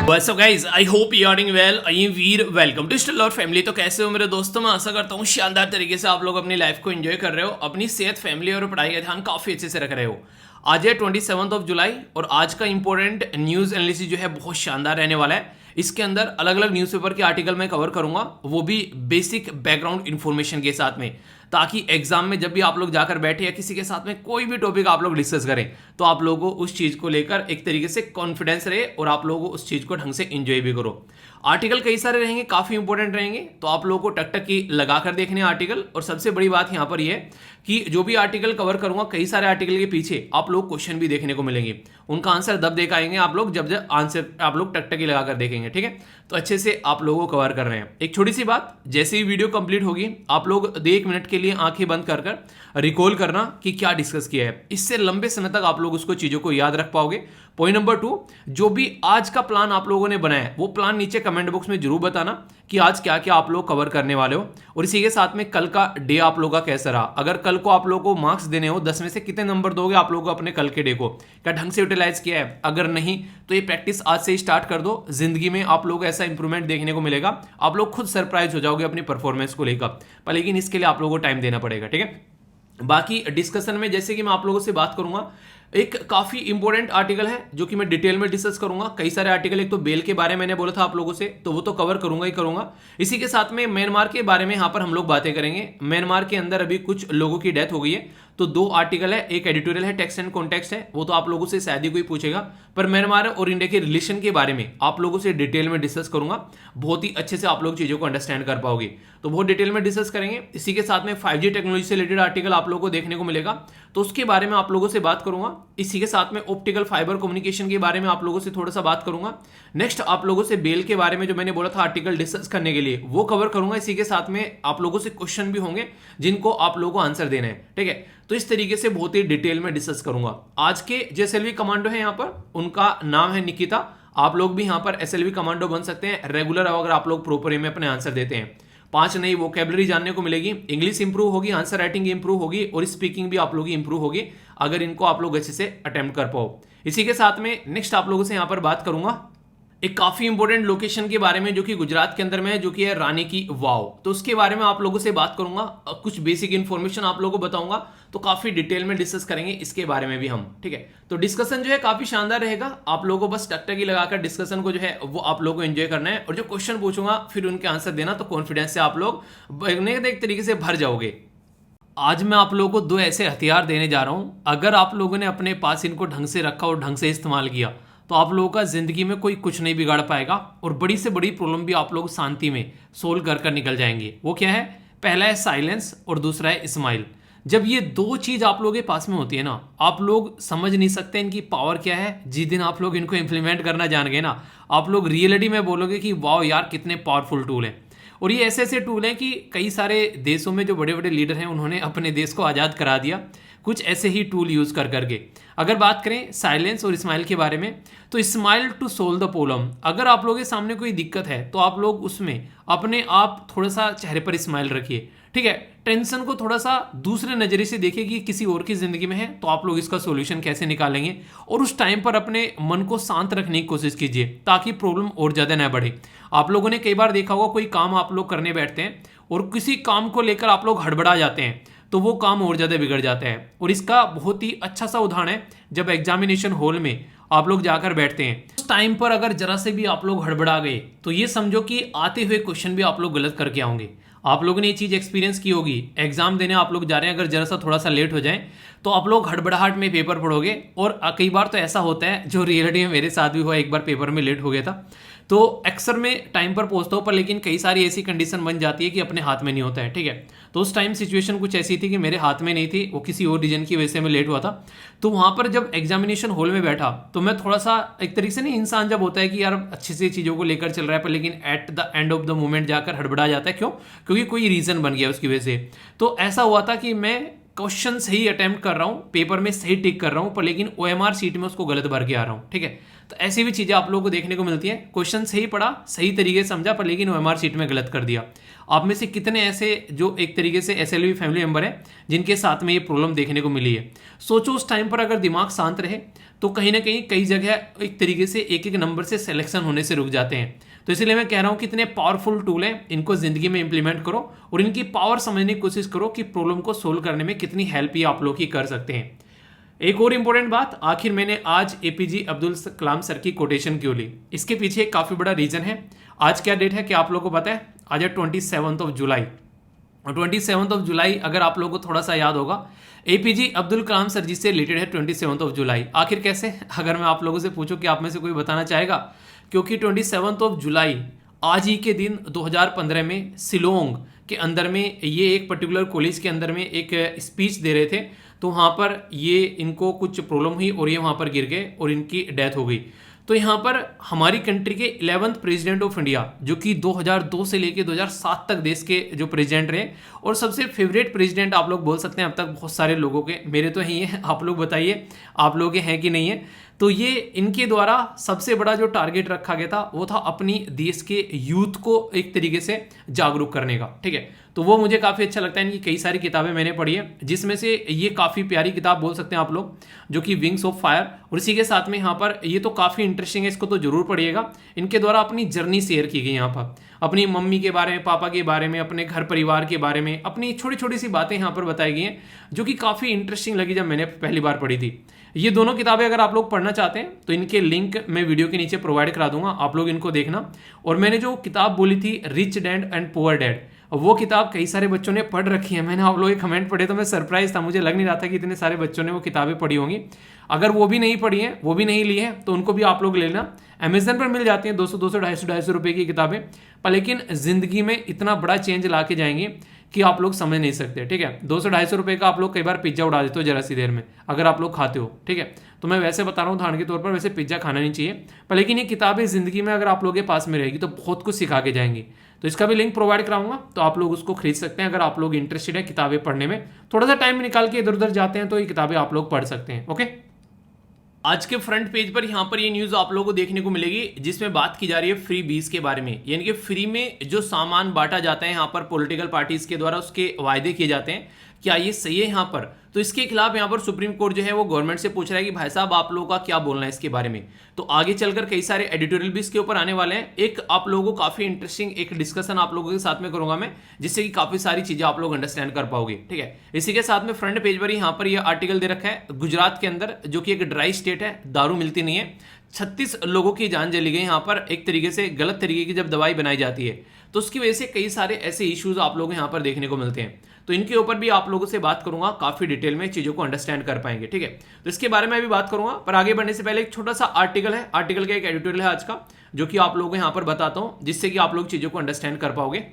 What's up guys, I hope you are doing well. I am Veer, welcome to still और family. तो कैसे हो मेरे दोस्तों? मैं आशा करता हूँ शानदार तरीके से आप लोग अपनी लाइफ को एंजॉय कर रहे हो, अपनी सेहत, फैमिली और पढ़ाई का ध्यान काफी अच्छे से रख रहे हो। आज है 27 जुलाई और आज का इंपॉर्टेंट न्यूज एनालिसिस जो है बहुत शानदार रहने वाला है। इसके अंदर अलग अलग न्यूज़पेपर के आर्टिकल मैं कवर करूंगा, वो भी बेसिक बैकग्राउंड इन्फॉर्मेशन के साथ में, ताकि एग्जाम में जब भी आप लोग जाकर बैठे या किसी के साथ में कोई भी टॉपिक आप लोग डिस्कस करें तो आप लोगों को उस चीज को लेकर एक तरीके से कॉन्फिडेंस रहे और आप लोगों को उस चीज को ढंग से एंजॉय भी करो। आर्टिकल कई सारे रहेंगे, काफी इंपॉर्टेंट रहेंगे, तो आप लोगों को टक टक की लगाकर देखने आर्टिकल। और सबसे बड़ी बात यहां पर यह है कि जो भी आर्टिकल कवर करूंगा, कई सारे आर्टिकल के पीछे आप लोग क्वेश्चन भी देखने को मिलेंगे। उनका आंसर तब देखाएंगे आप लोग जब जब आंसर आप लोग टक टक की लगाकर देखेंगे, ठीक है? तो अच्छे से आप लोगों को कवर कर रहे हैं। एक छोटी सी बात, जैसे ही वीडियो कंप्लीट होगी आप लोग 1 मिनट के लिए आंखें बंद कर रिकॉल करना कि क्या डिस्कस किया है। इससे लंबे समय तक आप लोग उसको चीजों को याद रख पाओगे। पॉइंट नंबर 2, जो भी आज का प्लान आप लोगों ने बनाया है वो प्लान नीचे कमेंट बॉक्स में जरूर बताना कि आज क्या क्या आप लोग कवर करने वाले हो। और इसी के साथ में कल का डे आप लोगों का कैसा रहा। अगर कल को आप लोगों को मार्क्स देने हो 10 में से कितने नंबर दोगे आप लोगों को अपने कल के डे को? क्या ढंग से यूटिलाइज किया है? अगर नहीं तो ये प्रैक्टिस आज से ही स्टार्ट कर दो। जिंदगी में आप लोगों को ऐसा इंप्रूवमेंट देखने को मिलेगा, आप लोग खुद सरप्राइज हो जाओगे अपनी परफॉर्मेंस को लेकर। पर लेकिन इसके लिए आप लोगों को टाइम देना पड़ेगा, ठीक है? बाकी डिस्कशन में जैसे कि मैं आप लोगों से बात करूंगा, एक काफी इंपॉर्टेंट आर्टिकल है जो कि मैं डिटेल में डिस्कस करूंगा। कई सारे आर्टिकल, एक तो बेल के बारे में मैंने बोला था आप लोगों से, तो वो तो कवर करूंगा ही करूंगा। इसी के साथ में म्यांमार के बारे में यहां पर हम लोग बातें करेंगे। म्यांमार के अंदर अभी कुछ लोगों की डेथ हो गई है, तो 2 आर्टिकल है, एक एडिटोरियल है, टेक्स्ट एंड कॉन्टेक्स्ट है, वो तो आप लोगों से शायद ही कोई पूछेगा। पर म्यांमार और इंडिया के रिलेशन के बारे में आप लोगों से डिटेल में डिस्कस करूंगा, बहुत ही अच्छे से आप लोग चीजों को अंडरस्टैंड कर पाओगे, तो बहुत डिटेल में डिस्कस करेंगे। इसी के साथ में 5G टेक्नोलॉजी से रिलेटेड आर्टिकल आप लोगों को देखने को मिलेगा, तो उसके बारे में आप लोगों से बात करूंगा। इसी के साथ में ऑप्टिकल फाइबर कम्युनिकेशन के बारे में आप लोगों से थोड़ा सा बात करूंगा। नेक्स्ट आप लोगों से बेल के बारे में जो मैंने बोला था आर्टिकल डिस्कस करने के लिए, वो कवर करूंगा। इसी के साथ में आप लोगों से क्वेश्चन भी होंगे जिनको आप लोगों को आंसर देना है, ठीक है? तो इस तरीके से बहुत ही डिटेल में डिस्कस करूंगा। आज के जो एसएलवी कमांडो है यहाँ पर, उनका नाम है निकिता। आप लोग भी यहाँ पर एसएलवी कमांडो बन सकते हैं रेगुलर, अगर आप लोग प्रॉपर में अपने आंसर देते हैं। 5 नई वोकैबुलरी जानने को मिलेगी, इंग्लिश इंप्रूव होगी, आंसर राइटिंग इंप्रूव होगी और स्पीकिंग भी आप लोग की इंप्रूव होगी, अगर इनको आप लोग अच्छे से अटेम्प्ट कर पाओ। इसी के साथ में नेक्स्ट आप लोगों से यहाँ पर बात करूंगा एक काफी इंपॉर्टेंट लोकेशन के बारे में जो कि गुजरात के अंदर में है, जो कि है रानी की वाव। तो उसके बारे में आप लोगों से बात करूंगा, कुछ बेसिक इंफॉर्मेशन आप लोगों को बताऊंगा, तो काफी डिटेल में डिस्कस करेंगे इसके बारे में भी हम, ठीक है? तो डिस्कशन जो है काफी शानदार रहेगा। आप लोगों को बस टकटकी लगाकर डिस्कशन को जो है वो आप लोगों को एंजॉय करना है, और जो क्वेश्चन पूछूंगा फिर उनके आंसर देना, तो कॉन्फिडेंस से आप लोग एक तरीके से भर जाओगे। आज मैं आप लोगों को 2 ऐसे हथियार देने जा रहा हूं, अगर आप लोगों ने अपने पास इनको ढंग से रखा और ढंग से इस्तेमाल किया तो आप लोगों का जिंदगी में कोई कुछ नहीं बिगाड़ पाएगा, और बड़ी से बड़ी प्रॉब्लम भी आप लोग शांति में सोल्व कर निकल जाएंगे। वो क्या है? पहला है साइलेंस और दूसरा है स्माइल। जब ये 2 चीज आप लोगों के पास में होती है ना, आप लोग समझ नहीं सकते इनकी पावर क्या है। जिस दिन आप लोग इनको इंप्लीमेंट करना जान गए ना, आप लोग रियलिटी में बोलोगे कि वाह यार कितने पावरफुल टूल है। और ये ऐसे ऐसे टूल हैं कि कई सारे देशों में जो बड़े बड़े लीडर हैं उन्होंने अपने देश को आज़ाद करा दिया कुछ ऐसे ही टूल यूज कर करके। अगर बात करें साइलेंस और स्माइल के बारे में, तो smile to solve the problem. अगर आप लोगों के सामने कोई दिक्कत है तो आप लोग उसमें अपने आप थोड़ा सा चेहरे पर स्माइल रखिए, ठीक है? टेंशन को थोड़ा सा दूसरे नजरिए से देखिए कि किसी और की जिंदगी में है तो आप लोग इसका सॉल्यूशन कैसे निकालेंगे, और उस टाइम पर अपने मन को शांत रखने की कोशिश कीजिए ताकि प्रॉब्लम और ज्यादा न बढ़े। आप लोगों ने कई बार देखा होगा, कोई काम आप लोग करने बैठते हैं और किसी काम को लेकर आप लोग हड़बड़ा जाते हैं तो वो काम और ज्यादा बिगड़ जाता है। और इसका बहुत ही अच्छा सा उदाहरण है, जब एग्जामिनेशन हॉल में आप लोग जाकर बैठते हैं, उस टाइम पर अगर जरा से भी आप लोग हड़बड़ा गए तो ये समझो कि आते हुए क्वेश्चन भी आप लोग गलत करके आओगे। आप लोगों ने ये चीज एक्सपीरियंस की होगी, एग्जाम देने आप लोग जा रहे हैं, अगर जरा सा थोड़ा सा लेट हो जाए तो आप लोग हड़बड़ाहट में पेपर पढ़ोगे। और कई बार तो ऐसा होता है, जो रियलिटी में मेरे साथ भी हुआ, एक बार पेपर में लेट हो गया था, तो अक्सर में टाइम पर पहुंचता हूं, पर लेकिन कई सारी ऐसी कंडीशन बन जाती है कि अपने हाथ में नहीं होता है, ठीक है? तो उस टाइम सिचुएशन कुछ ऐसी थी कि मेरे हाथ में नहीं थी, वो किसी और रीजन की वजह से मैं लेट हुआ था। तो वहां पर जब एग्जामिनेशन हॉल में बैठा तो मैं थोड़ा सा एक तरीके से, नहीं, इंसान जब होता है कि यार अच्छे से चीज़ों को लेकर चल रहा है, पर लेकिन at the end of the moment जाकर हड़बड़ा जाता है। क्यों? क्योंकि कोई रीजन बन गया उसकी वजह से। तो ऐसा हुआ था कि मैं क्वेश्चन सही अटेम्प्ट कर रहा हूँ, पेपर में सही टिक कर रहा हूँ, पर लेकिन OMR सीट में उसको गलत भर के आ रहा हूँ, ठीक है? तो ऐसी भी चीज़ें आप लोगों को देखने को मिलती हैं। क्वेश्चन सही पढ़ा, सही तरीके से समझा, पर लेकिन ओएमआर शीट में गलत कर दिया। आप में से कितने ऐसे जो एक तरीके से एसएलवी फैमिली मेंबर हैं जिनके साथ में ये प्रॉब्लम देखने को मिली है? सोचो उस टाइम पर अगर दिमाग शांत रहे तो कहीं ना कहीं कई जगह एक तरीके से एक एक नंबर से सिलेक्शन होने से रुक जाते हैं। तो इसलिए मैं कह रहा हूँ कि इतने पावरफुल टूल हैं, इनको जिंदगी में इंप्लीमेंट करो और इनकी पावर समझने की कोशिश करो कि प्रॉब्लम को सोल्व करने में कितनी हेल्प ये आप लोग की कर सकते हैं। एक और इंपॉर्टेंट बात, आखिर मैंने आज एपीजे अब्दुल कलाम सर की कोटेशन क्यों ली, इसके पीछे एक काफ़ी बड़ा रीज़न है। आज क्या डेट है क्या आप लोगों को पता है? आज है 27 जुलाई। और 27 जुलाई अगर आप लोगों को थोड़ा सा याद होगा, एपीजे अब्दुल कलाम सर जी से रिलेटेड है 27 जुलाई। आखिर कैसे? अगर मैं आप लोगों से पूछूं कि आप में से कोई बताना चाहेगा? क्योंकि 27 जुलाई आज ही के दिन 2015 में शिलोंग के अंदर में ये एक पर्टिकुलर कॉलेज के अंदर में एक स्पीच दे रहे थे, तो वहाँ पर ये इनको कुछ प्रॉब्लम हुई और ये वहाँ पर गिर गए और इनकी डेथ हो गई। तो यहाँ पर हमारी कंट्री के 11th प्रेसिडेंट ऑफ इंडिया, जो कि 2002 से लेके 2007 तक देश के जो प्रेसिडेंट रहे और सबसे फेवरेट प्रेसिडेंट आप लोग बोल सकते हैं अब तक बहुत सारे लोगों के, मेरे तो ही हैं, आप लोग बताइए आप लोग के हैं कि नहीं है। तो ये इनके द्वारा सबसे बड़ा जो टारगेट रखा गया था वो था अपनी देश के यूथ को एक तरीके से जागरूक करने का, ठीक है। तो वो मुझे काफ़ी अच्छा लगता है। इनकी कई सारी किताबें मैंने पढ़ी है, जिसमें से ये काफ़ी प्यारी किताब बोल सकते हैं आप लोग, जो कि विंग्स ऑफ फायर। और इसी के साथ में यहाँ पर ये तो काफ़ी इंटरेस्टिंग है, इसको तो जरूर पढ़िएगा। इनके द्वारा अपनी जर्नी शेयर की गई यहाँ पर, अपनी मम्मी के बारे में, पापा के बारे में, अपने घर परिवार के बारे में, अपनी छोटी छोटी सी बातें यहाँ पर बताई गई हैं, जो कि काफ़ी इंटरेस्टिंग लगी जब मैंने पहली बार पढ़ी थी। ये दोनों किताबें अगर आप लोग पढ़ना चाहते हैं तो इनके लिंक मैं वीडियो के नीचे प्रोवाइड करा दूंगा, आप लोग इनको देखना। और मैंने जो किताब बोली थी rich dad and poor dad, वो किताब कई सारे बच्चों ने पढ़ रखी है। मैंने आप लोगों के कमेंट पढ़े तो मैं सरप्राइज था, मुझे लग नहीं रहा था कि इतने सारे बच्चों ने वो किताबें पढ़ी होंगी। अगर वो भी नहीं पढ़ी हैं, वो भी नहीं ली है, तो उनको भी आप लोग लेना। अमेजन पर मिल जाती हैं 200 250 रुपए की किताबें, पर लेकिन जिंदगी में इतना बड़ा चेंज ला के जाएंगे कि आप लोग समझ नहीं सकते, ठीक है। 200-250 रुपए का आप लोग कई बार पिज्जा उड़ा देते हो जरा सी देर में, अगर आप लोग खाते हो, ठीक है। तो मैं वैसे बता रहा हूँ उदाहरण के तौर पर, वैसे पिज्जा खाना नहीं चाहिए, पर लेकिन ये किताबें जिंदगी में अगर आप लोगों के पास में रहेगी तो बहुत कुछ सिखा के जाएंगी। तो इसका भी लिंक प्रोवाइड कराऊंगा, तो आप लोग उसको खरीद सकते हैं अगर आप लोग इंटरेस्टेड है किताबें पढ़ने में। थोड़ा सा टाइम निकाल के इधर उधर जाते हैं तो ये किताबें आप लोग पढ़ सकते हैं, ओके। आज के फ्रंट पेज पर यहाँ पर ये न्यूज़ आप लोगों को देखने को मिलेगी, जिसमें बात की जा रही है फ्री बीज के बारे में। यानी कि फ्री में जो सामान बांटा जाता है यहाँ पर पॉलिटिकल पार्टीज के द्वारा, उसके वायदे किए जाते हैं, क्या ये सही है यहाँ पर? तो इसके खिलाफ यहाँ पर सुप्रीम कोर्ट जो है वो गवर्नमेंट से पूछ रहा है कि भाई साहब आप लोगों का क्या बोलना है इसके बारे में। तो आगे चलकर कई सारे एडिटोरियल भी इसके ऊपर आने वाले हैं। एक आप लोगों को काफी इंटरेस्टिंग एक डिस्कशन आप लोगों के साथ में करूंगा मैं, जिससे कि काफी सारी चीजें आप लोग अंडरस्टैंड कर पाओगे, ठीक है। इसी के साथ में फ्रंट पेज पर यहाँ पर यह आर्टिकल दे रखा है, गुजरात के अंदर जो कि एक ड्राई स्टेट है, दारू मिलती नहीं है, 36 लोगों की जान चली गई यहाँ पर एक तरीके से गलत तरीके की जब दवाई बनाई जाती है। तो उसकी वजह से कई सारे ऐसे इश्यूज आप लोग यहाँ पर देखने को मिलते हैं। तो इनके ऊपर भी आप लोगों से बात करूंगा, काफी डिटेल में चीजों को अंडरस्टैंड कर पाएंगे, ठीक है। तो इसके बारे में भी बात करूंगा, पर आगे बढ़ने से पहले एक छोटा सा आर्टिकल है, आर्टिकल का एक एडिटोरियल है आज का, जो कि आप लोगों को यहाँ पर बताता हूँ, जिससे कि आप लोग चीजों को अंडरस्टैंड कर पाओगे।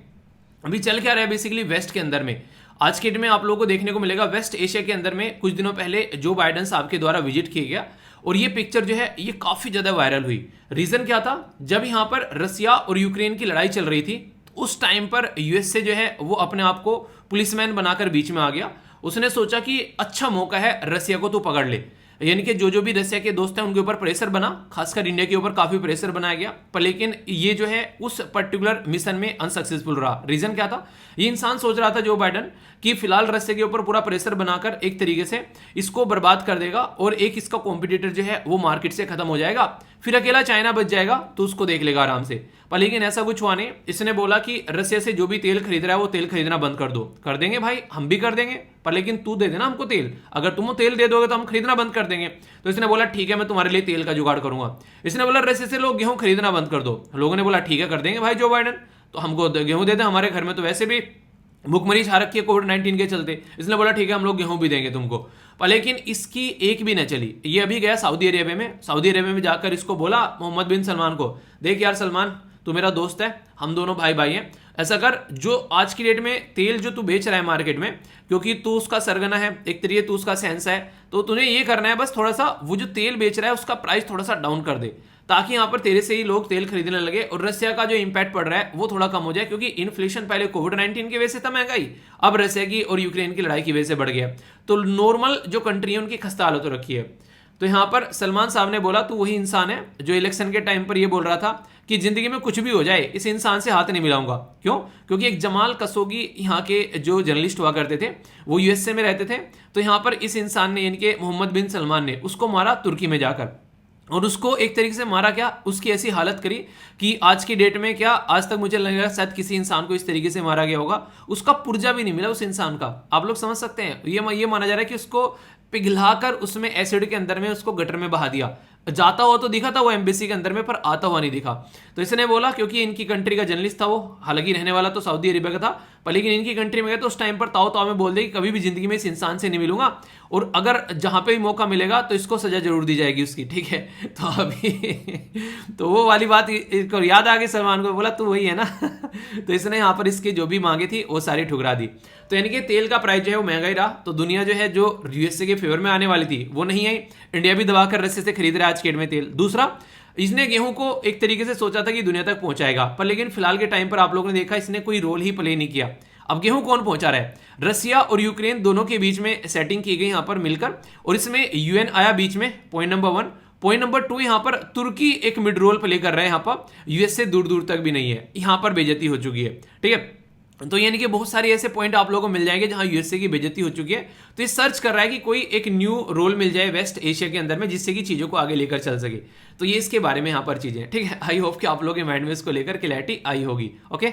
अभी चल क्या रहा है बेसिकली वेस्ट के अंदर में, आज के डेट में आप लोगों को देखने को मिलेगा वेस्ट एशिया के अंदर में कुछ दिनों पहले जो बाइडेन साहब के द्वारा विजिट किया गया, और ये पिक्चर जो है ये काफी ज्यादा वायरल हुई। रीजन क्या था? जब यहाँ पर रसिया और यूक्रेन की लड़ाई चल रही थी, उस टाइम पर यूएसए जो है वो अपने आप को पुलिसमैन बनाकर बीच में आ गया। उसने सोचा कि अच्छा मौका है, रसिया को तो पकड़ ले। यानी कि जो भी रसिया के दोस्त हैं उनके ऊपर प्रेशर बना, खासकर इंडिया के ऊपर काफी प्रेशर बनाया गया, पर लेकिन ये जो है उस पर्टिकुलर मिशन में अनसक्सेसफुल रहा। रीजन क्या था? ये इंसान सोच रहा था जो बाइडेन कि फिलहाल रसिया के ऊपर पूरा प्रेशर बनाकर एक तरीके से इसको बर्बाद कर देगा और एक इसका कॉम्पिटिटर जो है वो मार्केट से खत्म हो जाएगा, फिर अकेला चाइना बच जाएगा तो उसको देख लेगा आराम से। पर लेकिन ऐसा कुछ हुआ नहीं। इसने बोला कि रसिया से जो भी तेल खरीद रहा है वो तेल खरीदना बंद कर दो। कर देंगे भाई, हम भी कर देंगे, पर लेकिन तू दे देना हमको तेल, अगर तुम तेल दे दोगे तो हम खरीदना बंद कर देंगे। तो इसने बोला ठीक है मैं तुम्हारे लिए तेल का जुगाड़ करूंगा। इसने बोला रसिया से लोग गेहूं खरीदना बंद कर दो। लोगों ने बोला ठीक है कर देंगे भाई जो बाइडेन, तो हमको गेहूं दे दे, हमारे घर में तो वैसे भी भुखमरी छा रखी है कोविड-19 के चलते। इसने बोला ठीक है हम लोग गेहूं भी देंगे तुमको। पर लेकिन इसकी एक भी न चली। ये अभी गया सऊदी अरेबिया में, सऊदी अरेबिया में जाकर इसको बोला मोहम्मद बिन सलमान को, देख यार सलमान तू मेरा दोस्त है, हम दोनों भाई भाई हैं, ऐसा कर जो आज की डेट में तेल जो तू बेच रहा है मार्केट में, क्योंकि तू उसका सरगना है, एक तरीके तू उसका सेंस है, तो तूने ये करना है बस थोड़ा सा वो जो तेल बेच रहा है उसका प्राइस थोड़ा सा डाउन कर दे, ताकि यहाँ पर तेरे से ही लोग तेल खरीदने लगे और रसिया का जो इंपैक्ट पड़ रहा है वो थोड़ा कम हो जाए। क्योंकि इन्फ्लेशन पहले कोविड-19 की वजह से था महंगाई, अब रसिया की और यूक्रेन की लड़ाई की वजह से बढ़ गया। तो नॉर्मल जो कंट्री है उनकी खस्ता हालत हो रखी है। तो यहाँ पर सलमान साहब ने बोला तू वही इंसान है जो इलेक्शन के टाइम पर ये बोल रहा था कि जिंदगी में कुछ भी हो जाए इस इंसान से हाथ नहीं मिलाऊंगा। क्यों? क्योंकि एक जमाल खशोगी यहाँ के जो जर्नलिस्ट हुआ करते थे, वो यूएसए में रहते थे। तो यहाँ पर इस इंसान ने यानी कि मोहम्मद बिन सलमान ने उसको मारा तुर्की में जाकर, और उसको एक तरीके से मारा क्या, उसकी ऐसी हालत करी कि आज की डेट में क्या आज तक मुझे लगेगा शायद किसी इंसान को इस तरीके से मारा गया होगा, उसका पुर्जा भी नहीं मिला उस इंसान का। आप लोग समझ सकते हैं, ये माना जा रहा है कि उसको पिघलाकर उसमें एसिड के अंदर में उसको गटर में बहा दिया। जाता हुआ तो दिखा था वो एम्बेसी के अंदर में, पर आता हुआ नहीं दिखा। तो इसने बोला क्योंकि इनकी कंट्री का जर्नलिस्ट था वो, हालांकि रहने वाला तो सऊदी अरेबिया का था, पर लेकिन इनकी कंट्री में गया तो उस टाइम पर ताऊ ताऊ में बोल दे कि कभी भी जिंदगी में इस इंसान से नहीं मिलूंगा, और अगर जहां पे भी मौका मिलेगा तो इसको सजा जरूर दी जाएगी उसकी, ठीक है। तो अभी तो वो वाली बात इसको याद आ गई, सलमान को बोला तू वही है ना। तो इसने यहाँ पर इसकी जो भी मांगे थी वो सारी ठुकरा दी। तो यानी कि तेल का प्राइस जो है वो महंगा ही रहा, तो दुनिया जो है जो यूएसए के फेवर में आने वाली थी वो नहीं आई, इंडिया भी दबाकर रस्से से खरीद रहा है आज के डेट में तेल। दूसरा, इसने गेहूं को एक तरीके से सोचा था कि दुनिया तक पहुंचाएगा, पर लेकिन फिलहाल के टाइम पर आप लोगों ने देखा इसने कोई रोल ही प्ले नहीं किया। अब गेहूं कौन पहुंचा रहा है? रसिया और यूक्रेन दोनों के बीच में सेटिंग की गई यहाँ पर मिलकर, और इसमें यूएन आया बीच में, पॉइंट नंबर 1। पॉइंट नंबर 2, यहाँ पर तुर्की एक मिड रोल प्ले कर रहा है, यहाँ पर यूएसए दूर दूर तक भी नहीं है, यहाँ पर बेइज्जती हो चुकी है, ठीक है। तो यानी कि बहुत सारे ऐसे पॉइंट आप लोगों को मिल जाएंगे जहां यूएसए की बेइज्जती हो चुकी है। तो ये सर्च कर रहा है कि कोई एक न्यू रोल मिल जाए वेस्ट एशिया के अंदर में, जिससे कि चीजों को आगे लेकर चल सके। तो ये इसके बारे में यहाँ पर चीजें, ठीक है। आई होप कि आप लोगों के माइंड में इसको लेकर क्लैरिटी आई होगी। ओके,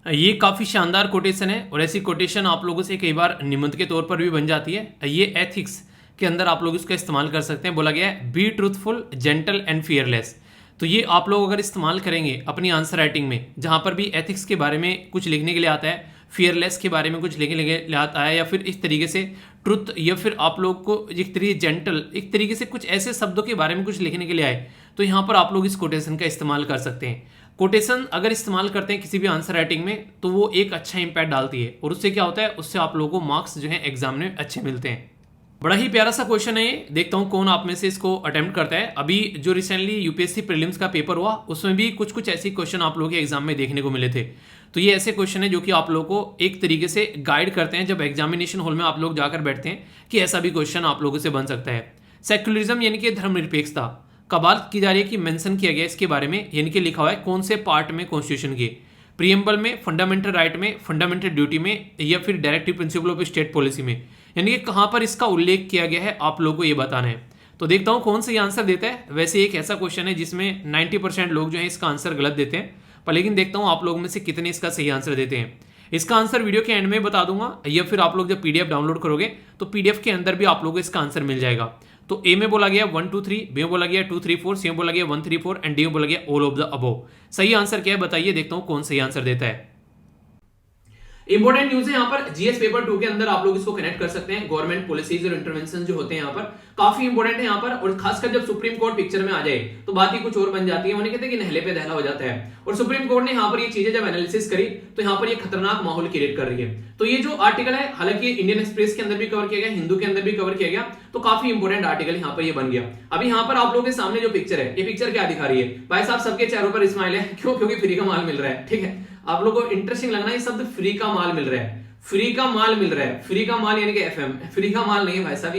ये काफी शानदार कोटेशन है, और ऐसी कोटेशन आप लोगों से कई बार निबंध के तौर पर भी बन जाती है। ये एथिक्स के अंदर आप लोग इसका इस्तेमाल कर सकते हैं। बोला गया है be truthful, gentle and fearless. तो ये आप लोग अगर इस्तेमाल करेंगे अपनी आंसर राइटिंग में, जहां पर भी एथिक्स के बारे में कुछ लिखने के लिए आता है, फियरलेस के बारे में कुछ लिखने के लिए आता है, या फिर इस तरीके से ट्रुथ, या फिर आप लोग को एक तरीके जेंटल, एक तरीके से कुछ ऐसे शब्दों के बारे में कुछ लिखने के लिए आए, तो यहाँ पर आप लोग इस कोटेशन का इस्तेमाल कर सकते हैं। कोटेशन अगर इस्तेमाल करते हैं किसी भी आंसर राइटिंग में, तो वो एक अच्छा इंपैक्ट डालती है, और उससे क्या होता है, उससे आप लोगों को मार्क्स जो है एग्जाम में अच्छे मिलते हैं। बड़ा ही प्यारा सा क्वेश्चन है ये, देखता हूं कौन आप में से इसको अटेम्प्ट करता है। अभी जो रिसेंटली यूपीएससी प्रीलिम्स का पेपर हुआ, उसमें भी कुछ कुछ ऐसी क्वेश्चन आप लोगों के एग्जाम में देखने को मिले थे। तो ये ऐसे क्वेश्चन है जो कि आप लोगों को एक तरीके से गाइड करते हैं जब एग्जामिनेशन हॉल में आप लोग जाकर बैठते हैं, कि ऐसा भी क्वेश्चन आप लोगों से बन सकता है। सेक्युलरिज्म यानी कि धर्मनिरपेक्षता का बात की जा रही है, कि मेंशन किया गया इसके बारे में, यानी कि लिखा हुआ है कौन से पार्ट में कॉन्स्टिट्यूशन के, प्रीएम्बल में, फंडामेंटल राइट में, फंडामेंटल ड्यूटी में, या फिर directive principle of state policy में, यानी कि कहां पर इसका उल्लेख किया गया है आप लोगों को ये बताना है। तो देखता हूं कौन सा आंसर देता है। वैसे एक ऐसा क्वेश्चन है जिसमें 90% लोग जो है इसका आंसर गलत देते हैं, पर लेकिन देखता हूं आप लोगों में से कितने इसका सही आंसर देते हैं। इसका आंसर वीडियो के एंड में बता दूंगा, या फिर आप लोग जब पीडीएफ डाउनलोड करोगे तो पीडीएफ के अंदर भी आप लोगों को इसका आंसर मिल जाएगा। तो ए में बोला गया 1 2 3, बी में बोला गया 2 3 4, सी में बोला गया 1 3 4, एंड डी में बोला गया ऑल ऑफ द अबव। सही आंसर क्या है बताइए, देखता हूं कौन सही आंसर देता है। इंपॉर्टेंट न्यूज है यहाँ पर, जीएस पेपर 2 के अंदर आप लोग इसको कनेक्ट कर सकते हैं। गवर्नमेंट पॉलिसीज और इंटरवेंशन जो होते हैं यहाँ पर काफी इंपॉर्टेंट है यहाँ पर, और खासकर जब सुप्रीम कोर्ट पिक्चर में आ जाए तो बात ही कुछ और बन जाती है। उन्हें कहते हैं कि नहले पे दहला हो जाता है, और सुप्रीम कोर्ट ने यहाँ पर ये चीजें जब एनालिसिस करी तो यहाँ पर ये खतरनाक माहौल क्रिएट कर रही है। तो ये जो आर्टिकल है, हालांकि इंडियन एक्सप्रेस के अंदर भी कवर किया गया, हिंदू के अंदर भी कवर किया गया, तो काफी इंपॉर्टेंट आर्टिकल यहाँ पर ये बन गया। अभी यहाँ पर आप लोगों के सामने जो पिक्चर है, ये पिक्चर क्या दिखा रही है भाई साहब, सबके चेहरों पर स्माइल है। क्यों? क्योंकि फ्री का माल मिल रहा है, ठीक है। आप लोगों को इंटरेस्टिंग लगना, ये शब्द फ्री का माल मिल रहा है, फ्री का माल मिल रहा है। फ्री का माल यानी कि एफएम, फ्री का माल नहीं है भाई साहब,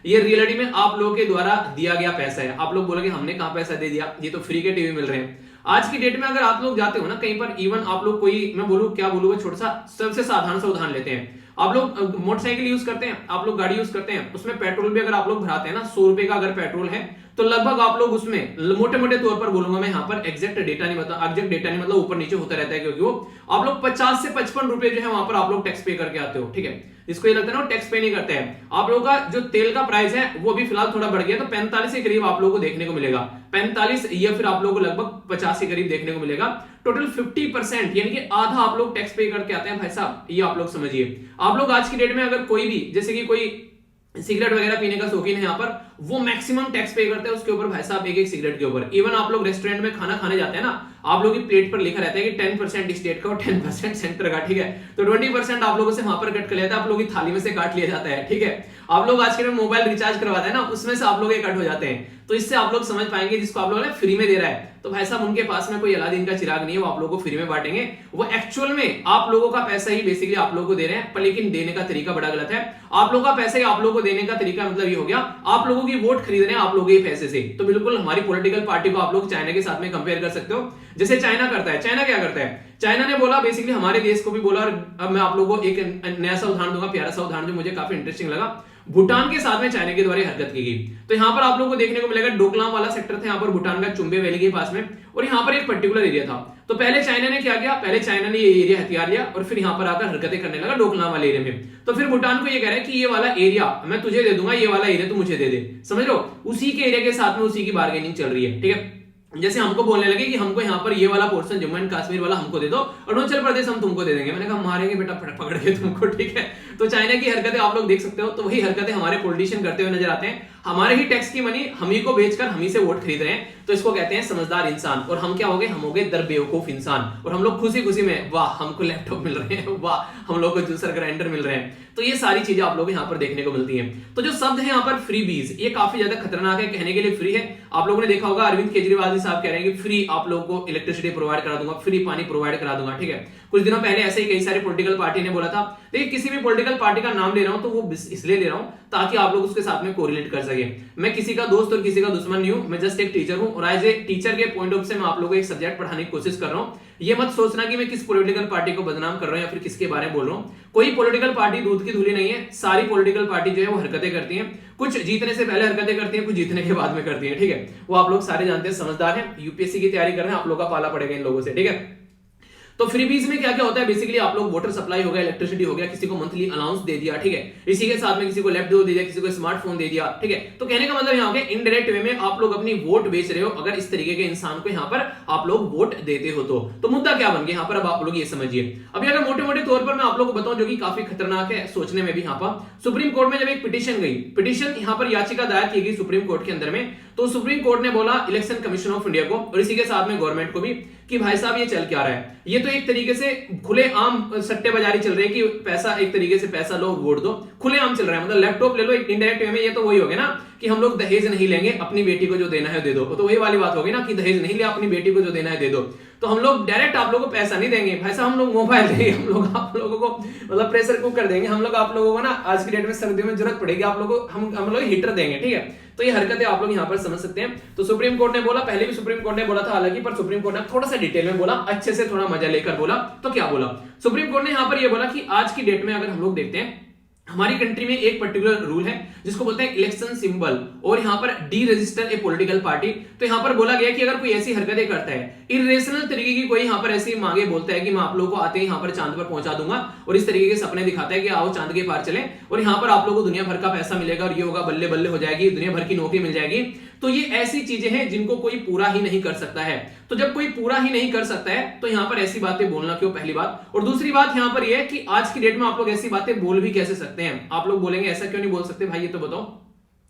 ये रियलिटी में आप लोगों के द्वारा दिया गया पैसा है। आप लोग बोलोगे हमने कहां पैसा दे दिया, ये तो फ्री के टीवी मिल रहे हैं। आज की डेट में अगर आप लोग जाते हो ना कहीं पर, इवन आप लोग कोई, मैं बोलूं क्या बोलूंगा, छोटा सा सबसे साधारण सा उदाहरण लेते हैं। आप लोग मोटरसाइकिल यूज करते हैं, आप लोग गाड़ी यूज करते हैं, उसमें पेट्रोल भी अगर आप लोग भराते हैं ना, 100 रुपए का अगर पेट्रोल है, तो लगभग आप लोग उसमें मोटे मोटे तौर पर बोलूंगा मैं, यहाँ पर एग्जैक्ट डेटा नहीं बता, एग्जैक्ट डेटा नहीं मतलब ऊपर नीचे होता रहता है, क्योंकि वो आप लोग 50 से 55 रुपए जो है वहां पर आप लोग टैक्स पे करके आते हो, ठीक है। इसको ये लगता है ना टैक्स पे नहीं करते हैं। आप लोगों का जो तेल का प्राइस है वो भी फिलहाल थोड़ा बढ़ गया, तो 45 के करीब आप लोगों को देखने को मिलेगा, 45 या फिर आप लोगों को लगभग 50 के करीब देखने को मिलेगा। टोटल 50% यानी कि आधा आप लोग टैक्स पे करके आते हैं भाई साहब, ये आप लोग समझिए। आप लोग आज की डेट में अगर कोई भी, जैसे कि कोई सिगरेट वगैरह पीने का शौकीन है यहाँ पर, वो मैक्सिमम टैक्स पे करते हैं उसके ऊपर भाई साहब, एक एक सिगरेट के ऊपर। इवन आप लोग रेस्टोरेंट में खाना खाने जाते हैं ना, आप लोगों की प्लेट पर लिखा रहता है कि 10% स्टेट का और 10% सेंटर का, ठीक है। तो 20% आप लोगों से वहां पर कट कर लेता है, आप लोगों की थाली में से काट लिया जाता है, ठीक है। आप लोग आज के टाइम मोबाइल रिचार्ज करवाते हैं ना, उसमें से आप लोग कट हो जाते हैं। तो इससे आप लोग समझ पाएंगे जिसको आप लोग फ्री में दे रहा है तो भाई साहब उनके पास में कोई अलादीन का चिराग नहीं है, वो आप लोगों को फ्री में बांटेंगे। वो एक्चुअल में आप लोगों का पैसा ही बेसिकली आप लोगों को दे रहे हैं, पर लेकिन देने का तरीका बड़ा गलत है। आप लोगों का पैसा ही आप लोगों को देने का तरीका मतलब ये हो गया आप लोगों की वोट खरीद रहे हैं आप लोगों के पैसे से। तो बिल्कुल हमारी पॉलिटिकल पार्टी को आप लोग चाइना के साथ में कंपेयर कर सकते हो। जैसे चाइना करता है, चाइना क्या करता है, चाइना ने बोला बेसिकली हमारे देश को भी बोला, और अब मैं आप लोगों को एक नया सा उदाहरण दूंगा, प्यारा सा उदाहरण जो मुझे काफी इंटरेस्टिंग लगा। भूटान के साथ में चाइना के द्वारा हरकत की गई। तो यहाँ पर आप लोगों को देखने को मिलेगा डोकलाम वाला सेक्टर था यहाँ पर भूटान का चुंबे वैली के पास में, और यहाँ पर एक पर्टिकुलर एरिया था। तो पहले चाइना ने क्या किया, पहले चाइना ने ये एरिया हथियार लिया और फिर यहाँ पर आकर हरकतें करने लगा डोकलाम वाले एरिया में। तो फिर भूटान को ये कह रहा है कि ये वाला एरिया मैं तुझे दे दूंगा, ये वाला एरिया तू मुझे दे दे, समझ लो उसी के एरिया के साथ में उसी की बार्गेनिंग चल रही है। ठीक है, जैसे हमको बोलने लगे कि हमको यहाँ पर ये वाला पोर्शन जम्मू एंड कश्मीर वाला हमको दे दो, अरुणाचल प्रदेश हम तुमको दे देंगे। मैंने कहा मारेंगे बेटा पकड़ के तुमको। ठीक है, तो चाइना की हरकतें आप लोग देख सकते हो। तो वही हरकतें हमारे पॉलिटिशियन करते हुए नजर आते हैं। हमारे ही टैक्स की मनी हम ही को बेचकर हम ही से वोट खरीद रहे हैं। तो इसको कहते हैं समझदार इंसान। और हम क्या हो गए, हम हो गए दरबेवकूफ इंसान। और हम लोग खुशी खुशी में वाह हमको लैपटॉप मिल रहे हैं, वाह हम लोग को जूसर ग्राइंडर मिल रहे हैं। तो ये सारी चीजें आप लोग यहाँ पर देखने को मिलती हैं। तो जो शब्द है यहाँ पर फ्री बीज, ये काफी ज्यादा खतरनाक है, कहने के लिए फ्री है। आप लोगों ने देखा होगा अरविंद केजरीवाल जी साहब कह रहे हैं कि फ्री आप लोगों को इलेक्ट्रिसिटी प्रोवाइड करा दूंगा, फ्री पानी प्रोवाइड करा दूंगा। ठीक है, कुछ दिनों पहले ऐसे ही कई सारे पॉलिटिकल पार्टी ने बोला था। देखिए किसी भी पॉलिटिकल पार्टी का नाम ले रहा हूं तो वो इसलिए ले रहा हूं ताकि आप लोग उसके साथ में कोरिलेट कर सके। मैं किसी का दोस्त और किसी का दुश्मन नहीं हूं, मैं जस्ट एक टीचर हूं, और एज ए टीचर के पॉइंट ऑफ से मैं आप लोगों को एक सब्जेक्ट पढ़ाने की कोशिश कर रहा हूं। ये मत सोचना कि मैं किस पॉलिटिकल पार्टी को बदनाम कर रहा हूं या फिर किसके बारे में बोल रहा हूं। कोई पॉलिटिकल पार्टी दूध की धूली नहीं है, सारी पॉलिटिकल पार्टी जो है वो हरकतें करती हैं। कुछ जीतने से पहले हरकतें करती हैं, कुछ जीतने के बाद में करती हैं। ठीक है, वो आप लोग सारे जानते हैं, समझदार हैं, यूपीएससी की तैयारी कर रहे हैं, आप लोग का पाला पड़ेगा इन लोगों से। ठीक है, तो फ्रीबीज में क्या क्या होता है, बेसिकली आप लोग वाटर सप्लाई हो गया, इलेक्ट्रिसिटी हो गया, किसी को मंथली अलाउंस दे दिया। ठीक है, इसी के साथ में किसी को लैपटॉप दे दिया, किसी को स्मार्टफोन दे दिया। ठीक है, तो कहने का मतलब यहाँ पे इनडायरेक्ट वे में आप लोग अपनी वोट बेच रहे हो अगर इस तरीके के इंसान को यहाँ पर आप लोग वोट देते हो तो मुद्दा क्या बन गया यहाँ पर, अब आप लोग ये समझिए। अभी अगर मोटे मोटे तौर पर मैं आप लोग को बताऊं जो कि काफी खतरनाक है सोचने में भी, यहाँ पर सुप्रीम कोर्ट में जब एक पिटीशन गई, पिटीशन यहाँ पर याचिका दायर की गई सुप्रीम कोर्ट के अंदर में, तो सुप्रीम कोर्ट ने बोला इलेक्शन कमीशन ऑफ इंडिया को और इसी के साथ में गवर्नमेंट को भी कि भाई साहब ये चल क्या रहा है, ये तो एक तरीके से खुले आम सट्टेबाजी चल रही है कि पैसा एक तरीके से पैसा लो वोट दो, खुले आम चल रहा है। मतलब लैपटॉप ले लो इनडायरेक्ट वे में, ये तो वही हो गया ना कि हम लोग दहेज नहीं लेंगे, अपनी बेटी को जो देना है दे दो। तो वही वाली बात होगी ना कि दहेज नहीं लिया, अपनी बेटी को जो देना है दे दो। तो हम लोग डायरेक्ट आप लोगों को पैसा नहीं देंगे भाई साहब, हम लोग मोबाइल देंगे, हम लोग आप लोगों को मतलब प्रेशर कुकर देंगे, हम लोग आप लोगों को ना आज की डेट में सर्दियों में जरूरत पड़ेगी आप लोगों को, हम लोग हीटर देंगे। ठीक है, तो ये हरकतें आप लोग यहाँ पर समझ सकते हैं। तो सुप्रीम कोर्ट ने बोला, पहले भी सुप्रीम कोर्ट ने बोला था हालांकि, पर सुप्रीम कोर्ट ने थोड़ा सा डिटेल में बोला, अच्छे से थोड़ा मजा लेकर बोला। तो क्या बोला सुप्रीम कोर्ट ने यहाँ पर ये बोला कि आज की डेट में अगर हम लोग देखते हैं हमारी कंट्री में एक पर्टिकुलर रूल है जिसको बोलते हैं इलेक्शन सिंबल, और यहाँ पर डी रजिस्टर ए पॉलिटिकल पार्टी। तो यहाँ पर बोला गया कि अगर कोई ऐसी हरकतें करता है, इरेशनल तरीके की कोई यहाँ पर ऐसी मांगे बोलता है कि मैं आप लोगों को आते ही यहाँ पर चांद पर पहुंचा दूंगा, और इस तरीके के सपने दिखाता है कि आओ चांद के पार चले और यहाँ पर आप लोगों को दुनिया भर का पैसा मिलेगा और ये होगा बल्ले बल्ले हो जाएगी, दुनिया भर की नौकरी मिल जाएगी। तो ये ऐसी चीजें हैं जिनको कोई पूरा ही नहीं कर सकता है। तो जब कोई पूरा ही नहीं कर सकता है तो यहाँ पर ऐसी बातें बोलना क्यों, पहली बात। और दूसरी बात यहाँ पर यह है कि आज की डेट में आप लोग ऐसी बातें बोल भी कैसे सकते हैं। आप लोग बोलेंगे ऐसा क्यों नहीं बोल सकते भाई, ये तो बताओ।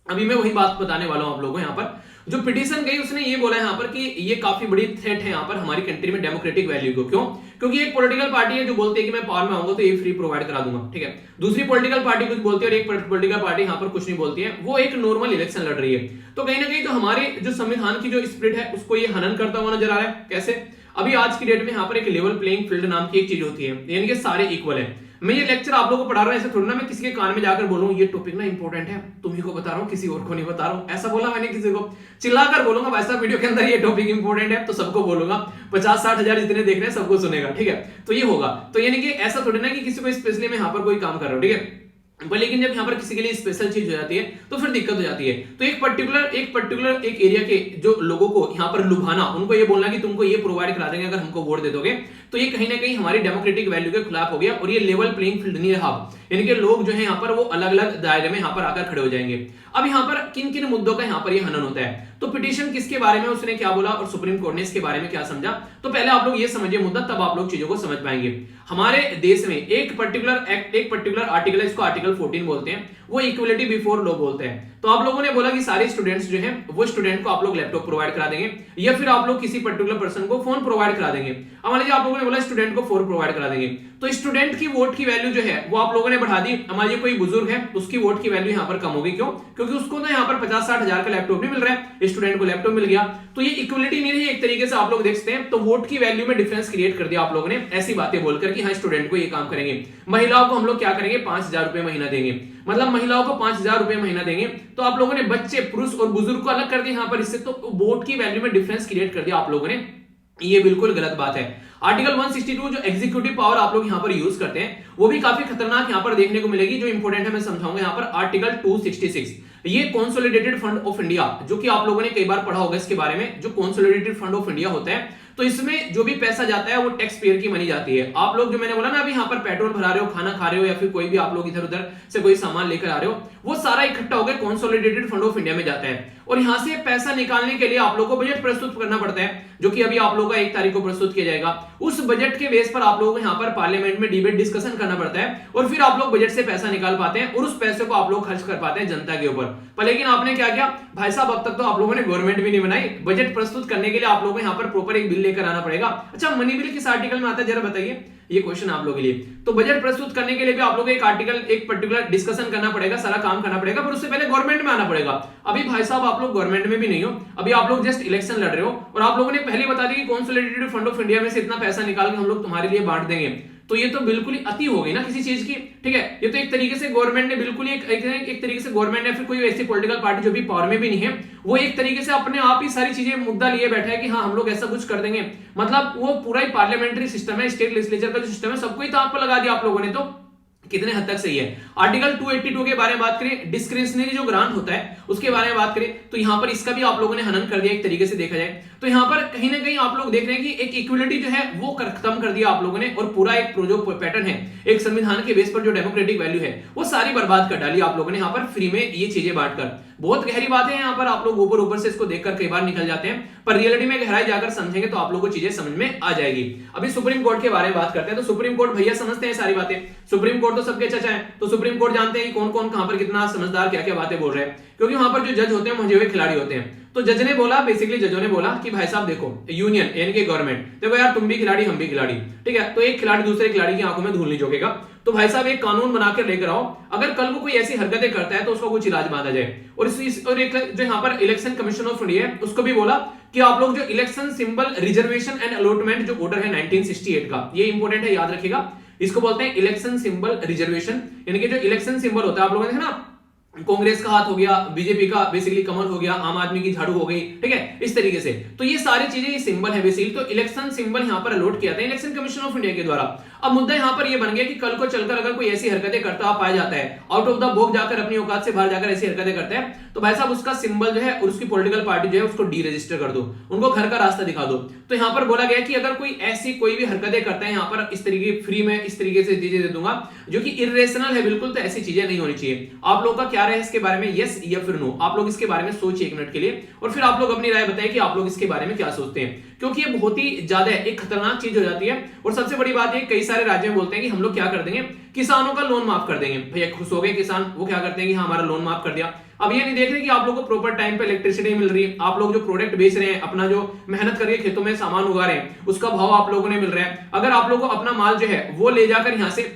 अभी मैं वही बात बताने वाला हूं आप लोगों को। यहाँ पर जो पिटीशन गई उसने ये बोला यहाँ पर कि ये काफी बड़ी थ्रेट है यहाँ पर हमारी कंट्री में डेमोक्रेटिक वैल्यू को। क्यों? क्योंकि एक पॉलिटिकल पार्टी है जो बोलती है कि मैं पावर में आऊंगा तो ये फ्री प्रोवाइड करा दूंगा। ठीक है, दूसरी पॉलिटिकल पार्टी कुछ बोलती है और एक पॉलिटिकल पार्टी यहाँ पर कुछ नहीं बोलती है, वो एक नॉर्मल इलेक्शन लड़ रही है। तो कहीं ना कहीं तो हमारे जो संविधान की जो स्पिरिट है उसको ये हनन करता हुआ नजर आ रहा है। कैसे? अभी आज की डेट में यहाँ पर एक लेवल प्लेइंग फील्ड नाम की एक चीज होती है, यानी कि सारे इक्वल है। मैं ये लेक्चर आप लोगों को पढ़ा रहा हूं, ऐसे थोड़ी ना मैं किसी के कान में जाकर बोलूं ये टॉपिक ना इंपॉर्टेंट है, तुम्ही को बता रहा हूं, किसी और को नहीं बता रहा हूं। ऐसा बोला मैंने किसी को? चिल्लाकर बोलूंगा भाई साहब वीडियो के अंदर ये टॉपिक इंपॉर्टेंट है तो सबको बोलूंगा, 50-60 हजार जितने देख रहे हैं सबको सुनेगा। ठीक है, तो ये होगा। तो यानी कि ऐसा थोड़ी ना कि किसी को स्पेशली मैं यहाँ पर कोई काम कर रहा हूँ। ठीक है, पर लेकिन जब यहाँ पर किसी के लिए स्पेशल चीज हो जाती है तो फिर दिक्कत हो जाती है। तो एक पर्टिकुलर एक एरिया के जो लोगों को यहाँ पर लुभाना, उनको ये बोलना कि तुमको ये प्रोवाइड करा देंगे अगर हमको वोट दे दोगे, तो ये कहीं ना कहीं हमारी डेमोक्रेटिक वैल्यू के खिलाफ हो गया और ये लेवल प्लेइंग फील्ड नहीं रहा। यानी कि लोग जो है यहाँ पर वो अलग अलग दायरे में यहाँ पर आकर खड़े हो जाएंगे। अब यहाँ पर किन किन मुद्दों का यहाँ पर ये हनन होता है, तो पिटीशन किसके बारे में उसने क्या बोला और सुप्रीम कोर्ट ने इसके बारे में क्या समझा, तो पहले आप लोग ये समझिए मुद्दा, तब आप लोग चीजों को समझ पाएंगे। हमारे देश में एक पर्टिकुलर एक्ट, एक पर्टिकुलर आर्टिकल है, इसको आर्टिकल 14 बोलते हैं, वो इक्वलिटी बिफोर लॉ बोलते हैं। तो आप लोगों ने बोला कि सारे स्टूडेंट्स जो हैं वो स्टूडेंट को आप लोग लैपटॉप प्रोवाइड करा देंगे या फिर आप लोग किसी पर्टिकुलर पर्सन को फोन प्रोवाइड करा देंगे। अब मान लीजिए आप लोगों ने बोला स्टूडेंट को फोन प्रोवाइड करा देंगे, तो स्टूडेंट की वोट की वैल्यू जो है वो आप लोगों ने बढ़ा दी। मान लीजिए कोई बुजुर्ग है, उसकी वोट की वैल्यू यहाँ पर कम होगी, क्यों? क्योंकि उसको ना यहाँ पर 50-60 हजार का लैपटॉप नहीं मिल रहा है, स्टूडेंट को लैपटॉप मिल गया। तो ये इक्वलिटी नहीं रही एक तरीके से, आप लोग देख सकते हैं। तो वोट की वैल्यू में डिफरेंस क्रिएट कर दिया आप लोगों ने ऐसी बातें बोलकर कि हाँ स्टूडेंट को ये काम करेंगे। महिलाओं को हम लोग क्या करेंगे, 5,000 रुपए महीना देंगे, मतलब महिलाओं को 5,000 रुपए महीना देंगे। तो आप लोगों ने बच्चे, पुरुष और बुजुर्ग को अलग कर दिया यहाँ पर इससे, तो वोट की वैल्यू में डिफरेंस क्रिएट कर दिया आप लोगों ने। ये बिल्कुल गलत बात है। आर्टिकल 162 जो एग्जीक्यूटिव पावर आप लोग यहाँ पर यूज करते हैं वो भी काफी खतरनाक यहाँ पर देखने को मिलेगी। जो इंपोर्टेंट है मैं समझाऊंगा यहाँ पर। आर्टिकल 266 ये कंसोलिडेटेड फंड ऑफ इंडिया, जो कि आप लोगों ने कई बार पढ़ा होगा इसके बारे में। जो कंसोलिडेटेड फंड ऑफ इंडिया होता है तो इसमें जो भी पैसा जाता है वो टैक्स पेयर की मनी जाती है। आप लोग जो मैंने बोला ना अभी यहाँ पर पेट्रोल भरा रहे हो, खाना खा रहे हो या फिर कोई भी आप लोग इधर उधर से कोई सामान लेकर आ रहे हो, वो सारा इकट्ठा होकर कंसोलिडेटेड फंड ऑफ इंडिया में जाता है। और यहां से पैसा निकालने के लिए आप लोग को बजट प्रस्तुत करना पड़ता है, जो कि अभी आप लोगों का 1 तारीख को प्रस्तुत किया जाएगा। उस बजट के बेस पर आप लोगों को यहाँ पर पार्लियामेंट में डिबेट डिस्कशन करना पड़ता है और फिर आप लोग बजट से पैसा निकाल पाते हैं और उस पैसे को आप लोग खर्च कर पाते हैं जनता के ऊपर। पर लेकिन आपने क्या किया भाई साहब, अब तक तो आप लोगों ने गवर्नमेंट भी नहीं बनाई। बजट प्रस्तुत करने के लिए आप लोगों को यहाँ पर प्रॉपर एक बिल लेकर आना पड़ेगा। अच्छा, मनी बिल किस आर्टिकल में आता है जरा बताइए, ये क्वेश्चन आप लोगों के लिए। तो बजट प्रस्तुत करने के लिए भी आप लोगों को एक आर्टिकल, एक पर्टिकुलर डिस्कशन करना पड़ेगा, सारा काम करना पड़ेगा, पर उससे पहले गवर्नमेंट में आना पड़ेगा। अभी भाई साहब आप लोग गवर्नमेंट में भी नहीं हो, अभी आप लोग जस्ट इलेक्शन लड़ रहे हो और आप लोगों ने पहले बता दिया कि कंसोलिडेटेड फंड ऑफ इंडिया में से इतना पैसा निकाल के हम लोग तुम्हारे लिए बांट देंगे। तो ये तो बिल्कुल ही अति हो गई ना किसी चीज की, ठीक है। ये तो एक तरीके से गवर्नमेंट ने बिल्कुल एक तरीके से गवर्नमेंट या फिर कोई ऐसी पॉलिटिकल पार्टी जो भी पावर में भी नहीं है, वो एक तरीके से अपने आप ही सारी चीजें मुद्दा लिए बैठा है कि हाँ हम लोग ऐसा कुछ कर देंगे। मतलब वो पूरा ही पार्लियामेंट्री सिस्टम है, स्टेट लेजिस्लेचर का जो सिस्टम है, सबको ही तो आप पर लगा दिया आप लोगों ने। तो कितने हद तक सही है। आर्टिकल 282 के बारे में बात करें, डिस्क्रिशनरी जो ग्रांट होता है उसके बारे में बात करें, तो यहां पर इसका भी आप लोगों ने हनन कर दिया एक तरीके से देखा जाए। तो यहां पर कहीं ना कहीं आप लोग देख रहे हैं कि एक इक्वलिटी जो है वो खत्म कर दिया आप लोगों ने और पूरा एक जो पैटर्न है, एक संविधान के बेस पर जो डेमोक्रेटिक वैल्यू है वो सारी बर्बाद कर डाली आप लोगों ने यहाँ पर फ्री में ये चीजें बांटकर। बहुत गहरी बात है यहाँ पर, आप लोग ऊपर ऊपर से इसको देखकर कई बार निकल जाते हैं, पर रियलिटी में गहराई जाकर समझेंगे तो आप लोगों को चीजें समझ में आ जाएगी। अभी सुप्रीम कोर्ट के बारे में बात करते हैं। तो सुप्रीम कोर्ट भैया समझते हैं सारी बातें, सुप्रीम कोर्ट तो सबके चाचा है। तो सुप्रीम कोर्ट जानते हैं कि कौन कौन कहां पर कितना समझदार क्या क्या बातें बोल रहे हैं, क्योंकि वहां पर जो जज होते हैं मंजे हुए खिलाड़ी होते हैं। तो जज ने बोला, बेसिकली जजों ने बोला कि भाई साहब देखो, यूनियन यानी कि गवर्नमेंट, देखो यार तुम भी खिलाड़ी हम भी खिलाड़ी, ठीक है। तो एक खिलाड़ी दूसरे खिलाड़ी की आंखों में धूल नहीं झोंकेगा। तो भाई साहब एक कानून बनाकर लेकर आओ, अगर कल को कोई ऐसी हरकतें करता है तो उसको कुछ इलाज बांधा जाए। और एक जो यहाँ पर इलेक्शन कमीशन ऑफ इंडिया है उसको भी बोला कि आप लोग जो election symbol reservation and allotment जो ऑर्डर है 1968 का, ये इंपॉर्टेंट है, याद रखिएगा। इसको बोलते हैं इलेक्शन सिंबल रिजर्वेशन, यानी कि जो इलेक्शन सिंबल होता है आप लोगों ने देखा ना, कांग्रेस का हाथ हो गया, बीजेपी का बेसिकली कमल हो गया, आम आदमी की झाड़ू हो गई, ठीक है, इस तरीके से। तो ये सारी चीजें ये सिंबल है बेसिकली। तो इलेक्शन सिंबल यहां पर अलॉट किया था इलेक्शन कमीशन ऑफ इंडिया के द्वारा। अब मुद्दा यहां पर ये बन गया कि कल को चलकर अगर कोई ऐसी हरकतें करता पाया जाता है, आउट ऑफ द बॉक्स जाकर अपनी औकात से बाहर जाकर ऐसी हरकतें करता है, तो भाई साहब उसका सिंबल जो है और उसकी पॉलिटिकल पार्टी जो है उसको डी रजिस्टर कर दो, उनको घर का रास्ता दिखा दो। तो यहां पर बोला गया कि अगर कोई ऐसी कोई भी हरकतें करता है यहाँ पर इस तरीके फ्री में इस तरीके से चीजें दे दूंगा जो कि इरेशनल है बिल्कुल, तो ऐसी चीजें नहीं होनी चाहिए। आप लोगों का क्या रहे इसके बारे में, यस या फिर नो, आप लोग इसके बारे में सोचिए 1 मिनट के लिए और फिर आप लोग अपनी राय बताइए कि आप लोग इसके बारे में क्या सोचते हैं, क्योंकि ये बहुत ही ज्यादा एक खतरनाक चीज हो जाती है। और सबसे बड़ी बात है, कई सारे राज्य में बोलते हैं कि हम लोग क्या कर देंगे, किसानों का लोन माफ कर देंगे। भैया खुश हो गए किसान, वो क्या करते हैं कि हाँ हमारा लोन माफ कर दिया। अब ये नहीं देख रहे कि आप लोगों को प्रॉपर टाइम पे इलेक्ट्रिसिटी मिल रही है, आप लोग जो प्रोडक्ट बेच रहे हैं, अपना जो मेहनत करके खेतों में सामान उगा रहे हैं उसका भाव आप लोगों ने मिल रहा है। अगर आप लोगों को अपना माल जो है वो ले जाकर यहाँ से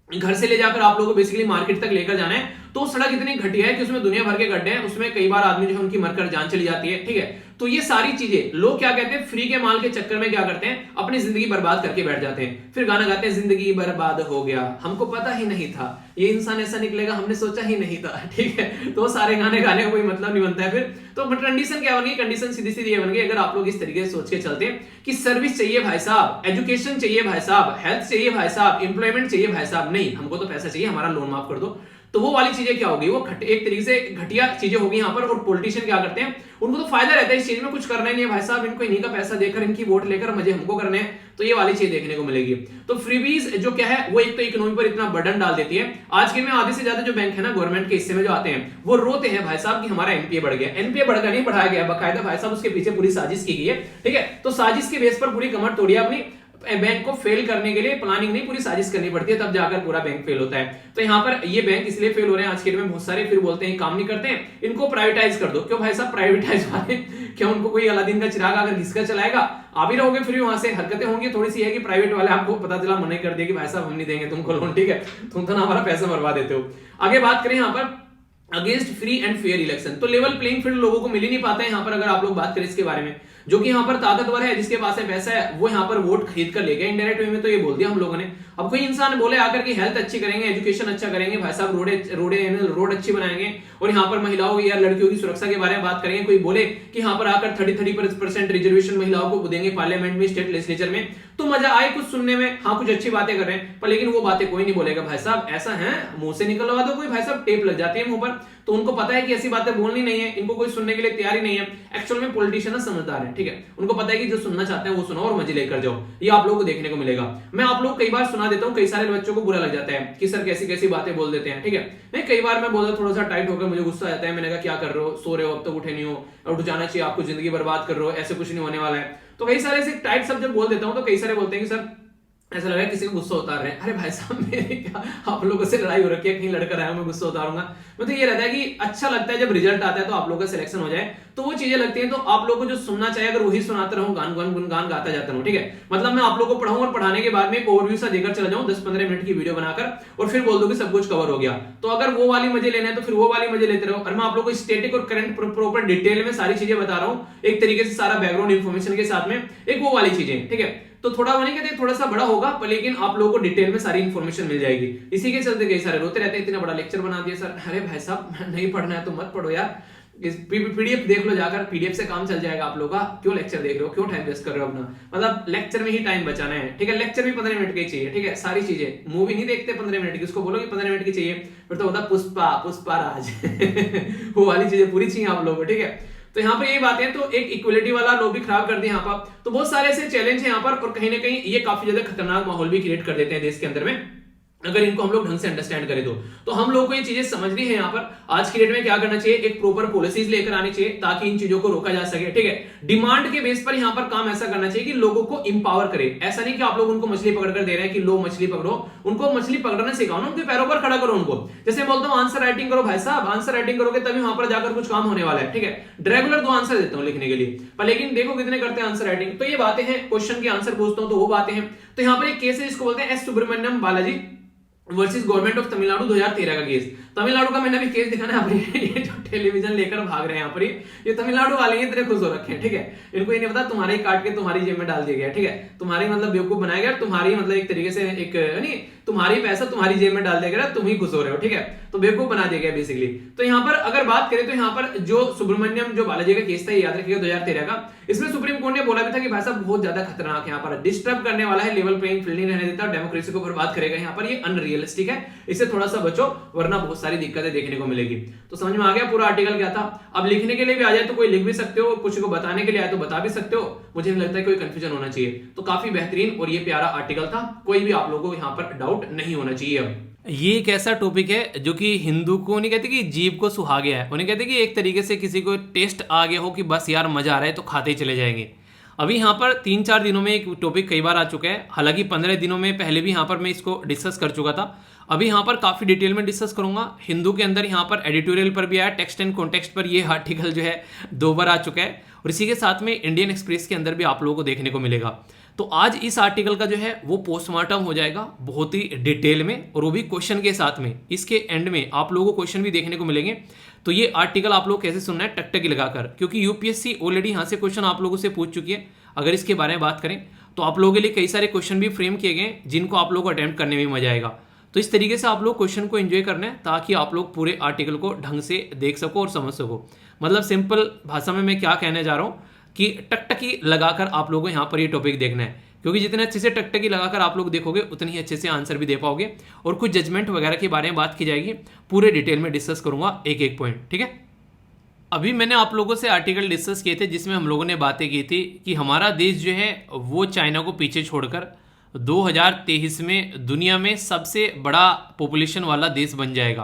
घर से ले जाकर आप लोगों को बेसिकली मार्केट तक लेकर जाना है, तो सड़क इतनी घटिया है कि उसमें दुनिया भर के गड्ढे हैं, उसमें कई बार आदमी जो है उनकी मरकर जान चली जाती है, ठीक है। तो ये सारी चीजें लोग क्या कहते हैं, फ्री के माल के चक्कर में क्या करते हैं, अपनी जिंदगी बर्बाद करके बैठ जाते हैं, फिर गाना गाते हैं जिंदगी बर्बाद हो गया, हमको पता ही नहीं था ये इंसान ऐसा निकलेगा, हमने सोचा ही नहीं था, ठीक है। तो सारे गाने गाने का कोई मतलब नहीं बनता है फिर। तो कंडीशन क्या बन गई, कंडीशन सीधी सीधी ये बन गई, अगर आप लोग इस तरीके से सोच के चलते हैं कि सर्विस चाहिए भाई साहब, एजुकेशन चाहिए भाई साहब, हेल्थ चाहिए भाई साहब, एम्प्लॉयमेंट चाहिए भाई साहब, नहीं हमको तो पैसा चाहिए, हमारा लोन माफ कर दो, तो वो वाली चीजें क्या होगी, वो एक तरीके से घटिया चीजें होगी यहाँ पर। और पॉलिटिशियन क्या करते हैं, उनको तो फायदा रहता है इस चीज में, कुछ करना ही नहीं है भाई साहब, इनको इन्हीं का पैसा देकर इनकी वोट लेकर मजे हमको करने हैं, तो ये वाली चीज देखने को मिलेगी। तो फ्रीबीज जो क्या है वो एक तो इकोनॉमी पर इतना बर्डन डाल देती है। आज के में आधे से ज्यादा जो बैंक है ना गवर्नमेंट के हिस्से में जो आते हैं वो रोते हैं भाई साहब कि हमारा एनपीए बढ़ गया, एनपीए बढ़कर नहीं बढ़ाया गया, बाकायदा भाई साहब उसके पीछे पूरी साजिश की गई है, ठीक है। तो साजिश के बेस पर पूरी कमर तोड़ी अपनी, बैंक को फेल करने के लिए प्लानिंग नहीं, पूरी साजिश करनी पड़ती है, तब जाकर पूरा बैंक फेल होता है। तो यहाँ पर ये बैंक इसलिए फेल हो रहे हैं आज के डेट में बहुत सारे, फिर बोलते हैं काम नहीं करते हैं, इनको प्राइवेटाइज कर दो। क्यों भाई साहब प्राइवेटाइज वाले, क्या उनको कोई अलादीन का चिराग अगर घिसका चलाएगा, आप ही रहोगे फ्री, वहां से हरकतें होंगी। थोड़ी सी है कि प्राइवेट वाले आपको पता चला मना कर दिया कि भाई साहब हम नहीं देंगे तुमको लोन, ठीक है, तुम तो ना हमारा पैसा बर्बा देते हो। आगे बात करें यहाँ पर against free and fair election, तो लेवल प्लेइंग फील्ड लोगों को मिल ही नहीं पाता है यहाँ पर। अगर आप लोग बात करें इसके बारे में, जो कि यहाँ पर ताकतवर है, जिसके पास है पैसा है, वो यहाँ पर वोट खरीद कर ले गया इनडायरेक्ट वे में। तो ये बोल दिया हम लोगों ने। अब कोई इंसान बोले आकर कि हेल्थ अच्छी करेंगे, एजुकेशन अच्छा करेंगे, भाई साहब रोड अच्छी बनाएंगे, और यहाँ पर महिलाओं या लड़कियों की सुरक्षा के बारे में बात करेंगे, कोई बोले कि यहाँ पर आकर 30% रिजर्वेशन महिलाओं को देंगे पार्लियामेंट में, स्टेट लेजिस्लेचर में, तो मजा आए कुछ सुनने में, हाँ कुछ अच्छी बातें कर रहे हैं, पर लेकिन वो बातें कोई नहीं बोलेगा। भाई साहब ऐसा है, मुंह से निकलवा दो कोई, भाई साहब टेप लग जाती है मुंह पर, तो उनको पता है कि ऐसी बातें बोलनी नहीं है, इनको कोई सुनने के लिए तैयार ही नहीं है। एक्चुअल में पॉलिटिशियन समझदार है, ठीक है, उनको पता है कि जो सुनना चाहते हैं वो सुनो और मजे लेकर जाओ। ये आप लोगों को देखने को मिलेगा। मैं आप लोग कई बार सुना देता हूँ, कई सारे बच्चों को बुरा लग जाता है कि सर कैसी कैसी बातें बोल देते हैं, ठीक है। नहीं, कई बार मैं बोलता थोड़ा सा टाइट होकर, मुझे गुस्सा आता है, मैंने कहा क्या कर रहे हो, सो रहे हो, अब तक उठे नहीं हो, और उठ जाना चाहिए, आपको जिंदगी बर्बाद कर रहे हो, ऐसे कुछ नहीं होने वाला है। तो कई सारे ऐसे टाइट सब जब बोल देता हूँ तो कई सारे बोलते हैं कि सर ऐसा लग रहा है किसी को गुस्सा उतार रहे हैं। अरे भाई साहब मेरे क्या आप लोगों से लड़ाई हो रखी है, कहीं लड़कर आया मैं गुस्सा उतारूंगा? मैं तो ये रहता है कि अच्छा लगता है जब रिजल्ट आता है तो आप लोगों का सिलेक्शन हो जाए, तो वो चीजें लगती हैं। तो आप लोगों को जो सुनना चाहिए अगर वही सुनाते रहूं, गान गाता जाता रहूं, ठीक है, मतलब मैं आप लोगों को पढ़ाऊं और पढ़ाने के बाद में एक ओवरव्यू सा देकर चला जाऊं 10-15 मिनट की वीडियो बनाकर, और फिर बोल दो कि सब कुछ कवर हो गया। तो अगर वो वाली मजे लेना है तो फिर वो वाली मजे लेते रहो। और मैं आप लोगों को स्टैटिक और करंट प्रॉपर डिटेल में सारी चीजें बता रहा हूं, एक तरीके से सारा बैकग्राउंड इन्फॉर्मेशन के साथ में, एक वो वाली चीजें, ठीक है। तो थोड़ा वो नहीं कहते थोड़ा सा बड़ा होगा, पर लेकिन आप लोगों को डिटेल में सारी इन्फॉर्मेशन मिल जाएगी। इसी के चलते कई सारे रोते रहते हैं, इतना बड़ा लेक्चर बना दिया सर। अरे भाई साहब नहीं पढ़ना है तो मत पढ़ो यार, इस पीडीएफ देख लो जाकर, पीडीएफ से काम चल जाएगा आप लोगों का। क्यों लेक्चर देख रहे हो, क्यों टाइम वेस्ट कर रहे हो अपना? मतलब लेक्चर में ही टाइम बचाना है, ठीक है। लेक्चर भी 15 मिनट के चाहिए, ठीक है, सारी चीजें। मूवी नहीं देखते 15 मिनट की, उसको बोलो कि 15 मिनट की चाहिए, फिर तो होता पुष्पा राज वो वाली चीजें पूरी चाहिए आप लोगों को, ठीक है। तो यहाँ पर यही बातें, तो एक इक्वलिटी वाला लॉबी खराब कर दिया यहाँ पर। तो बहुत सारे ऐसे चैलेंज है यहाँ पर, और कहीं ना कहीं ये काफी ज्यादा खतरनाक माहौल भी क्रिएट कर देते हैं देश के अंदर में, अगर इनको हम लोग ढंग से अंडरस्टैंड करें तो हम लोगों को ये चीजें समझनी है। यहाँ पर आज की डेट में क्या करना चाहिए, एक प्रॉपर पॉलिसीज लेकर आनी चाहिए ताकि इन चीजों को रोका जा सके, ठीक है। डिमांड के बेस पर यहाँ पर काम ऐसा करना चाहिए कि लोगों को इंपावर करे। ऐसा नहीं कि आप लोग उनको मछली पकड़ कर दे रहे हैं कि लो मछली पकड़ो, उनको मछली पकड़ना सिखाओ ना, उनके पैरों पर खड़ा करो उनको। जैसे बोलता हूँ आंसर राइटिंग करो, भाई साहब आंसर राइटिंग करोगे तभी वहां पर जाकर कुछ काम होने वाला है, ठीक है। रेगुलर 2 आंसर देता हूँ लिखने के लिए, पर लेकिन देखो कितने करते हैं आंसर राइटिंग। तो ये बातें हैं, क्वेश्चन के आंसर पूछता हूँ तो वो बातें हैं। तो यहाँ पर एक केस है जिसको बोलते हैं S Subramaniam Balaji versus government of Tamil Nadu 2013 का केस। तमिलनाडु का मैंने अभी केस दिखाना है, ये जो टेलीविजन लेकर भाग रहे हैं यहाँ पर, ये तमिलनाडु वाले ही इतने खुश हो रखे हैं, ठीक है। इनको ये नहीं पता तुम्हारा ही काट के तुम्हारी जेब में डाल दिया गया, ठीक है, तुम्हारी मतलब बेवकूफ बनाया गया, तुम्हारी मतलब एक तरीके से एक नहीं, तुम्हारी पैसा तुम्हारी जेब में डाल दिया गया, तुम ही खुश हो रहे हो, ठीक है, तो बेवकूफ बना दिया गया बेसिकली। तो यहाँ पर अगर बात करें तो यहाँ पर जो सुब्रमण्यम जो बालाजी का केस था, ये याद रखिएगा 2013 का, इसमें सुप्रीम कोर्ट ने बोला भी था कि भाई साहब बहुत ज्यादा खतरनाक है, यहाँ पर डिस्टर्ब करने वाला है, लेवल प्लेइंग फील्ड नहीं रहने देता, डेमोक्रेसी को बर्बाद करेगा, यहाँ पर ये अनरियलिस्टिक है, इससे थोड़ा सा बचो वरना बहुत सारी दिक्कतें देखने को मिलेगी। तो समझ में आ गया पूरा आर्टिकल क्या था। अब लिखने के लिए भी आ जाए तो कोई लिख भी सकते हो, कुछ को बताने के लिए आए तो बता भी सकते हो, मुझे नहीं लगता है कोई कंफ्यूजन होना चाहिए। तो काफी बेहतरीन और ये प्यारा आर्टिकल था, कोई भी आप लोगों को यहाँ पर डाउट नहीं होना चाहिए। अब ये एक ऐसा टॉपिक है जो कि हिंदू को नहीं कहते कि जीभ को सुहा गया है, उन्हें कहते कि एक तरीके से किसी को टेस्ट आ गया हो कि बस यार मजा आ रहा है तो खाते ही चले जाएंगे। अभी यहाँ पर 3-4 दिनों में एक टॉपिक कई बार आ चुका है, हालांकि 15 दिनों में पहले भी यहाँ पर मैं इसको डिस्कस कर चुका था। अभी यहाँ पर काफ़ी डिटेल में डिस्कस करूंगा। हिंदू के अंदर यहाँ पर एडिटोरियल पर भी आया, टेक्स्ट एंड कॉन्टेक्स्ट पर ये आर्टिकल जो है 2 बार आ चुका है, और इसी के साथ में इंडियन एक्सप्रेस के अंदर भी आप लोगों को देखने को मिलेगा। तो आज इस आर्टिकल का जो है वो पोस्टमार्टम हो जाएगा बहुत ही डिटेल में, और वो भी क्वेश्चन के साथ में। इसके एंड में आप लोगों को क्वेश्चन भी देखने को मिलेंगे। तो ये आर्टिकल आप लोग कैसे सुनना है, टकटकी लगाकर, क्योंकि यूपीएससी ऑलरेडी यहाँ से क्वेश्चन आप लोगों से पूछ चुकी है। अगर इसके बारे में बात करें तो आप लोगों के लिए कई सारे क्वेश्चन भी फ्रेम किए गए जिनको आप लोगों को अटेम्प्ट करने में मजा आएगा। तो इस तरीके से आप लोग क्वेश्चन को एंजॉय करना है ताकि आप लोग पूरे आर्टिकल को ढंग से देख सको और समझ सको। मतलब सिंपल भाषा में मैं क्या कहने जा रहा हूँ कि टकटकी लगाकर आप लोगों को यहाँ पर ये टॉपिक देखना है, क्योंकि जितने अच्छे से टकटकी लगाकर आप लोग देखोगे उतनी ही अच्छे से आंसर भी दे पाओगे। और कुछ जजमेंट वगैरह के बारे में बात की जाएगी, पूरे डिटेल में डिस्कस करूंगा एक एक पॉइंट, ठीक है। अभी मैंने आप लोगों से आर्टिकल डिस्कस किए थे जिसमें हम लोगों ने बातें की थी कि हमारा देश जो है वो चाइना को पीछे छोड़कर 2023 में दुनिया में सबसे बड़ा पॉपुलेशन वाला देश बन जाएगा।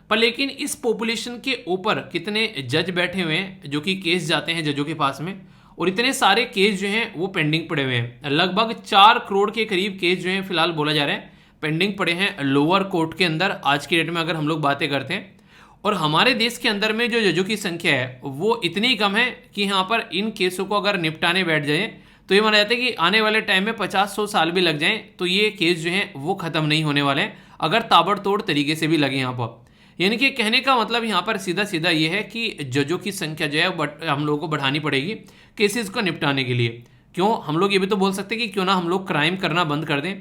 पर लेकिन इस पॉपुलेशन के ऊपर कितने जज बैठे हुए हैं जो कि केस जाते हैं जजों के पास में, और इतने सारे केस जो हैं वो पेंडिंग पड़े हुए हैं। लगभग 4 करोड़ के करीब केस जो हैं फिलहाल बोला जा रहा है पेंडिंग पड़े हैं लोअर कोर्ट के अंदर आज की डेट में अगर हम लोग बातें करते हैं। और हमारे देश के अंदर में जो जजों की संख्या है वो इतनी कम है कि यहाँ पर इन केसों को अगर निपटाने बैठ जाए तो ये माना जाता है कि आने वाले टाइम में 50-100 साल भी लग जाएं तो ये केस जो हैं वो खत्म नहीं होने वाले हैं अगर ताबड़तोड़ तरीके से भी लगे यहाँ पर। यानी कि कहने का मतलब यहाँ पर सीधा सीधा ये है कि जजों की संख्या जो है हम लोगों को बढ़ानी पड़ेगी केसेस को निपटाने के लिए। क्यों, हम लोग ये भी तो बोल सकते हैं कि क्यों ना हम लोग क्राइम करना बंद कर दें।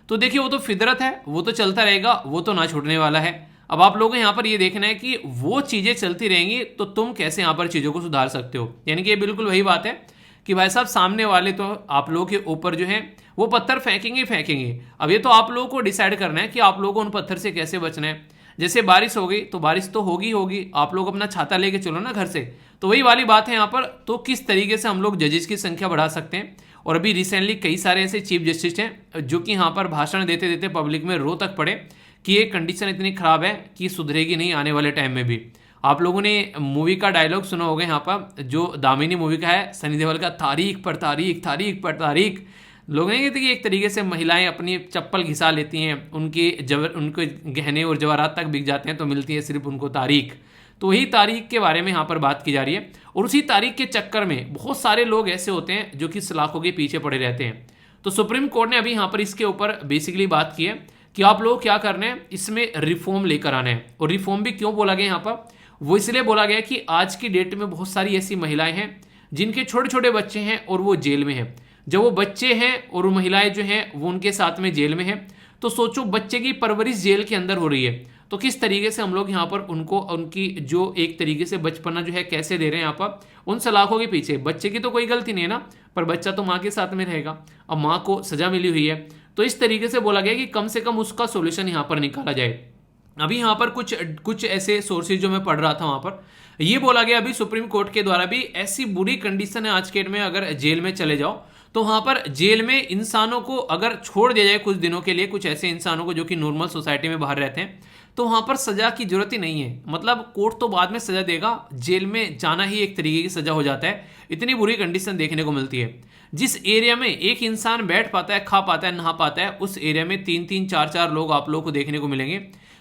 तो देखिए वो तो फितरत है, वो तो चलता रहेगा, वो तो ना छूटने वाला है। अब आप लोगों को यहाँ पर ये देखना है कि वो चीज़ें चलती रहेंगी तो तुम कैसे यहाँ पर चीज़ों को सुधार सकते हो। यानी कि ये बिल्कुल वही बात है कि भाई साहब सामने वाले तो आप लोगों के ऊपर जो है वो पत्थर फेंकेंगे फेंकेंगे। अब ये तो आप लोगों को डिसाइड करना है कि आप लोगों को उन पत्थर से कैसे बचना है। जैसे बारिश हो गई तो बारिश तो होगी होगी, आप लोग अपना छाता लेके चलो ना घर से। तो वही वाली बात है यहाँ पर। तो किस तरीके से हम लोग जजेस की संख्या बढ़ा सकते हैं। और अभी रिसेंटली कई सारे ऐसे चीफ जस्टिस हैं जो कि यहाँ पर भाषण देते देते पब्लिक में रो तक पड़े कि ये कंडीशन इतनी खराब है कि सुधरेगी नहीं आने वाले टाइम में भी। आप लोगों ने मूवी का डायलॉग सुना होगा यहाँ पर जो दामिनी मूवी का है, सनी देओल का, तारीख पर तारीख तारीख पर तारीख। लोग नहीं कहते कि एक तरीके से महिलाएं अपनी चप्पल घिसा लेती हैं, उनके गहने और जवाहरात तक बिक जाते हैं तो मिलती है सिर्फ उनको तारीख। तो वही तारीख के बारे में यहाँ पर बात की जा रही है। और उसी तारीख के चक्कर में बहुत सारे लोग ऐसे होते हैं जो कि सलाखों के पीछे पड़े रहते हैं। तो सुप्रीम कोर्ट ने अभी यहाँ पर इसके ऊपर बेसिकली बात की है कि आप लोग क्या करना है, इसमें रिफॉर्म लेकर आना है। और रिफॉर्म भी क्यों बोला गया यहाँ पर, वो इसलिए बोला गया कि आज की डेट में बहुत सारी ऐसी महिलाएं हैं जिनके छोटे छोटे बच्चे हैं और वो जेल में हैं। जब वो बच्चे हैं और वो महिलाएं जो हैं वो उनके साथ में जेल में हैं, तो सोचो बच्चे की परवरिश जेल के अंदर हो रही है। तो किस तरीके से हम लोग यहाँ पर उनको उनकी जो एक तरीके से बचपना जो है कैसे दे रहे हैं यहाँ पर उन सलाखों के पीछे। बच्चे की तो कोई गलती नहीं है ना, पर बच्चा तो माँ के साथ में रहेगा। अब माँ को सजा मिली हुई है तो इस तरीके से बोला गया कि कम से कम उसका सोल्यूशन यहाँ पर निकाला जाए। अभी यहाँ पर कुछ ऐसे सोर्सेज जो मैं पढ़ रहा था वहाँ पर ये बोला गया अभी सुप्रीम कोर्ट के द्वारा भी ऐसी बुरी कंडीशन है आज के डेट में, अगर जेल में चले जाओ तो वहाँ पर जेल में इंसानों को अगर छोड़ दिया जाए कुछ दिनों के लिए, कुछ ऐसे इंसानों को जो कि नॉर्मल सोसाइटी में बाहर रहते हैं, तो वहाँ पर सजा की जरूरत ही नहीं है। मतलब कोर्ट तो बाद में सजा देगा, जेल में जाना ही एक तरीके की सजा हो जाता है। इतनी बुरी कंडीशन देखने को मिलती है। जिस एरिया में एक इंसान बैठ पाता है, खा पाता है, नहा पाता है, उस एरिया में 3-3 4-4 लोग आप लोगों को देखने को मिलेंगे।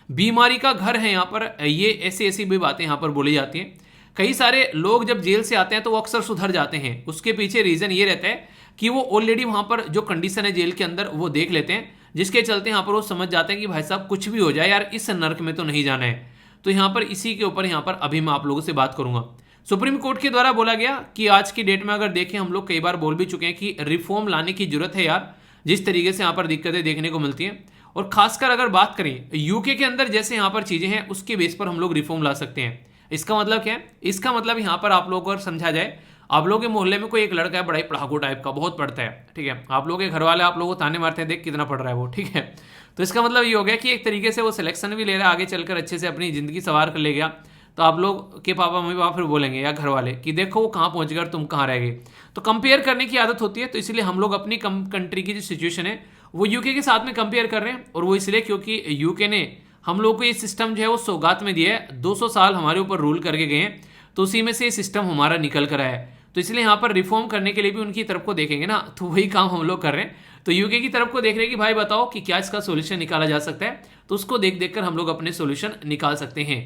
बीमारी का घर है यहाँ पर। ये ऐसी ऐसी भी बातें यहाँ पर बोली जाती हैं। कई सारे लोग जब जेल से आते हैं तो वो अक्सर सुधर जाते हैं। उसके पीछे रीज़न ये रहता है कि वो ऑलरेडी वहाँ पर जो कंडीशन है जेल के अंदर वो देख लेते हैं, जिसके चलते यहाँ पर वो समझ जाते हैं कि भाई साहब कुछ भी हो जाए यार, इस नर्क में तो नहीं जाना है। तो यहाँ पर इसी के ऊपर यहाँ पर अभी मैं आप लोगों से बात करूंगा। सुप्रीम कोर्ट के द्वारा बोला गया कि आज की डेट में अगर देखें, हम लोग कई बार बोल भी चुके हैं कि रिफॉर्म लाने की जरूरत है यार, जिस तरीके से यहाँ पर दिक्कतें देखने को मिलती हैं। और खासकर अगर बात करें यूके के अंदर जैसे यहाँ पर चीज़ें हैं उसके बेस पर हम लोग रिफॉर्म ला सकते हैं। इसका मतलब क्या है? इसका मतलब यहाँ पर आप लोगों को समझा जाए, आप लोगों के मोहल्ले में कोई एक लड़का है बड़ा ही पढ़ाकू टाइप का, बहुत पढ़ता है, ठीक है, आप लोगों के घर वाले आप लोगों को ताने मारते हैं देख कितना पढ़ रहा है वो, ठीक है। तो इसका मतलब ये हो गया कि एक तरीके से वो सिलेक्शन भी ले रहा है, आगे चलकर अच्छे से अपनी ज़िंदगी सवार कर ले गया। तो आप लोग के पापा मम्मी पापा फिर बोलेंगे या घर वाले कि देखो वो कहाँ पहुँच गया और तुम कहाँ रह गए। तो कंपेयर करने की आदत होती है। तो इसलिए हम लोग अपनी कंट्री की जो सिचुएशन है वो यूके के साथ में कंपेयर कर रहे हैं। और वो इसलिए क्योंकि यूके ने हम लोग को ये सिस्टम जो है वो सौगात में दिया है। 200 साल हमारे ऊपर रूल करके गए हैं, तो उसी में से ये सिस्टम हमारा निकल कर आया है। तो इसलिए यहाँ पर रिफॉर्म करने के लिए भी उनकी तरफ को देखेंगे ना, तो वही काम हम लोग कर रहे हैं। तो यूके की तरफ को देख रहे हैं कि भाई बताओ कि क्या इसका सोल्यूशन निकाला जा सकता है। तो उसको देख देख कर हम लोग अपने सोल्यूशन निकाल सकते हैं।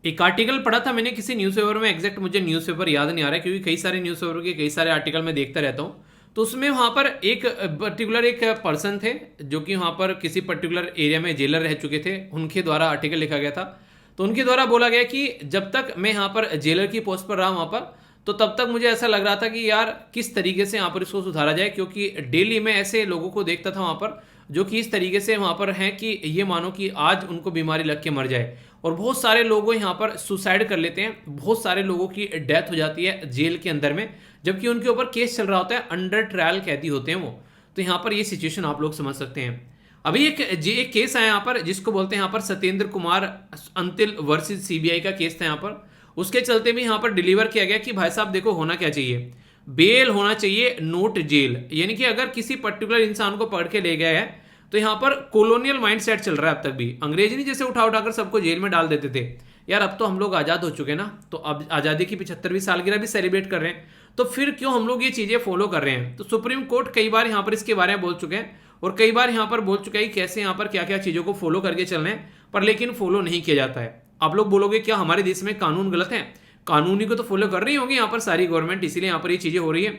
एक आर्टिकल पढ़ा था मैंने किसी न्यूज़पेपर में, एग्जैक्ट मुझे न्यूज़पेपर याद नहीं आ रहा है क्योंकि कई सारे न्यूज़पेपर के कई सारे आर्टिकल मैं देखता रहता हूँ। तो उसमें वहाँ पर एक पर्टिकुलर एक पर्सन थे जो कि वहाँ पर किसी पर्टिकुलर एरिया में जेलर रह चुके थे, उनके द्वारा आर्टिकल लिखा गया था। तो उनके द्वारा बोला गया कि जब तक मैं यहाँ पर जेलर की पोस्ट पर रहा वहाँ पर, तो तब तक मुझे ऐसा लग रहा था कि यार किस तरीके से यहाँ पर इसको सुधारा जाए, क्योंकि डेली मैं ऐसे लोगों को देखता था वहाँ पर जो कि इस तरीके से वहाँ पर हैं कि ये मानो कि आज उनको बीमारी लग के मर जाए। और बहुत सारे लोग यहाँ पर सुसाइड कर लेते हैं, बहुत सारे लोगों की डेथ हो जाती है जेल के अंदर में, जबकि उनके ऊपर केस चल रहा होता है, अंडर ट्रायल कैदी होते हैं वो। तो यहाँ पर ये सिचुएशन आप लोग समझ सकते हैं। अभी एक केस आया यहाँ पर जिसको बोलते हैं यहाँ पर सत्येंद्र कुमार अंतिल वर्सेस सीबीआई का केस था यहाँ पर। उसके चलते भी यहाँ पर डिलीवर किया गया कि भाई साहब देखो होना क्या चाहिए, बेल होना चाहिए, नोट जेल। यानी कि अगर किसी पर्टिकुलर इंसान को पकड़ के ले गया है तो यहाँ पर कॉलोनियल माइंडसेट चल रहा है अब तक भी। अंग्रेज नहीं जैसे उठा उठाकर सबको जेल में डाल देते थे यार, अब तो हम लोग आज़ाद हो चुके हैं ना, तो अब आज़ादी की 75वीं सालगिरह भी सेलिब्रेट कर रहे हैं। तो फिर क्यों हम लोग ये चीज़ें फॉलो कर रहे हैं? तो सुप्रीम कोर्ट कई बार यहाँ पर इसके बारे में बोल चुके हैं और कई बार यहाँ पर बोल चुका है कि कैसे यहाँ पर क्या क्या चीज़ों को फॉलो करके चलना है, पर लेकिन फॉलो नहीं किया जाता है। आप लोग बोलोगे क्या हमारे देश में कानून गलत है? कानूनी को तो फॉलो कर रही होगी यहाँ पर सारी गवर्नमेंट, इसीलिए यहाँ पर ये चीज़ें हो रही है।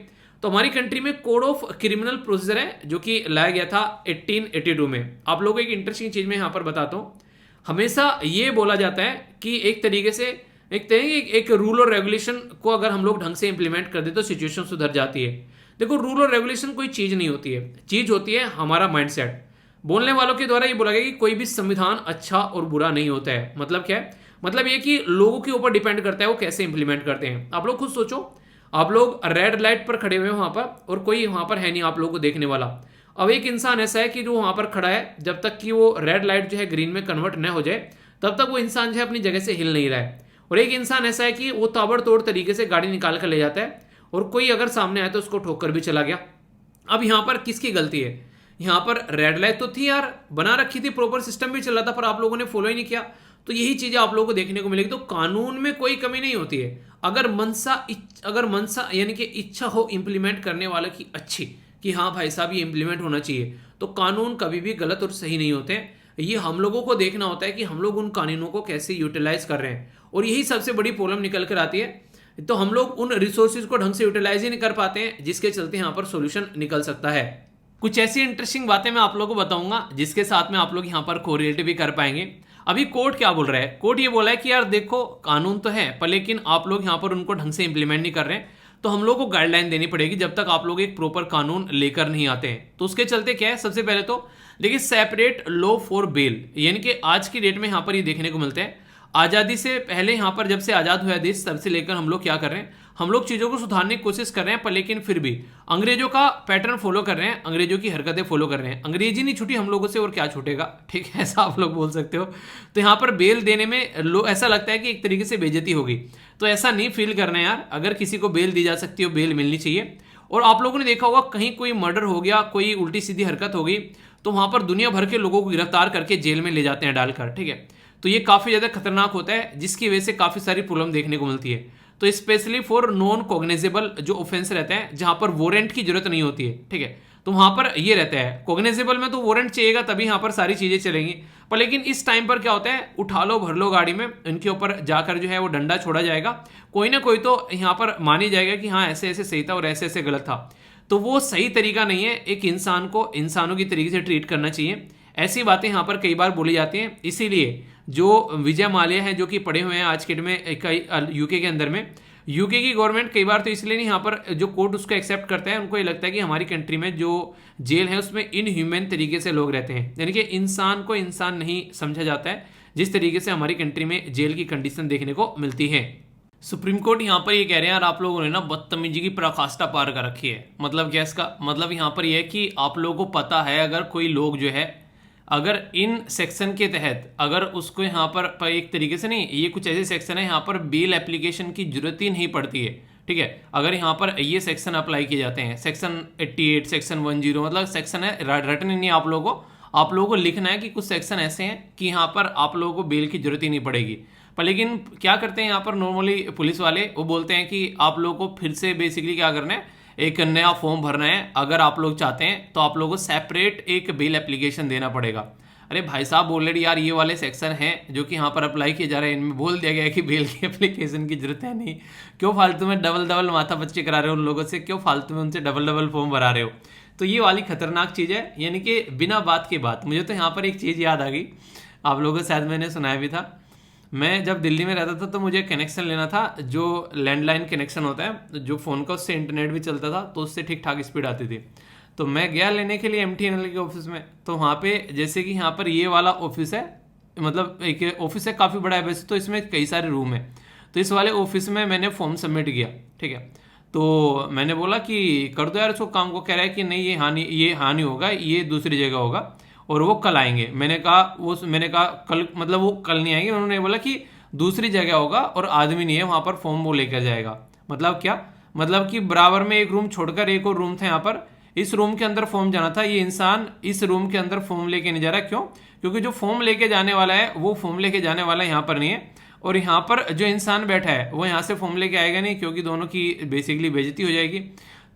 तो हमारी कंट्री में कोड ऑफ क्रिमिनल प्रोसीजर है जो कि लाया गया था 1882 में। आप लोगों को एक इंटरेस्टिंग चीज़ मैं यहाँ पर बताता हूँ। हमेशा ये बोला जाता है कि एक तरीके से एक रूल और रेगुलेशन को अगर हम लोग ढंग से इंप्लीमेंट कर दे तो सिचुएशन सुधर जाती है। देखो, रूल और रेगुलेशन कोई चीज़ नहीं होती है, चीज़ होती है हमारा माइंडसेट। बोलने वालों के द्वारा ये बोला गया कि कोई भी संविधान अच्छा और बुरा नहीं होता है। मतलब क्या है? मतलब ये कि लोगों के ऊपर डिपेंड करता है वो कैसे इंप्लीमेंट करते हैं। आप लोग खुद सोचो, आप लोग रेड लाइट पर खड़े हुए हैं वहां पर और कोई वहां पर है नहीं आप लोगों को देखने वाला। अब एक इंसान ऐसा है कि जो वहां पर खड़ा है, जब तक कि वो रेड लाइट जो है ग्रीन में कन्वर्ट न हो जाए तब तक वो इंसान जो है अपनी जगह से हिल नहीं रहा है। और एक इंसान ऐसा है कि वो ताबड़तोड़ तरीके से गाड़ी निकाल कर ले जाता है और कोई अगर सामने आए तो उसको ठोकर भी चला गया। अब यहाँ पर किसकी गलती है? यहाँ पर रेड लाइट तो थी यार, बना रखी थी, प्रॉपर सिस्टम भी चल रहा था, पर आप लोगों ने फॉलो ही नहीं किया। तो यही चीजें आप लोगों को देखने को मिलेगी। तो कानून में कोई कमी नहीं होती है अगर मनसा यानी कि इच्छा हो इंप्लीमेंट करने वाले की अच्छी, कि हाँ भाई साहब ये इंप्लीमेंट होना चाहिए, तो कानून कभी भी गलत और सही नहीं होते। ये हम लोगों को देखना होता है कि हम लोग उन कानूनों को कैसे यूटिलाइज कर रहे हैं, और यही सबसे बड़ी प्रॉब्लम निकल कर आती है। तो हम लोग उन रिसोर्सेज को ढंग से यूटिलाइज ही नहीं कर पाते हैं, जिसके चलते यहाँ पर सोल्यूशन निकल सकता है। कुछ ऐसी इंटरेस्टिंग बातें मैं आप लोगों को बताऊंगा जिसके साथ में आप लोग यहाँ पर कोरिलेट भी कर पाएंगे। अभी कोर्ट क्या बोल रहा है? कोर्ट ये बोला है कि यार देखो, कानून तो है पर लेकिन आप लोग यहाँ पर उनको ढंग से इंप्लीमेंट नहीं कर रहे हैं, तो हम लोग को गाइडलाइन देनी पड़ेगी जब तक आप लोग एक प्रॉपर कानून लेकर नहीं आते हैं। तो उसके चलते क्या है, सबसे पहले तो देखिए सेपरेट लॉ फॉर बेल, यानी कि आज की डेट में यहाँ पर ये देखने को मिलते हैं। आज़ादी से पहले यहाँ पर जब से आज़ाद हुआ देश तब से लेकर हम लोग क्या कर रहे हैं, हम लोग चीज़ों को सुधारने की कोशिश कर रहे हैं, पर लेकिन फिर भी अंग्रेजों का पैटर्न फॉलो कर रहे हैं, अंग्रेजों की हरकतें फॉलो कर रहे हैं। अंग्रेजी नहीं छूटी हम लोगों से और क्या छूटेगा, ठीक है, ऐसा आप लोग बोल सकते हो। तो यहाँ पर बेल देने में ऐसा लगता है कि एक तरीके से बेइज्जती होगी, तो ऐसा नहीं फील करना है यार। अगर किसी को बेल दी जा सकती हो, बेल मिलनी चाहिए। और आप लोगों ने देखा होगा कहीं कोई मर्डर हो गया, कोई उल्टी सीधी हरकत हो गई, तो वहां पर दुनिया भर के लोगों को गिरफ्तार करके जेल में ले जाते हैं डालकर, ठीक है। तो ये काफ़ी ज़्यादा खतरनाक होता है, जिसकी वजह से काफ़ी सारी प्रॉब्लम देखने को मिलती है। तो स्पेशली फॉर नॉन कॉग्निजेबल जो ऑफेंस रहते हैं, जहां पर वारंट की जरूरत नहीं होती है, ठीक है, तो वहां पर ये रहता है। कॉग्निजेबल में तो वारंट चाहिएगा तभी यहाँ पर सारी चीज़ें चलेंगी, पर लेकिन इस टाइम पर क्या होता है, उठा लो भर लो गाड़ी में, इनके ऊपर जाकर जो है वो डंडा छोड़ा जाएगा, कोई ना कोई तो यहाँ पर मानी जाएगा कि हाँ ऐसे ऐसे सही था और ऐसे ऐसे गलत था। तो वो सही तरीका नहीं है, एक इंसान को इंसानों की तरीके से ट्रीट करना चाहिए। ऐसी बातें यहाँ पर कई बार बोली जाती हैं। इसीलिए जो विजय माल्या है, जो कि पढ़े हुए हैं आज के डेट में यूके के अंदर में, यूके की गवर्नमेंट कई बार तो इसलिए नहीं यहाँ पर जो कोर्ट उसको एक्सेप्ट करता है, उनको ये लगता है कि हमारी कंट्री में जो जेल है उसमें इनह्यूमन तरीके से लोग रहते हैं, यानी कि इंसान को इंसान नहीं समझा जाता है, जिस तरीके से हमारी कंट्री में जेल की कंडीशन देखने को मिलती है। सुप्रीम कोर्ट यहाँ पर ये कह रहे हैं यार आप लोगों ने ना बदतमीजी की पराकाष्ठा पार कर रखी है। मतलब क्या इसका मतलब यहाँ पर यह है कि आप लोगों को पता है अगर कोई लोग जो है अगर इन सेक्शन के तहत अगर उसको यहाँ पर एक तरीके से नहीं, ये कुछ ऐसे सेक्शन है यहाँ पर बेल एप्लीकेशन की जरूरत ही नहीं पड़ती है, ठीक है। अगर यहाँ पर ये सेक्शन अप्लाई किए जाते हैं, सेक्शन 88, सेक्शन 10, मतलब सेक्शन है रटन नहीं, आप लोगों को लिखना है कि कुछ सेक्शन ऐसे हैं कि यहाँ पर आप लोगों को बेल की जरूरत ही नहीं पड़ेगी। पर लेकिन क्या करते हैं यहाँ पर नॉर्मली पुलिस वाले, वो बोलते हैं कि आप लोगों को फिर से बेसिकली क्या करना है, एक नया फॉर्म भरना है। अगर आप लोग चाहते हैं तो आप लोगों को सेपरेट एक बेल एप्लीकेशन देना पड़ेगा। अरे भाई साहब ऑलरेडी यार ये वाले सेक्शन हैं जो कि यहाँ पर अप्लाई किए जा रहे हैं, इनमें बोल दिया गया है कि बेल की एप्लीकेशन की जरूरत है नहीं, क्यों फालतू में डबल माथा पच्ची करा रहे हो उन लोगों से, क्यों फालतू में उनसे डबल फॉर्म भरा रहे हो। तो ये वाली खतरनाक चीज़ है, यानी कि बिना बात की बात। मुझे तो यहाँ पर एक चीज़ याद आ गई, आप लोगों को शायद मैंने सुनाया भी था। मैं जब दिल्ली में रहता था तो मुझे कनेक्शन लेना था, जो लैंडलाइन कनेक्शन होता है जो फ़ोन का, उससे इंटरनेट भी चलता था, तो उससे ठीक ठाक स्पीड आती थी। तो मैं गया लेने के लिए MTNL के ऑफिस में। तो वहाँ पे जैसे कि यहाँ पर ये वाला ऑफिस है, मतलब एक ऑफिस है काफ़ी बड़ा है वैसे तो, इसमें कई सारे रूम है। तो इस वाले ऑफिस में मैंने फॉर्म सबमिट किया, ठीक है। तो मैंने बोला कि कर दो यार इसको काम को, कह रहा है कि नहीं ये हाँ नहीं होगा, ये दूसरी जगह होगा और वो कल आएंगे। मैंने कहा कल, मतलब वो कल नहीं आएंगे। उन्होंने बोला कि दूसरी जगह होगा और आदमी नहीं है वहाँ पर, फॉर्म वो लेकर जाएगा। मतलब क्या, मतलब कि बराबर में एक रूम छोड़कर एक और रूम था यहाँ पर, इस रूम के अंदर फॉर्म जाना था। ये इंसान इस रूम के अंदर फॉर्म लेके नहीं जा रहा, क्यों? क्योंकि जो फॉर्म लेके जाने वाला है वो फॉर्म लेके जाने वाला यहाँ पर नहीं है, और यहाँ पर जो इंसान बैठा है वो यहाँ से फॉर्म लेके आएगा नहीं, क्योंकि दोनों की बेसिकली बेइज्जती हो जाएगी।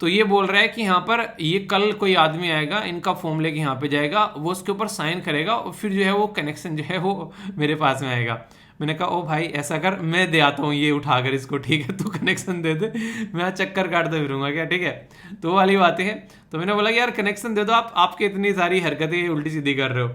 तो ये बोल रहा है कि यहाँ पर ये कल कोई आदमी आएगा, इनका फॉर्म लेके यहाँ पे जाएगा, वो उसके ऊपर साइन करेगा और फिर जो है वो कनेक्शन जो है वो मेरे पास में आएगा। मैंने कहा ओ भाई ऐसा कर, मैं दे आता हूँ ये उठाकर इसको, ठीक है, तू कनेक्शन दे दे, मैं चक्कर काटते फिरूंगा क्या, ठीक है। तो वो वाली बातें हैं। तो मैंने बोला कि यार कनेक्शन दे दो, आपके इतनी सारी हरकतें उल्टी सीधी कर रहे हो।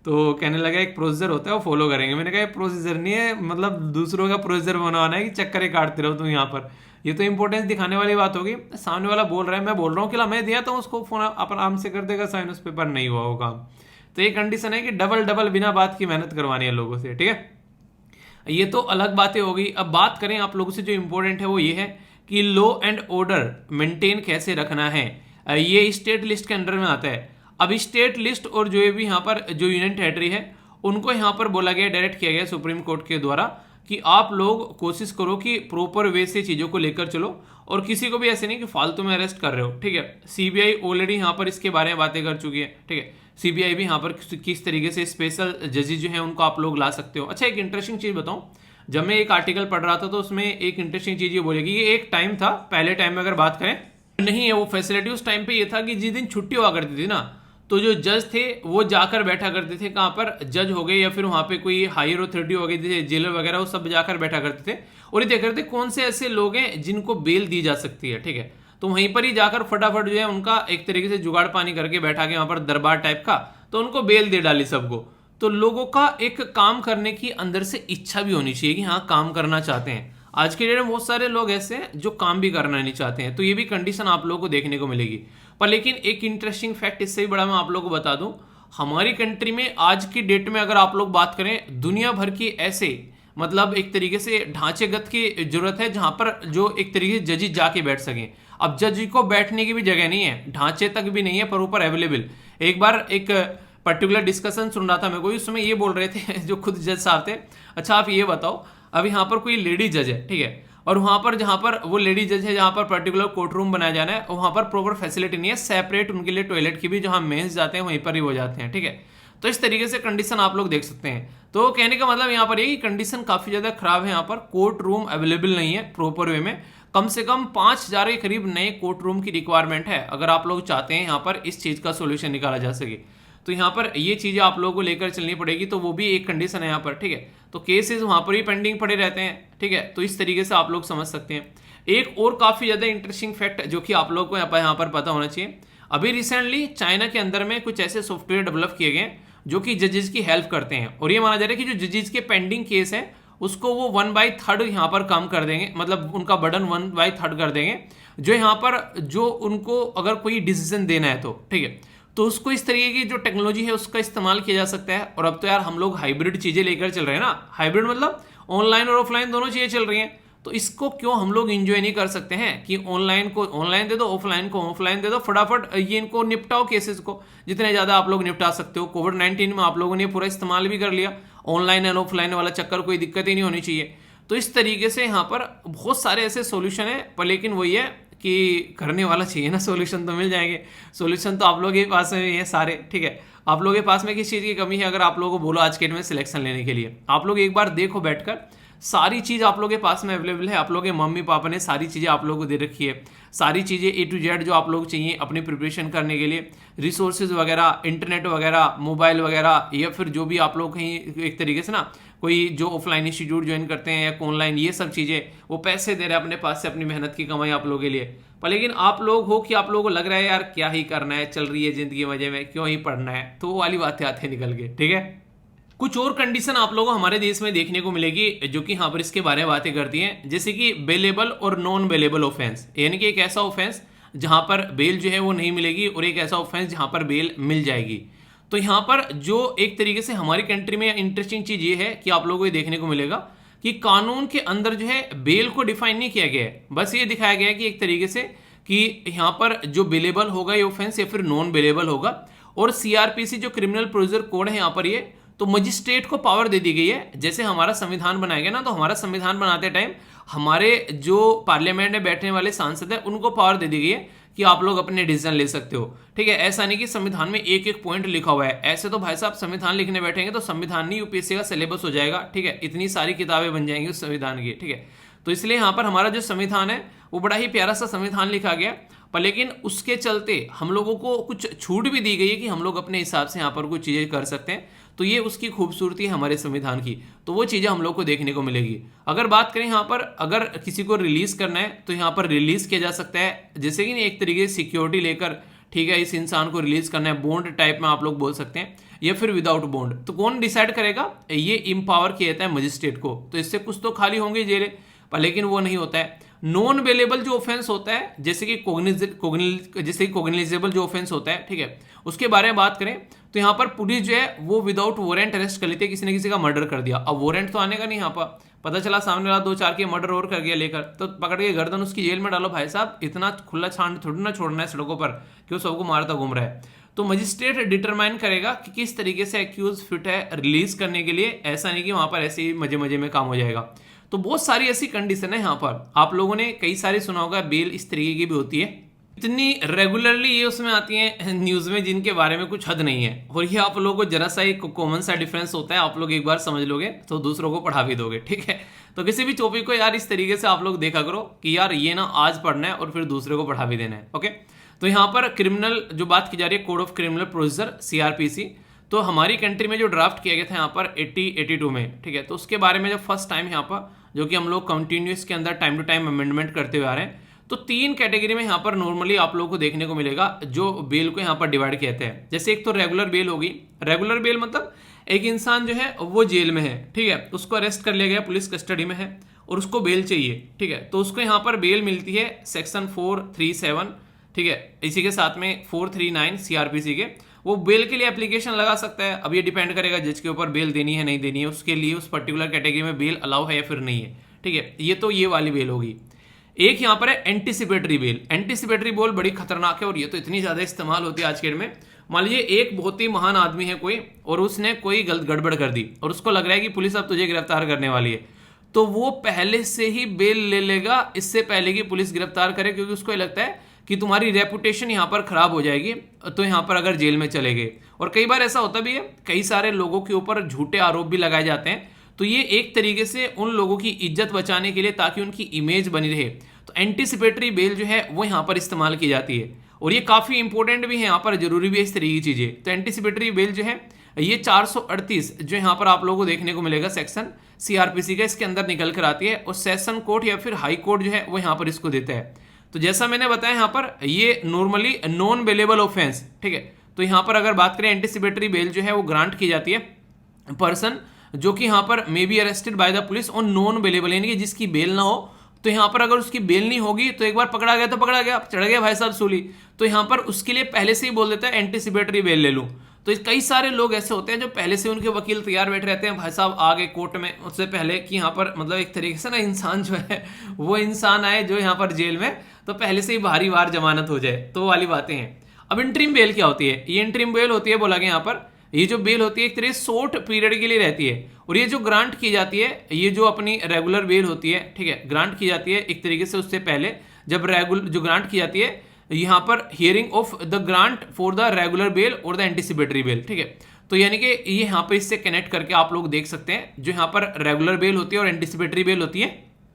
तो कहने लगा एक प्रोसीजर होता है वो फॉलो करेंगे। मैंने कहा ये प्रोसीजर नहीं है, मतलब दूसरों का प्रोसीजर बनवाना है कि चक्कर काटते रहो तुम यहाँ पर, ये तो इंपॉर्टेंस दिखाने वाली बात होगी। सामने वाला बोल रहा है, मैं बोल रहा हूँ कि ला मैं दिया तो उसको फोन अपन आराम से कर देगा साइन उस पर नहीं हुआ वो काम। तो ये कंडीशन है कि डबल डबल बिना बात की मेहनत करवानी है लोगों से, ठीक है। ये तो अलग बातें हो गई। अब बात करें आप लोगों से, जो इंपॉर्टेंट है वो ये है कि लॉ एंड ऑर्डर मेंटेन कैसे रखना है। ये स्टेट लिस्ट के अंडर में आता है। अब स्टेट लिस्ट और जो भी यहाँ पर जो यूनियन टेरिटरी है उनको यहाँ पर बोला गया, डायरेक्ट किया गया सुप्रीम कोर्ट के द्वारा कि आप लोग कोशिश करो कि प्रॉपर वे से चीज़ों को लेकर चलो और किसी को भी ऐसे नहीं कि फालतू में अरेस्ट कर रहे हो, ठीक है। सीबीआई ऑलरेडी यहाँ पर इसके बारे में बातें कर चुकी है, ठीक है। सीबीआई भी यहाँ पर किस तरीके से स्पेशल जजेस जो है उनको आप लोग ला सकते हो। अच्छा, एक इंटरेस्टिंग चीज़ बताऊँ, जब मैं एक आर्टिकल पढ़ रहा था तो उसमें एक इंटरेस्टिंग चीज़ ये बोलेगी, ये एक टाइम था, पहले टाइम में अगर बात करें नहीं है वो फैसिलिटी, उस टाइम पे ये था कि जिस दिन छुट्टी हुआ करती थी ना, तो जो जज थे वो जाकर बैठा करते थे, कहाँ पर, जज हो गए या फिर वहाँ पे कोई हायर अथॉरिटी हो गई थी, जेलर वगैरह, वो सब जाकर बैठा करते थे और ये देख रहे थे कौन से ऐसे लोग हैं जिनको बेल दी जा सकती है, ठीक है। तो वहीं पर ही जाकर फटाफट जो है उनका एक तरीके से जुगाड़ पानी करके बैठा के वहाँ पर दरबार टाइप का, तो उनको बेल दे डाली सबको। तो लोगों का एक काम करने की अंदर से इच्छा भी होनी चाहिए कि हाँ काम करना चाहते हैं। आज के डेट में बहुत सारे लोग ऐसे हैं जो काम भी करना नहीं चाहते हैं, तो ये भी कंडीशन आप लोगों को देखने को मिलेगी। पर लेकिन एक इंटरेस्टिंग फैक्ट इससे भी बड़ा मैं आप लोगों को बता दूं, हमारी कंट्री में आज की डेट में अगर आप लोग बात करें, दुनिया भर की ऐसे मतलब एक तरीके से ढांचेगत की जरूरत है जहां पर जो एक तरीके से जजेस जाके बैठ सकें। अब जज को बैठने की भी जगह नहीं है, ढांचे तक भी नहीं है पर ऊपर अवेलेबल। एक बार एक पर्टिकुलर डिस्कशन सुन रहा था मैं कोई, उसमें ये बोल रहे थे जो खुद जज साहब थे, अच्छा आप ये बताओ अब यहाँ पर कोई लेडी जज है, ठीक है, और वहाँ पर जहाँ पर वो लेडी जज है, जहाँ पर पर्टिकुलर कोर्ट रूम बनाया जाना है, वहाँ पर प्रॉपर फैसिलिटी नहीं है, सेपरेट उनके लिए टॉयलेट की भी, जहाँ मेंस जाते हैं वहीं पर ही हो जाते हैं, ठीक है। तो इस तरीके से कंडीशन आप लोग देख सकते हैं। तो कहने का मतलब यहाँ पर ये कंडीशन काफ़ी ज़्यादा खराब है, यहाँ पर कोर्ट रूम अवेलेबल नहीं है प्रॉपर वे में। कम से कम 5,000 के करीब नए कोर्ट रूम की रिक्वायरमेंट है अगर आप लोग चाहते हैं यहाँ पर इस चीज़ का सोल्यूशन निकाला जा सके। तो यहाँ पर ये चीज़ें आप लोगों को लेकर चलनी पड़ेगी, तो वो भी एक कंडीशन है यहाँ पर, ठीक है। तो केसेस वहाँ पर ही पेंडिंग पड़े रहते हैं, ठीक है। तो इस तरीके से आप लोग समझ सकते हैं। एक और काफ़ी ज़्यादा इंटरेस्टिंग फैक्ट जो कि आप लोग को यहाँ पर पता होना चाहिए, अभी रिसेंटली चाइना के अंदर में कुछ ऐसे सॉफ्टवेयर डेवलप किए गए जो कि जजेस की हेल्प करते हैं, और ये माना जा रहा है कि जो जजेस के पेंडिंग केस है उसको वो 1/3 यहाँ पर कम कर देंगे, मतलब उनका बर्डन 1/3 कर देंगे, जो यहाँ पर जो उनको अगर कोई डिसीजन देना है तो, ठीक है। तो उसको इस तरीके की जो टेक्नोलॉजी है उसका इस्तेमाल किया जा सकता है। और अब तो यार हम लोग हाइब्रिड चीज़ें लेकर चल रहे हैं ना, हाइब्रिड मतलब ऑनलाइन और ऑफलाइन दोनों चीज़ें चल रही हैं, तो इसको क्यों हम लोग इंजॉय नहीं कर सकते हैं कि ऑनलाइन को ऑनलाइन दे दो, ऑफलाइन को ऑफलाइन दे दो, फटाफट ये इनको निपटाओ, केसेस को जितने ज़्यादा आप लोग निपटा सकते हो। कोविड-19 में आप लोगों ने पूरा इस्तेमाल भी कर लिया, ऑनलाइन एंड ऑफलाइन वाला चक्कर, कोई दिक्कत ही नहीं होनी चाहिए। तो इस तरीके से यहाँ पर बहुत सारे ऐसे सोल्यूशन है, पर लेकिन वही है कि करने वाला चाहिए ना, सोल्यूशन तो मिल जाएंगे। सोल्यूशन तो आप लोगों के पास में है सारे, ठीक है। आप लोगों के पास में किस चीज़ की कमी है, अगर आप लोगों को बोलो आज के डेट में सिलेक्शन लेने के लिए, आप लोग एक बार देखो बैठकर, सारी चीज़ आप लोगों के पास में अवेलेबल है। आप लोगों के मम्मी पापा ने सारी चीज़ें आप लोगों को दे रखी है, सारी चीज़ें A to Z जो आप लोग चाहिए अपनी प्रिपरेशन करने के लिए, रिसोर्सेज वगैरह, इंटरनेट वगैरह, मोबाइल वगैरह, या फिर जो भी आप लोग कहीं एक तरीके से ना कोई जो ऑफलाइन इंस्टीट्यूट ज्वाइन करते हैं या ऑनलाइन, ये सब चीज़ें वो पैसे दे रहे हैं अपने पास से, अपनी मेहनत की कमाई आप लोगों के लिए। पर लेकिन आप लोग हो कि आप लोगों को लग रहा है यार क्या ही करना है, चल रही है ज़िंदगी मजे में, क्यों ही पढ़ना है, तो वो वाली बातें आते हैं निकल के, ठीक है। कुछ और कंडीशन आप लोगों को हमारे देश में देखने को मिलेगी जो कि यहाँ पर इसके बारे में बातें करती हैं, जैसे कि बेलेबल और नॉन बेलेबल ऑफेंस, यानी कि एक ऐसा ऑफेंस जहाँ पर बेल जो है वो नहीं मिलेगी और एक ऐसा ऑफेंस जहाँ पर बेल मिल जाएगी। तो यहाँ पर जो एक तरीके से हमारी कंट्री में इंटरेस्टिंग चीज़ ये है कि आप लोगों को ये देखने को मिलेगा कि कानून के अंदर जो है बेल को डिफाइन नहीं किया गया है, बस ये दिखाया गया है कि एक तरीके से कि यहाँ पर जो बेलेबल होगा ये ऑफेंस या फिर नॉन बेलेबल होगा। और CRPC जो क्रिमिनल प्रोसीजर कोड है यहाँ पर ये, तो मजिस्ट्रेट को पावर दे दी गई है। जैसे हमारा संविधान बनाया गया ना, तो हमारा संविधान बनाते टाइम हमारे जो पार्लियामेंट में बैठने वाले सांसद हैं उनको पावर दे दी गई है कि आप लोग अपने डिसीजन ले सकते हो। ठीक है, ऐसा नहीं कि संविधान में एक एक पॉइंट लिखा हुआ है। ऐसे तो भाई साहब संविधान लिखने बैठेंगे तो संविधान नहीं यूपीएससी का सिलेबस हो जाएगा। ठीक है, इतनी सारी किताबें बन जाएंगी उस संविधान की। ठीक है, तो इसलिए यहाँ पर हमारा जो संविधान है वो बड़ा ही प्यारा सा संविधान लिखा गया, पर लेकिन उसके चलते हम लोगों को कुछ छूट भी दी गई है कि हम लोग अपने हिसाब से यहाँ पर कुछ चीज़ें कर सकते हैं। तो ये उसकी खूबसूरती है हमारे संविधान की, तो वो चीज़ें हम लोग को देखने को मिलेगी। अगर बात करें यहाँ पर, अगर किसी को रिलीज करना है तो यहाँ पर रिलीज किया जा सकता है, जैसे कि एक तरीके से सिक्योरिटी लेकर। ठीक है, इस इंसान को रिलीज करना है, बॉन्ड टाइप में आप लोग बोल सकते हैं, या फिर विदाउट बॉन्ड। तो कौन डिसाइड करेगा? ये इम्पावर किया जाता है मजिस्ट्रेट को। तो इससे कुछ तो खाली होंगे जेलें, पर लेकिन वो नहीं होता है। नॉन बेलेबल जो ऑफेंस होता है, जैसे कि कोग्निजेबल जो ऑफेंस होता है, ठीक है, उसके बारे में बात करें तो यहाँ पर पुलिस जो है वो विदाउट वारंट अरेस्ट कर लेती है। किसी ने किसी का मर्डर कर दिया, अब वारंट तो आने का नहीं, यहाँ पर पता चला सामने वाला 2-4 के मर्डर और कर गया लेकर, तो पकड़ के गर्दन उसकी जेल में डालो। भाई साहब इतना खुला छांड थोड़ी ना छोड़ना है सड़कों पर कि वो सबको मारता घूम रहा है। तो मजिस्ट्रेट डिटरमाइन करेगा कि किस तरीके से एक्यूज फिट है रिलीज करने के लिए। ऐसा नहीं कि वहां पर ऐसे ही मजे मजे में काम हो जाएगा। तो बहुत सारी ऐसी कंडीशन है यहाँ पर, आप लोगों ने कई सारी सुना होगा। बेल इस तरीके की भी होती है, इतनी रेगुलरली ये उसमें आती है न्यूज में जिनके बारे में कुछ हद नहीं है। और ये आप लोगों को जरा सा एक कॉमन सा डिफरेंस होता है, आप लोग एक बार समझ लोगे तो दूसरों को पढ़ा भी दोगे। ठीक है, तो किसी भी टॉपिक को यार इस तरीके से आप लोग देखा करो कि यार ये ना आज पढ़ना है और फिर दूसरे को पढ़ा भी देना है। ओके, तो यहाँ पर क्रिमिनल जो बात की जा रही है, code of criminal procedure CrPC, तो हमारी कंट्री में जो ड्राफ्ट किया गया था यहाँ पर 82 में। ठीक है, तो उसके बारे में जब फर्स्ट टाइम यहाँ पर, जो कि हम लोग कंटिन्यूस के अंदर टाइम टू टाइम अमेंडमेंट करते हुए आ रहे हैं, तो 3 कैटेगरी में यहाँ पर नॉर्मली आप लोगों को देखने को मिलेगा जो बेल को यहाँ पर डिवाइड कहते हैं। जैसे एक तो रेगुलर बेल होगी। रेगुलर बेल मतलब एक इंसान जो है वो जेल में है, ठीक है, उसको अरेस्ट कर लिया गया, पुलिस कस्टडी में है और उसको बेल चाहिए। ठीक है, तो उसको यहाँ पर बेल मिलती है सेक्शन 437, ठीक है, इसी के साथ में 439 सीआरपीसी के। वो बेल के लिए एप्लीकेशन लगा सकता है। अब ये डिपेंड करेगा जज के ऊपर, बेल देनी है नहीं देनी है, उसके लिए उस पर्टिकुलर कैटेगरी में बेल अलाउ है या फिर नहीं है। ठीक है, ये तो ये वाली बेल होगी। एक यहाँ पर है एंटीसिपेटरी बेल। एंटीसिपेटरी बेल बड़ी खतरनाक है और ये तो इतनी ज्यादा इस्तेमाल होती है आज के डेट में। मान लीजिए एक बहुत ही महान आदमी है कोई, और उसने कोई गलत गड़बड़ कर दी और उसको लग रहा है कि पुलिस अब तुझे गिरफ्तार करने वाली है, तो वो पहले से ही बेल ले लेगा इससे पहले कि पुलिस गिरफ्तार करे, क्योंकि उसको लगता है कि तुम्हारी रेपुटेशन यहाँ पर खराब हो जाएगी, तो यहाँ पर अगर जेल में चले गए। और कई बार ऐसा होता भी है, कई सारे लोगों के ऊपर झूठे आरोप भी लगाए जाते हैं, तो ये एक तरीके से उन लोगों की इज्जत बचाने के लिए, ताकि उनकी इमेज बनी रहे, तो एंटीसिपेटरी बेल जो है वो यहाँ पर इस्तेमाल की जाती है। और ये काफी इंपॉर्टेंट भी है, यहाँ पर जरूरी भी है इस तरीके की चीजें। तो एंटीसिपेटरी बेल जो है ये 438 जो यहाँ पर आप लोगों को देखने को मिलेगा सेक्शन सीआरपीसी का, इसके अंदर निकल कर आती है, और सेशन कोर्ट या फिर हाई कोर्ट जो है वो यहाँ पर इसको देता है। तो जैसा मैंने बताया यहाँ पर ये नॉर्मली नॉन बेलेबल ऑफेंस, ठीक है, तो यहाँ पर अगर बात करें एंटीसिपेटरी बेल जो है वो ग्रांट की जाती है पर्सन जो कि यहाँ पर may be arrested by the police on non bailable, यानी कि जिसकी बेल ना हो। तो यहाँ पर अगर उसकी बेल नहीं होगी तो एक बार पकड़ा गया तो पकड़ा गया, चढ़ गया भाई साहब सूली, तो यहाँ पर उसके लिए पहले से ही बोल देता है एंटीसिपेटरी बेल ले लूँ। तो कई सारे लोग ऐसे होते हैं जो पहले से उनके वकील तैयार बैठे रहते हैं, भाई साहब आ गए कोर्ट में उससे पहले कि यहाँ पर मतलब एक तरीके से ना इंसान जो है वो इंसान आए जो यहाँ पर जेल में, तो पहले से ही भारी वार जमानत हो जाए, तो वाली बातें हैं। अब इंटरिम बेल क्या होती है? ये इंटरिम बेल होती है, बोला गया यहाँ पर ये जो बेल होती है एक तरह शॉर्ट पीरियड के लिए रहती है, और ये जो ग्रांट की जाती है, ये जो अपनी रेगुलर बेल होती है, ठीक है, ग्रांट की जाती है एक तरीके से उससे पहले, जब रेगुलर जो ग्रांट की जाती है यहाँ पर hearing of the grant for the regular bell और द एंटीसिपेटरी बेल, ठीक है। तो यानी कि ये यहाँ पर इससे कनेक्ट करके आप लोग देख सकते हैं, जो यहाँ पर रेगुलर बेल होती है और एंटीसिपेटरी बेल होती है,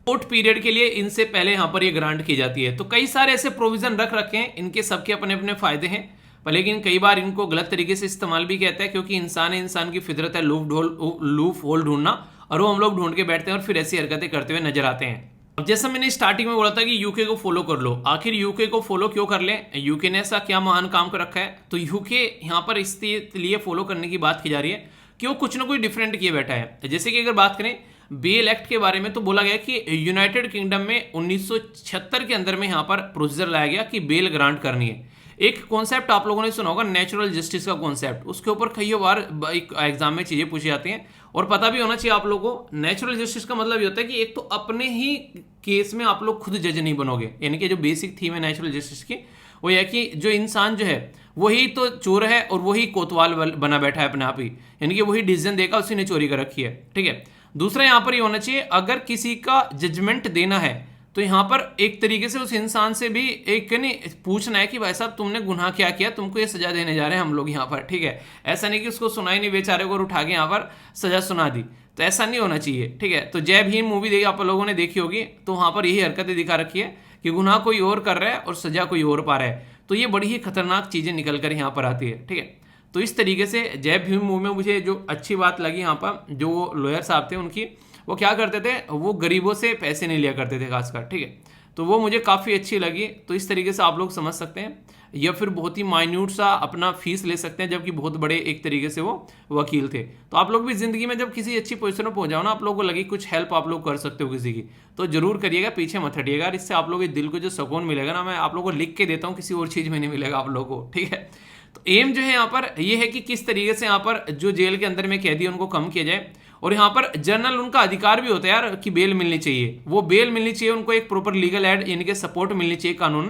शॉर्ट पीरियड के लिए इनसे पहले यहाँ पर ये ग्रांट की जाती है। तो कई सारे ऐसे प्रोविजन रख रखे हैं, इनके सबके अपने अपने फायदे हैं, पर लेकिन कई बार इनको गलत तरीके से इस्तेमाल भी कहता है, क्योंकि इंसान है, इंसान की फितरत है लूप होल ढूंढना, और वो हम लोग ढूंढ के बैठते हैं और फिर ऐसी हरकतें करते हुए नजर आते हैं। अब जैसा मैंने स्टार्टिंग में बोला था कि यूके को फॉलो कर लो, आखिर यूके को फॉलो क्यों कर लें? यूके ने ऐसा क्या महान काम कर रखा है? तो यूके यहाँ पर इसलिए फॉलो करने की बात की जा रही है कि वो कुछ ना कुछ डिफरेंट किए बैठा है। जैसे कि अगर बात करें बेल एक्ट के बारे में, तो बोला गया कि यूनाइटेड किंगडम में 1976 के अंदर में यहाँ पर प्रोसीजर लाया गया कि बेल ग्रांट करनी है। एक कॉन्सेप्ट आप लोगों ने सुना होगा, नेचुरल जस्टिस का कॉन्सेप्ट, उसके ऊपर कई बार एग्जाम में चीजें पूछी जाती हैं, और पता भी होना चाहिए आप लोगों को। नेचुरल जस्टिस का मतलब ये होता है कि एक तो अपने ही केस में आप लोग खुद जज नहीं बनोगे, यानी कि जो बेसिक थीम है नेचुरल जस्टिस की वो यह कि जो इंसान जो है वही तो चोर है और वही कोतवाल बना बैठा है अपने आप ही, यानी कि वही डिसीजन देगा, उसी ने चोरी कर रखी है, ठीक है। दूसरा यहाँ पर ये होना चाहिए, अगर किसी का जजमेंट देना है तो यहाँ पर एक तरीके से उस इंसान से भी एक नहीं पूछना है कि भाई साहब तुमने गुनाह क्या किया, तुमको ये सजा देने जा रहे हैं हम लोग यहाँ पर, ठीक है। ऐसा नहीं कि उसको सुना ही नहीं, बेचारे को उठा के यहाँ पर सजा सुना दी, तो ऐसा नहीं होना चाहिए, ठीक है। तो जय भीम मूवी देखी आप लोगों ने देखी होगी, तो वहाँ पर यही हरकतें दिखा रखी है कि गुनाह कोई और कर रहा है और सजा कोई और पा रहा है, तो ये बड़ी ही खतरनाक चीज़ें निकल कर यहाँ पर आती है, ठीक है। तो इस तरीके से जय भीम मूवी में मुझे जो अच्छी बात लगी यहाँ पर, जो लॉयर साहब थे उनकी, वो क्या करते थे, वो गरीबों से पैसे नहीं लिया करते थे खासकर, ठीक है। तो वो मुझे काफ़ी अच्छी लगी। तो इस तरीके से आप लोग समझ सकते हैं, या फिर बहुत ही माइन्यूट सा अपना फीस ले सकते हैं, जबकि बहुत बड़े एक तरीके से वो वकील थे। तो आप लोग भी ज़िंदगी में जब किसी अच्छी पोजीशन में पहुंच जाओ ना, आप लोगों को लगे कुछ हेल्प आप लोग कर सकते हो किसी की, तो जरूर करिएगा, पीछे मत हटिएगा। इससे आप लोगों के दिल को जो सुकून मिलेगा ना, मैं आप लोगों को लिख के देता हूँ, किसी और चीज़ में नहीं मिलेगा आप लोगों को, ठीक है। तो एम जो है यहाँ पर ये है कि किस तरीके से यहाँ पर जो जेल के अंदर में कैदी उनको कम किया जाए, और यहाँ पर जनरल उनका अधिकार भी होता है यार कि बेल मिलनी चाहिए, वो बेल मिलनी चाहिए उनको, एक प्रॉपर लीगल एड यानी कि सपोर्ट मिलनी चाहिए कानून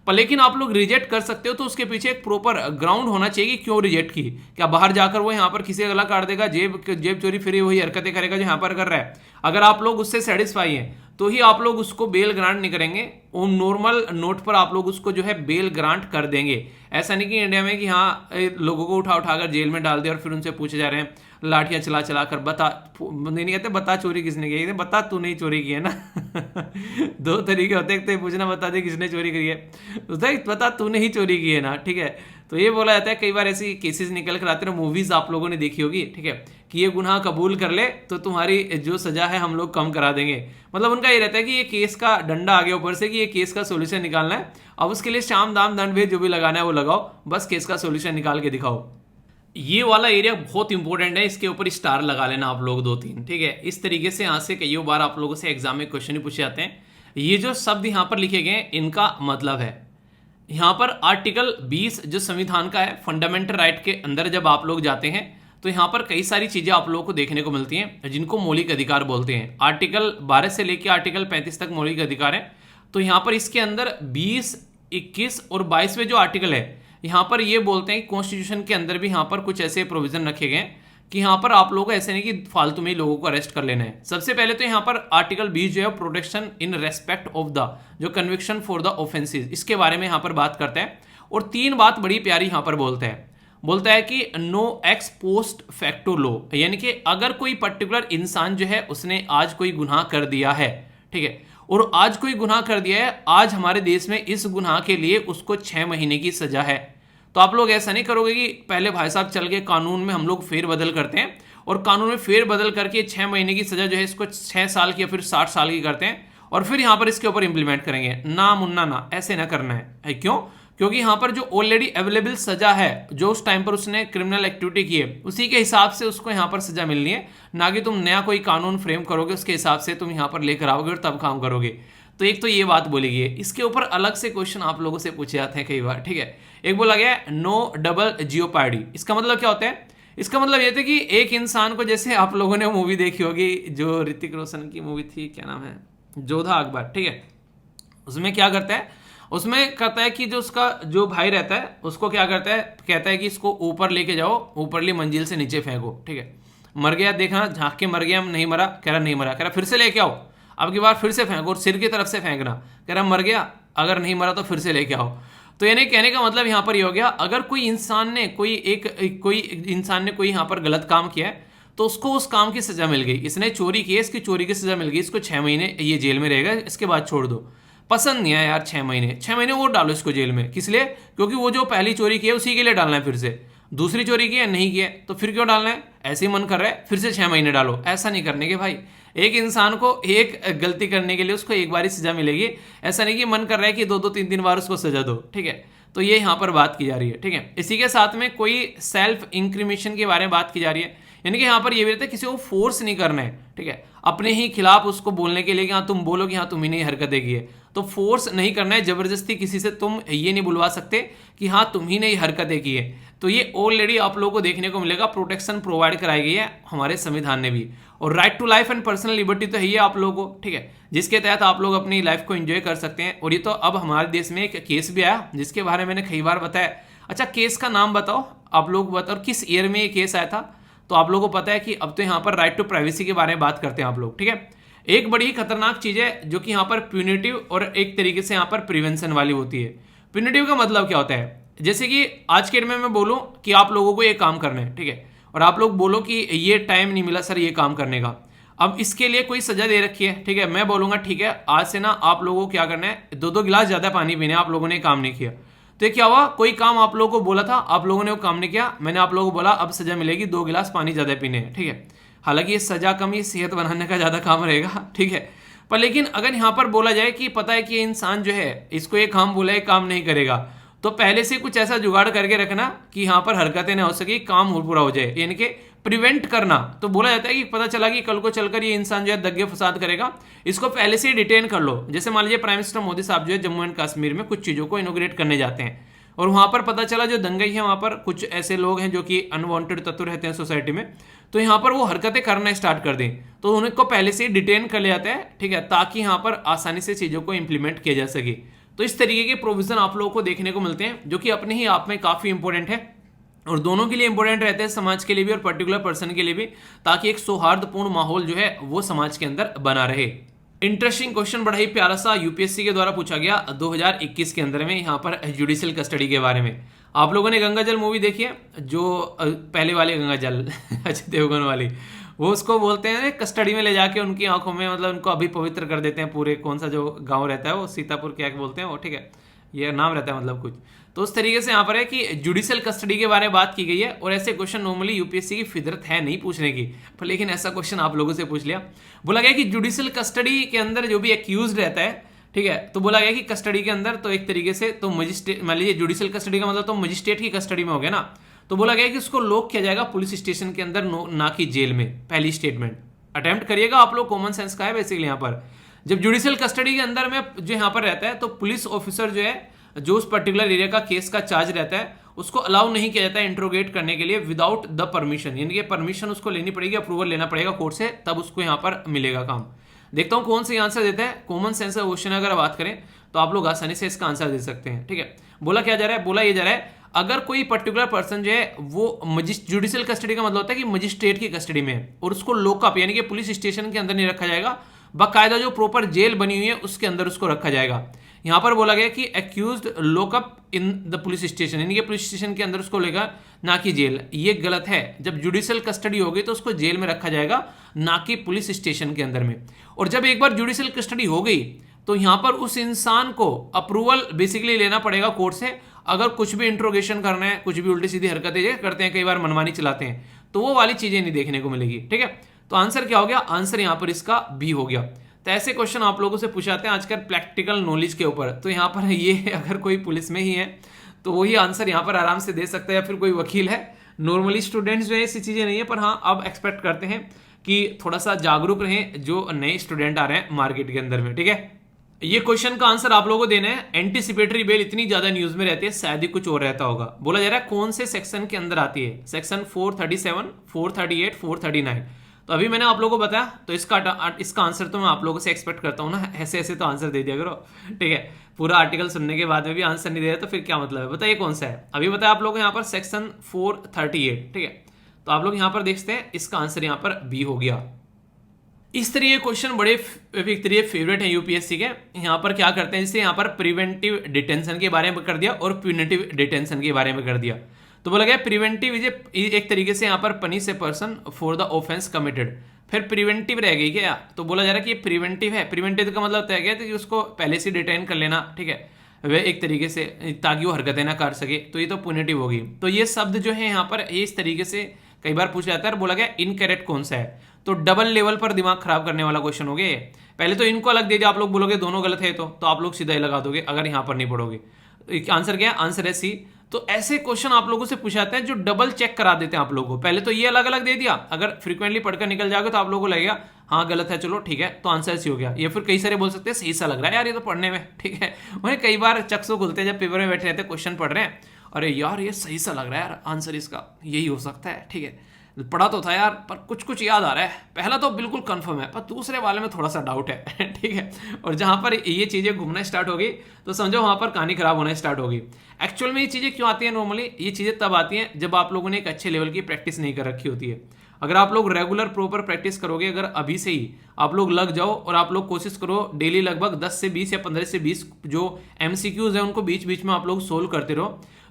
पर। लेकिन आप लोग रिजेक्ट कर सकते हो तो उसके पीछे एक प्रॉपर ग्राउंड होना चाहिए कि क्यों रिजेक्ट की। क्या बाहर जाकर वो यहाँ पर किसी का गला काट देगा, जेब चोरी फिर वही हरकतें करेगा जो यहाँ पर कर रहा है? अगर आप लोग उससे सेटिस्फाई हैं तो ही आप लोग उसको बेल ग्रांट नहीं करेंगे, वो नॉर्मल नोट पर आप लोग उसको जो है बेल ग्रांट कर देंगे। ऐसा नहीं कि इंडिया में कि हाँ लोगों को उठा उठाकर जेल में डाल दिया और फिर उनसे पूछे जा रहे हैं लाठियां चला चला कर, बता नहीं कहते बता चोरी किसने की है, बता तू नहीं चोरी की है ना। दो तरीके होते हैं, तो पूछना बता दे किसने चोरी करी है, बता तूने ही चोरी की है ना, ठीक है। तो ये बोला जाता है, कई बार ऐसी केसेस निकल कर आते हैं, मूवीज आप लोगों ने देखी होगी, ठीक है, कि ये गुनाह कबूल कर ले तो तुम्हारी जो सजा है हम लोग कम करा देंगे। मतलब उनका ये रहता है कि ये केस का डंडा आ गया ऊपर से कि ये केस का सोल्यूशन निकालना है, अब उसके लिए शाम दाम दंड भेद जो भी लगाना है वो लगाओ, बस केस का सोल्यूशन निकाल के दिखाओ। ये वाला एरिया बहुत इंपॉर्टेंट है, इसके ऊपर स्टार लगा लेना आप लोग 2-3, ठीक है। इस तरीके से यहाँ से कई बार आप लोगों से एग्जाम में क्वेश्चन ही पूछे जाते हैं। ये जो शब्द यहाँ पर लिखे गए हैं इनका मतलब है, यहाँ पर आर्टिकल 20 जो संविधान का है, फंडामेंटल राइट के अंदर जब आप लोग जाते हैं तो यहाँ पर कई सारी चीजें आप लोगों को देखने को मिलती हैं जिनको मौलिक अधिकार बोलते हैं। आर्टिकल 12 से लेकर आर्टिकल 35 तक मौलिक अधिकार है। तो यहाँ पर इसके अंदर 20, 21 और 22वें जो आर्टिकल है, यहाँ पर ये बोलते हैं कि कॉन्स्टिट्यूशन के अंदर भी यहाँ पर कुछ ऐसे प्रोविजन रखे गए हैं कि यहाँ पर आप लोगों को ऐसे नहीं कि फालतू में ही लोगों को अरेस्ट कर लेना है। सबसे पहले तो यहाँ पर आर्टिकल 20 जो है protection in respect of the जो कन्विक्शन फॉर द ऑफेंसेस, इसके बारे में यहाँ पर बात करता है। और 3 बात बड़ी प्यारी यहाँ पर बोलता है कि no ex post facto law, यानी कि अगर कोई पर्टिकुलर इंसान जो है उसने आज कोई गुनाह कर दिया है, ठीक है, और आज कोई गुनाह कर दिया है, आज हमारे देश में इस गुनाह के लिए उसको 6 महीने की सजा है। तो आप लोग ऐसा नहीं करोगे कि पहले भाई साहब चल के कानून में हम लोग फेरबदल करते हैं और कानून में फेरबदल करके 6 महीने की सजा जो है इसको 6 साल की या फिर 60 साल की करते हैं और फिर यहाँ पर इसके ऊपर इंप्लीमेंट करेंगे। ना मुन्ना ना, ऐसे ना करना है। क्यों? क्योंकि यहाँ पर जो ऑलरेडी अवेलेबल सजा है, जो उस टाइम पर उसने क्रिमिनल एक्टिविटी की है, उसी के हिसाब से उसको यहाँ पर सजा मिलनी है, ना कि तुम नया कोई कानून फ्रेम करोगे उसके हिसाब से तुम यहाँ पर लेकर आओगे और तब काम करोगे। तो एक तो ये बात बोली गई है। इसके ऊपर अलग से क्वेश्चन आप लोगों से पूछे जाते हैं कई बार, ठीक है। एक बोला गया है नो डबल जियोपार्डी। इसका मतलब क्या होता है? इसका मतलब ये था कि एक इंसान को, जैसे आप लोगों ने मूवी देखी होगी जो ऋतिक रोशन की मूवी थी, क्या नाम है, जोधा अकबर, ठीक है, उसमें क्या करता है, उसमें कहता है कि जो उसका जो भाई रहता है उसको क्या करता है, कहता है कि इसको ऊपर लेके जाओ, ऊपरली मंजिल से नीचे फेंको, ठीक है। मर गया, देखना झांक के मर गया, नहीं मरा, कह रहा नहीं मरा, कह रहा फिर से लेके आओ, अब की बार फिर से फेंको और सिर की तरफ से फेंकना, कह रहा मर गया, अगर नहीं मरा तो फिर से लेके आओ। तो यानी कहने का मतलब यहाँ पर ये हो गया, अगर कोई इंसान ने कोई यहाँ पर गलत काम किया है तो उसको उस काम की सजा मिल गई। इसने चोरी की है, इसकी चोरी की सजा मिल गई, इसको 6 महीने ये जेल में रहेगा, इसके बाद छोड़ दो। पसंद नहीं है यार 6 महीने और डालो इसको जेल में, किस लिए? क्योंकि वो जो पहली चोरी की है उसी के लिए डालना है, फिर से दूसरी चोरी की है नहीं की है तो फिर क्यों डालना है? ऐसे ही मन कर रहा है फिर से 6 महीने डालो। ऐसा नहीं करने के भाई, एक इंसान को एक गलती करने के लिए उसको एक बार ही सजा मिलेगी, ऐसा नहीं कि मन कर रहा है कि 2-2 3-3 बार उसको सजा दो, ठीक है। तो ये यहाँ पर बात की जा रही है, ठीक है। इसी के साथ में कोई सेल्फ इंक्रिमिनेशन के बारे में बात की जा रही है, यानी कि यहाँ पर ये भी रहता है किसी को फोर्स नहीं करना है, ठीक है, अपने ही खिलाफ उसको बोलने के लिए कि हाँ तुम बोलो कि हाँ तुम ही नहीं हरकतें की है, तो फोर्स नहीं करना है, जबरदस्ती किसी से तुम ये नहीं बुलवा सकते कि हाँ तुम ही नहीं हरकतें की है। तो ये ऑलरेडी आप लोगों को देखने को मिलेगा, प्रोटेक्शन प्रोवाइड कराई गई है हमारे संविधान ने भी। और right to life and personal liberty तो है ही आप लोगों को, ठीक है, जिसके तहत आप लोग अपनी लाइफ को एंजॉय कर सकते हैं। और ये तो अब हमारे देश में एक केस भी आया जिसके बारे में मैंने कई बार बताया। अच्छा, केस का नाम बताओ आप लोग, बताओ किस ईयर में ये केस आया था? तो आप लोगों को पता है कि अब तो यहाँ पर राइट टू प्राइवेसी के बारे में बात करते हैं आप लोग, ठीक है। एक बड़ी ही खतरनाक चीज है जो कि यहाँ पर प्यूनिटिव और एक तरीके से यहाँ पर प्रिवेंशन वाली होती है। प्यूनिटिव का मतलब क्या होता है, जैसे कि आज के डेट में मैं बोलूं कि आप लोगों को ये काम करना है, ठीक है, और आप लोग बोलो कि ये टाइम नहीं मिला सर ये काम करने का, अब इसके लिए कोई सजा दे रखी है, ठीक है, मैं बोलूंगा ठीक है आज से ना आप लोगों को क्या करना है, 2-2 गिलास ज्यादा पानी पीना है, आप लोगों ने काम नहीं किया तो ये क्या हुआ, कोई काम आप लोगों को बोला था, आप लोगों ने वो काम नहीं किया, मैंने आप लोगों को बोला अब सजा मिलेगी 2 गिलास पानी ज्यादा पीने हैं, ठीक है। हालांकि ये सजा कम, ये सेहत बनाने का ज्यादा काम रहेगा, ठीक है। पर लेकिन अगर यहाँ पर बोला जाए कि पता है कि ये इंसान जो है इसको ये काम बोला है काम नहीं करेगा, तो पहले से कुछ ऐसा जुगाड़ करके रखना कि यहाँ पर हरकतें ना हो सके, काम पूरा हो जाए, यानी कि प्रिवेंट करना। तो बोला जाता है कि पता चला कि कल को चलकर ये इंसान जो है दंगे फसाद करेगा, इसको पहले से ही डिटेन कर लो। जैसे मान लीजिए प्राइम मिनिस्टर मोदी साहब जो है जम्मू एंड कश्मीर में कुछ चीज़ों को इनोग्रेट करने जाते हैं और वहां पर पता चला जो दंगई है वहां पर कुछ ऐसे लोग हैं जो कि अनवांटेड तत्व रहते हैं सोसाइटी में, तो यहाँ पर वो हरकतें करना स्टार्ट कर दें तो उनको पहले से ही डिटेन कर लिया जाता है, ठीक है, ताकि यहाँ पर आसानी से चीज़ों को इंप्लीमेंट किया जा सके। तो इस तरीके के प्रोविजन आप लोगों को देखने को मिलते हैं जो कि अपने ही आप में काफ़ी इंपॉर्टेंट है और दोनों के लिए इंपॉर्टेंट रहते हैं, समाज के लिए भी और पर्टिकुलर पर्सन के लिए भी, ताकि एक सौहार्दपूर्ण माहौल जो है वो समाज के अंदर बना रहे। इंटरेस्टिंग क्वेश्चन बड़ा ही प्यारा सा यूपीएससी के द्वारा पूछा गया 2021 के अंदर में यहाँ पर जुडिशियल कस्टडी के बारे में। आप लोगों ने गंगा जल मूवी देखी है, जो पहले वाली गंगा जल अजय देवगन वाली, वो उसको बोलते हैं कस्टडी में ले जाके उनकी आंखों में मतलब उनको अभी पवित्र कर देते हैं पूरे, कौन सा जो गांव रहता है वो सीतापुर क्या बोलते हैं वो, ठीक है, ये नाम रहता है मतलब कुछ। तो उस तरीके से यहाँ पर है कि जुडिशियल कस्टडी के बारे में बात की गई है और ऐसे क्वेश्चन नॉर्मली यूपीएससी की फितरत है नहीं पूछने की, पर लेकिन ऐसा क्वेश्चन आप लोगों से पूछ लिया। बोला गया कि जुडिशियल कस्टडी के अंदर जो भी एक्यूज रहता है, ठीक है, तो बोला गया कि कस्टडी के अंदर तो एक तरीके से तो मजिस्ट्रेट, मान लीजिए जुडिशियल कस्टडी का मतलब तो मजिस्ट्रेट की कस्टडी में हो गया ना, तो बोला गया कि उसको लॉक किया जाएगा पुलिस स्टेशन के अंदर, ना कि जेल में। पहली स्टेटमेंट अटेम्प्ट करिएगा आप लोग, कॉमन सेंस का है बेसिकली। यहाँ पर जब जुडिशियल कस्टडी के अंदर में जो यहाँ पर रहता है तो पुलिस ऑफिसर जो है जो उस पर्टिकुलर एरिया का केस का चार्ज रहता है उसको अलाउ नहीं किया जाता है इंट्रोगेट करने के लिए विदाउट द परमिशन, यानी कि परमिशन उसको लेनी पड़ेगी, अप्रूवल लेना पड़ेगा कोर्ट से, तब उसको यहाँ पर मिलेगा काम। देखता हूँ कौन सा आंसर देता है। कॉमन सेंस का क्वेश्चन अगर बात करें तो आप लोग आसानी से इसका आंसर दे सकते हैं, ठीक है। बोला क्या जा रहा है, बोला ये जा रहा है अगर कोई पर्टिकुलर पर्सन जो है वो जुडिशियल कस्टडी का मतलब होता है कि मजिस्ट्रेट की कस्टडी में है और उसको लॉकअप यानी कि पुलिस स्टेशन के अंदर नहीं रखा जाएगा, बाकायदा जो प्रॉपर जेल बनी हुई है उसके अंदर उसको रखा जाएगा। यहां पर बोला गया कि accused lockup in the police station, यानी कि पुलिस स्टेशन के अंदर उसको लेगा, ना कि जेल। ये गलत है, जब जुडिशियल कस्टडी होगी तो उसको जेल में रखा जाएगा, ना कि पुलिस स्टेशन के अंदर में। और जब एक बार जुडिशियल कस्टडी हो गई तो यहां पर उस इंसान को अप्रूवल बेसिकली लेना पड़ेगा कोर्ट से। अगर कुछ भी इंट्रोगेशन करना है, कुछ भी उल्टी सीधी हरकतें करते हैं, कई बार मनमानी चलाते हैं, तो वो वाली चीजें नहीं देखने को मिलेगी, ठीक है। तो आंसर क्या हो गया, आंसर यहां पर इसका बी हो गया। तो ऐसे क्वेश्चन आप लोगों से पूछाते हैं आजकल प्रैक्टिकल नॉलेज के ऊपर, तो यहाँ पर ये अगर कोई पुलिस में ही है तो वही आंसर यहाँ पर आराम से दे सकता है, या फिर कोई वकील है। नॉर्मली स्टूडेंट्स जो है ऐसी चीजें नहीं है, पर हाँ अब एक्सपेक्ट करते हैं कि थोड़ा सा जागरूक रहें जो नए स्टूडेंट आ रहे हैं मार्केट के अंदर में, ठीक है। ये क्वेश्चन का आंसर आप लोगों को देना है। एंटीसिपेटरी बेल इतनी ज्यादा न्यूज में रहती है, शायद ही कुछ और रहता होगा। बोला जा रहा है कौन से सेक्शन के अंदर आती है, सेक्शन 437, 438, 439। तो अभी मैंने आप लोगों को बताया, तो इसका आंसर तो मैं आप लोगों से एक्सपेक्ट करता हूँ ना, ऐसे ऐसे तो आंसर दे दिया करो, ठीक है। पूरा आर्टिकल सुनने के बाद में भी आंसर नहीं दे रहा तो फिर क्या मतलब है, बताइए कौन सा है। अभी बताया आप लोगों को यहाँ पर सेक्शन 438, ठीक है। तो आप लोग यहाँ पर देखते हैं, इसका आंसर यहाँ पर बी हो गया। इस तरह के क्वेश्चन बड़े एक तरीके फेवरेट है यूपीएससी के। यहाँ पर क्या करते हैं, जैसे यहाँ पर प्रिवेंटिव डिटेंशन के बारे में कर दिया और प्यूनिटिव डिटेंशन के बारे में कर दिया। तो बोला गया प्रिवेंटिव इज एक तरीके से यहाँ पर punish a person for the offence committed. फिर प्रिवेंटिव रह गई क्या, तो बोला जा रहा है कि ये प्रिवेंटिव है। प्रिवेंटिव का मतलब होता है क्या, कि उसको पहले से डिटेन कर लेना, ठीक है, वे एक तरीके से ताकि वो हरकतें ना कर सके, तो ये तो प्यूनिटिव होगी। तो ये शब्द जो है यहाँ पर इस तरीके से कई बार पूछा जाता है। और बोला गया इनकरेक्ट कौन सा है, तो डबल लेवल पर दिमाग खराब करने वाला क्वेश्चन हो गया। पहले तो इनको अलग दे दिया, आप लोग बोलोगे दोनों गलत है, तो आप लोग सीधा ही लगा दोगे अगर यहाँ पर नहीं पढ़ोगे। आंसर क्या है, आंसर है सी। तो ऐसे क्वेश्चन आप लोगों से पूछाते हैं जो डबल चेक करा देते हैं आप लोगों को। पहले तो ये अलग अलग दे दिया, अगर फ्रीक्वेंटली पढ़कर निकल जाओगे तो आप लोगों को लगेगा हाँ गलत है, चलो ठीक है, तो आंसर सी हो गया। या फिर कई सारे बोल सकते हैं सही सा लग रहा है यार ये तो पढ़ने में, ठीक है। वही कई बार चक्सो खुलते हैं जब पेपर में बैठे रहते हैं, क्वेश्चन पढ़ रहे हैं, अरे यार ये सही सा लग रहा है यार, आंसर इसका यही हो सकता है, ठीक है, पढ़ा तो था यार पर कुछ कुछ याद आ रहा है। पहला तो बिल्कुल कंफर्म है, पर दूसरे वाले में थोड़ा सा डाउट है, ठीक है। और जहां पर ये चीजें घूमना स्टार्ट होगी तो समझो वहां पर कहानी खराब होना स्टार्ट होगी। एक्चुअल में ये चीजें क्यों आती है, नॉर्मली ये चीजें तब आती हैं जब आप लोगों ने एक अच्छे लेवल की प्रैक्टिस नहीं कर रखी होती है। अगर आप लोग रेगुलर प्रॉपर प्रैक्टिस करोगे, अगर अभी से ही आप लोग लग जाओ और आप लोग कोशिश करो डेली लगभग 10 से 20 या 15 से 20 जो एमसीक्यूज है उनको बीच बीच में आप लोग सोल्व करते रहो,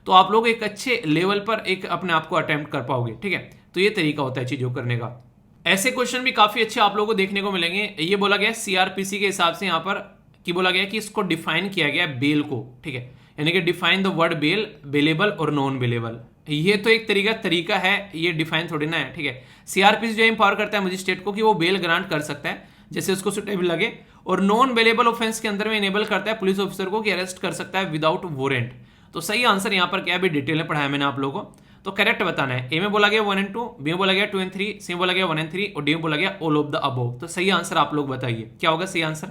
तो आप लोग एक अच्छे लेवल पर एक अपने आप को अटेम्प्ट कर पाओगे। ठीक है, तो ये तरीका होता है चीजों करने का। ऐसे क्वेश्चन भी काफी अच्छे आप लोगों को देखने को मिलेंगे। ये बोला गया सीआरपीसी के हिसाब से यहाँ पर कि बोला गया कि इसको डिफाइन किया गया बेल को। ठीक है, यानी कि define the word bail, bailable और नॉन बेलेबल। ये तो एक तरीका है, ये डिफाइन थोड़ी ना है। ठीक है, सीआरपीसी जो एम्पावर करता है मजिस्ट्रेट को कि वो बेल ग्रांट कर सकता है जैसे उसको सुटेबल लगे, और नॉन बेलेबल ऑफेंस के अंदर में इनेबल करता है पुलिस ऑफिसर को कि अरेस्ट कर सकता है विदाउट वारंट। तो सही आंसर यहाँ पर क्या है, अभी डिटेल में पढ़ाया मैंने आप लोगों को, तो करेक्ट बताना है। ए में बोला गया 1 and 2, बी में बोला गया 2 and 3, सी में बोला गया 1 and 3 और डी में बोला गया ऑल ऑफ द अबोव। तो सही आंसर आप लोग बताइए क्या होगा सही आंसर।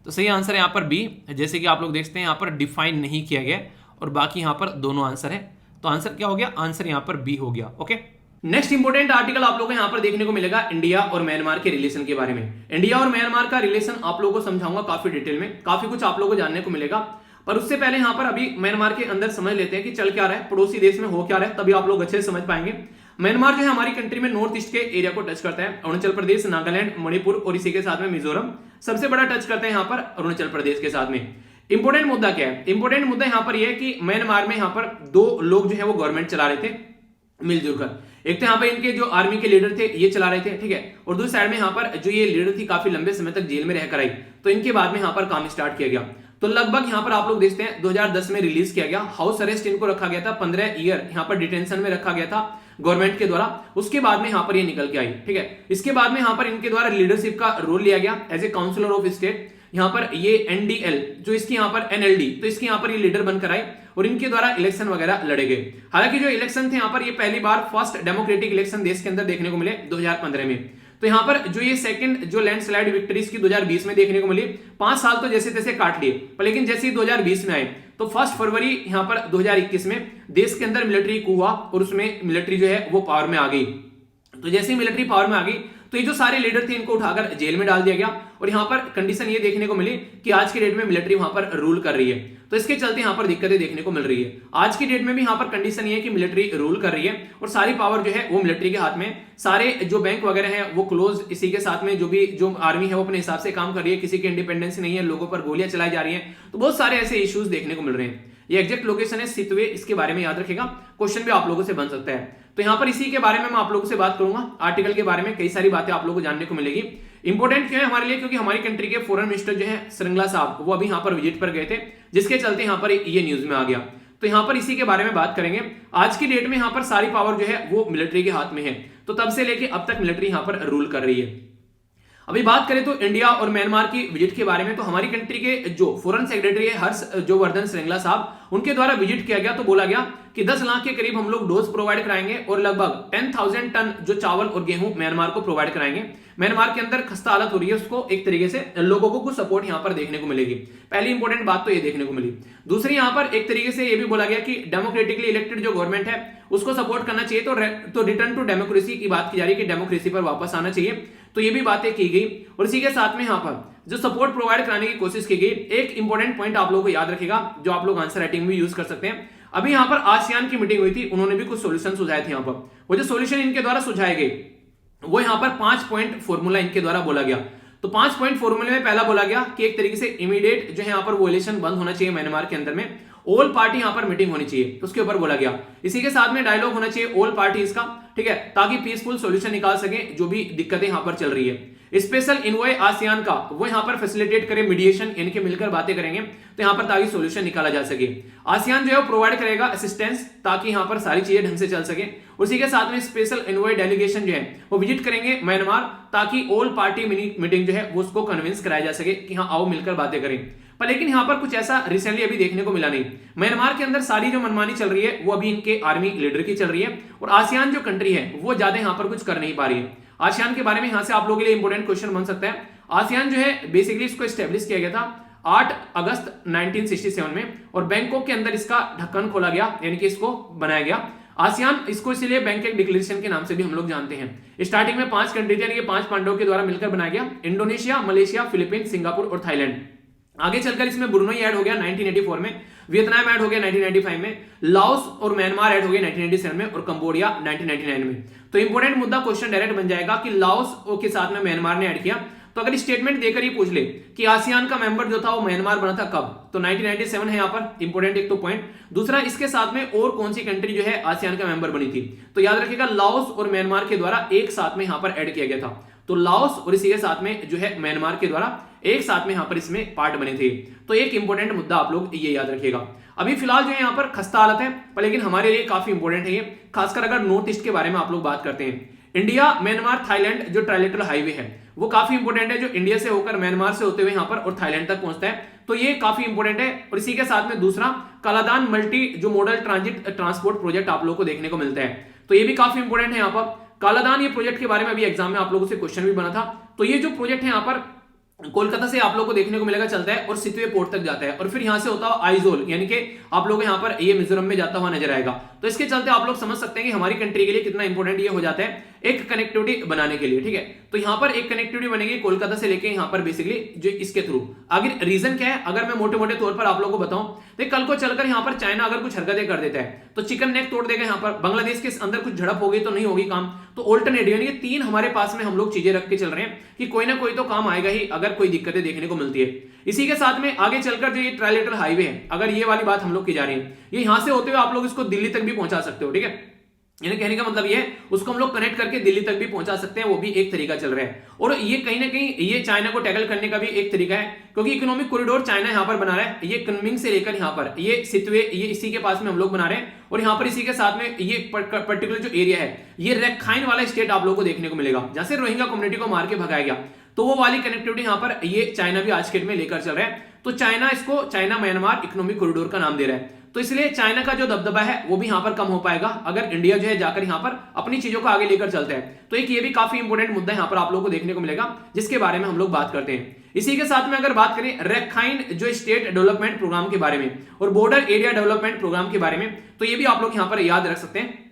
तो सही आंसर है यहाँ पर बी, जैसे कि आप लोग देखते हैं यहाँ पर डिफाइन नहीं किया गया और बाकी यहाँ पर दोनों आंसर है। तो आंसर क्या हो गया, आंसर यहाँ पर बी हो गया। ओके, नेक्स्ट इंपोर्टेंट आर्टिकल आप लोगों को यहाँ पर देखने को मिलेगा इंडिया और म्यांमार के रिलेशन के बारे में। इंडिया और म्यांमार का रिलेशन आप लोगों को समझाऊंगा काफी डिटेल में, काफी कुछ आप लोगों को जानने को मिलेगा। पर उससे पहले यहाँ पर अभी म्यांमार के अंदर समझ लेते हैं कि चल क्या रहा है, पड़ोसी देश में हो क्या रहा है, तभी आप लोग अच्छे से समझ पाएंगे। म्यांमार जो है हमारी कंट्री में नॉर्थ ईस्ट के एरिया को टच करता है, अरुणाचल प्रदेश, नागालैंड, मणिपुर और इसी के साथ में मिजोरम सबसे बड़ा टच करते हैं यहाँ पर अरुणाचल प्रदेश के साथ में। इंपोर्टेंट मुद्दा क्या है, इंपोर्टेंट मुद्दा यहाँ पर यह है कि म्यांमार में यहाँ पर दो लोग जो है वो गवर्नमेंट चला रहे थे मिलजुल कर। एक तो यहाँ पर इनके जो आर्मी के लीडर थे ये चला रहे थे, ठीक है, और दूसरी साइड में यहाँ पर जो ये लीडर थी काफी लंबे समय तक जेल में रहकर आई, तो इनके बाद में यहाँ पर काम स्टार्ट किया गया। तो लगभग यहाँ पर आप लोग देखते हैं 2010 में रिलीज किया गया, हाउस अरेस्ट इनको रखा गया था, 15 ईयर यहाँ पर डिटेंशन में रखा गया था गवर्नमेंट के द्वारा। उसके बाद में यहाँ पर ये निकल के आई, ठीक है। इसके बाद में यहाँ पर इनके द्वारा लीडरशिप का रोल लिया गया as a councillor of state. यहाँ पर ये एनडीएल जो इसकी यहाँ पर एनएलडी, तो इसकी यहाँ पर ये लीडर बनकर आए और इनके द्वारा इलेक्शन वगैरह लड़े गए। हालांकि जो इलेक्शन थे यहाँ पर ये पहली बार फर्स्ट डेमोक्रेटिक इलेक्शन देश के अंदर देखने को मिले 2015 में। तो यहाँ पर जो ये सेकंड जो लैंडस्लाइड विक्ट्रीज की 2020 में देखने को मिली, 5 साल तो जैसे तैसे काट लिए, पर लेकिन जैसे ही 2020 में आए तो 1 फरवरी यहाँ पर 2021 में देश के अंदर मिलिट्री coup हुआ और उसमें मिलिट्री जो है वो पावर में आ गई। तो जैसे ही मिलिट्री पावर में आ गई तो ये जो सारे लीडर थे इनको उठाकर जेल में डाल दिया गया और यहाँ पर कंडीशन ये देखने को मिली कि आज की डेट में मिलिट्री वहां पर रूल कर रही है। तो इसके चलते यहाँ पर दिक्कतें देखने को मिल रही है। आज की डेट में भी यहाँ पर कंडीशन ये है कि मिलिट्री रूल कर रही है और सारी पावर जो है वो मिलिट्री के हाथ में। सारे जो बैंक वगैरह है वो क्लोज, इसी के साथ में जो आर्मी है वो अपने हिसाब से काम कर रही है, किसी की इंडिपेंडेंस नहीं है, लोगों पर गोलियां चलाई जा रही है। तो बहुत सारे ऐसे इश्यूज देखने को मिल रहे हैं। ये एग्जैक्ट लोकेशन है सितवे, इसके बारे में याद रखेगा, क्वेश्चन भी आप लोगों से बन सकता है। तो यहाँ पर इसी के बारे में मैं आप लोगों से बात करूंगा, आर्टिकल के बारे में कई सारी बातें आप लोगों को जानने को मिलेगी। इंपोर्टेंट क्यों है हमारे लिए, क्योंकि हमारी कंट्री के फॉरेन मिनिस्टर जो है श्रृंगला साहब वो अभी यहाँ पर विजिट पर गए थे, जिसके चलते यहाँ पर ये न्यूज में आ गया। तो यहाँ पर इसी के बारे में बात करेंगे। आज की डेट में यहाँ पर सारी पावर जो है वो मिलिट्री के हाथ में है, तो तब से लेके अब तक मिलिट्री यहाँ पर रूल कर रही है। अभी बात करें तो इंडिया और म्यांमार की विजिट के बारे में, तो हमारी कंट्री के जो फॉरेन सेक्रेटरी है हर्ष जो वर्धन श्रृंगला साहब, उनके द्वारा विजिट किया गया। तो बोला गया कि 10 लाख के करीब हम लोग डोज प्रोवाइड कराएंगे और लगभग 10,000 टन जो चावल और गेहूं म्यांमार को प्रोवाइड कराएंगे। म्यांमार के अंदर खस्ता हालत हो रही है, उसको एक तरीके से लोगों को कुछ सपोर्ट यहाँ पर देखने को मिलेगी। पहली इंपॉर्टेंट बात तो ये देखने को मिली। दूसरी यहाँ पर एक तरीके से ये भी बोला गया कि डेमोक्रेटिकली इलेक्टेड जो गवर्नमेंट है उसको सपोर्ट करना चाहिए, तो रिटर्न टू डेमोक्रेसी की बात की जा रही है कि डेमोक्रेसी पर वापस आना चाहिए। तो ये भी बातें की गई और इसी के साथ में यहाँ पर जो सपोर्ट प्रोवाइड कराने की कोशिश की गई। एक इंपॉर्टेंट पॉइंट आप लोगों को याद रखेगा जो आप लोग आंसर राइटिंग में यूज कर सकते हैं। अभी यहाँ पर आसियान की मीटिंग हुई थी, उन्होंने भी कुछ सॉल्यूशन सुझाए थे। यहाँ पर वो जो सॉल्यूशन इनके द्वारा सुझाए गए वो यहाँ पर 5 पॉइंट फॉर्मूला इनके द्वारा बोला गया। तो 5 पॉइंट फॉर्मूले में पहला बोला गया कि एक तरीके से इमीडिएट जो है यहाँ पर वोलेशन बंद होना चाहिए म्यांमार के अंदर में, ऑल पार्टी यहाँ पर मीटिंग होनी चाहिए, उसके ऊपर बोला गया। इसी के साथ में डायलॉग होना चाहिए ऑल पार्टीज का, ठीक है, ताकि पीसफुल सॉल्यूशन निकाल सके जो भी दिक्कतें यहाँ पर चल रही है। स्पेशल इन्वॉय आसियान का वो यहाँ पर फैसिलिटेट करे मीडिएशन, इनके मिलकर बातें करेंगे तो यहाँ पर ताकि सॉल्यूशन निकाला जा सके। आसियान जो है प्रोवाइड करेगा असिस्टेंस ताकि यहाँ पर सारी चीजें ढंग से चल सके। उसी के साथ में स्पेशल इन्वॉय डेलीगेशन जो है वो विजिट करेंगे म्यांमार ताकि ऑल पार्टी मीटिंग जो है वो उसको कन्विंस कराया जा सके कि हाँ आओ मिलकर बातें करें। पर लेकिन यहाँ पर कुछ ऐसा रिसेंटली अभी देखने को मिला नहीं। म्यांमार के अंदर सारी जो मनमानी चल रही है वो अभी इनके आर्मी लीडर की चल रही है और आसियान जो कंट्री है वो ज्यादा यहाँ पर कुछ कर नहीं पा रही है। आसियान के बारे में यहाँ से आप लोगों के लिए इंपॉर्टेंट क्वेश्चन बन सकता है। आसियान जो है बेसिकली इसको एस्टेब्लिश किया गया था 8 अगस्त 1967 में और बैंकॉक के अंदर इसका ढक्कन खोला गया, यानी कि इसको बनाया गया। आसियान इसको इसलिए बैंकॉक डिक्लेरेशन के नाम से भी हम लोग जानते हैं। स्टार्टिंग में 5 कंट्री थे, यानी कि 5 पांडवों के द्वारा मिलकर बनाया गया, इंडोनेशिया, मलेशिया, फिलीपींस, सिंगापुर और थाईलैंड। आगे चलकर इसमें ब्रुनई ऐड हो गया 1984 में। वियतनाम ऐड हो गया 1995 में, लाओस और म्यांमार ऐड हो गया 1997 में, और कंबोडिया 1999 में। तो इंपॉर्टेंट मुद्दा क्वेश्चन डायरेक्ट बन जाएगा कि लाओस के साथ में म्यांमार ने ऐड किया। तो अगर स्टेटमेंट देकर ही पूछ ले कि आसियान का मेंबर जो था वो म्यांमार बना था कब, तो 1997 है यहाँ पर इंपॉर्टेंट एक तो पॉइंट। दूसरा, इसके साथ में और कौन सी कंट्री जो है आसियान का मेंबर बनी थी, तो याद रखिएगा लाओस और म्यांमार के द्वारा एक साथ में यहाँ पर ऐड किया गया था। तो लाओस और इसी के साथ में जो है म्यांमार के द्वारा एक साथ में यहाँ पर इसमें पार्ट बने थे। तो एक इंपॉर्टेंट मुद्दा आप लोग ये याद रखिएगा। अभी फिलहाल जो है यहाँ पर खस्ता हालत है, पर लेकिन हमारे लिए काफी इंपॉर्टेंट है ये, खासकर अगर नॉर्थ ईस्ट के बारे में आप लोग बात करते हैं। इंडिया म्यांमार थाईलैंड जो ट्राइलेटरल हाईवे है वो काफी इंपॉर्टेंट है, जो इंडिया से होकर म्यांमार से होते हुए यहाँ पर और थाईलैंड तक पहुंचता है। तो ये काफी इंपॉर्टेंट है। और इसी के साथ में दूसरा, कालादान मल्टी जो मॉडल ट्रांजिट ट्रांसपोर्ट प्रोजेक्ट आप लोगों को देखने को मिलता है, तो ये भी काफी इंपॉर्टेंट है यहाँ पर। कालादान ये प्रोजेक्ट के बारे में अभी एग्जाम में आप लोगों से क्वेश्चन भी बना था। तो ये जो प्रोजेक्ट है यहाँ पर कोलकाता से आप लोगों को देखने को मिलेगा, चलता है और सितवे पोर्ट तक जाता है, और फिर यहां से होता हुआ आइजोल, यानी कि आप लोग यहां पर ये मिजोरम में जाता हुआ नजर आएगा। तो इसके चलते आप लोग समझ सकते हैं कि हमारी कंट्री के लिए कितना इंपॉर्टेंट ये हो जाता है एक कनेक्टिविटी बनाने के लिए, ठीक है। तो यहां पर एक कनेक्टिविटी बनेगी कोलकाता से लेके यहां पर बेसिकली जो इसके थ्रू। आगे रीजन क्या है, अगर मैं मोटे मोटे तौर पर आप लोगों को बताऊं, तो कल को चलकर यहां पर चाइना अगर कुछ हरकतें कर देता है तो चिकन नेक तोड़ देगा यहां पर, बांग्लादेश के अंदर कुछ झड़प हो गई तो नहीं होगी काम। तो ऑल्टरनेटिव यानी कि तीन हमारे पास में हम लोग चीजें रख के चल रहे हैं कि कोई ना कोई तो काम आएगा ही अगर कोई दिक्कतें देखने को मिलती है। इसी के साथ में आगे चलकर जो ये ट्राइलेटरल हाईवे है, अगर ये वाली बात हम लोग की जा रही है, ये यहां से होते हुए आप लोग इसको दिल्ली तक भी पहुंचा सकते हो, ठीक है। यानी कहने का मतलब ये है उसको हम लोग कनेक्ट करके दिल्ली तक भी पहुंचा सकते हैं, वो भी एक तरीका चल रहा है। और ये कहीं ना कहीं ये चाइना को टैकल करने का भी एक तरीका है, क्योंकि इकोनॉमिक कॉरिडोर चाइना यहां पर बना रहा है। ये कुनमिंग से लेकर यहां पर ये सितवे, ये इसी के पास में हम लोग बना रहे हैं, और यहां पर इसी के साथ में ये पर्टिकुलर जो एरिया है, ये रैखाइन वाला स्टेट आप लोगों को देखने को मिलेगा, जहां से रोहिंग्या कम्युनिटी को मार के भगाया गया। तो वो वाली कनेक्टिविटी यहां पर ये चाइना भी आज के डेट में लेकर चल रहा है। तो चाइना इसको चाइना म्यांमार इकोनॉमिक कॉरिडोर का नाम दे रहा है। तो इसलिए चाइना का जो दबदबा है वो भी यहां पर कम हो पाएगा अगर इंडिया जो है जाकर यहां पर अपनी चीजों को आगे लेकर चलते हैं। तो एक ये भी काफी इंपॉर्टेंट मुद्दा यहां पर आप लोगों को देखने को मिलेगा, जिसके बारे में हम लोग बात करते हैं। इसी के साथ में अगर बात करें रैखाइन जो स्टेट डेवलपमेंट प्रोग्राम के बारे में और बॉर्डर एरिया डेवलपमेंट प्रोग्राम के बारे में, तो ये भी आप लोग यहां पर याद रख सकते हैं,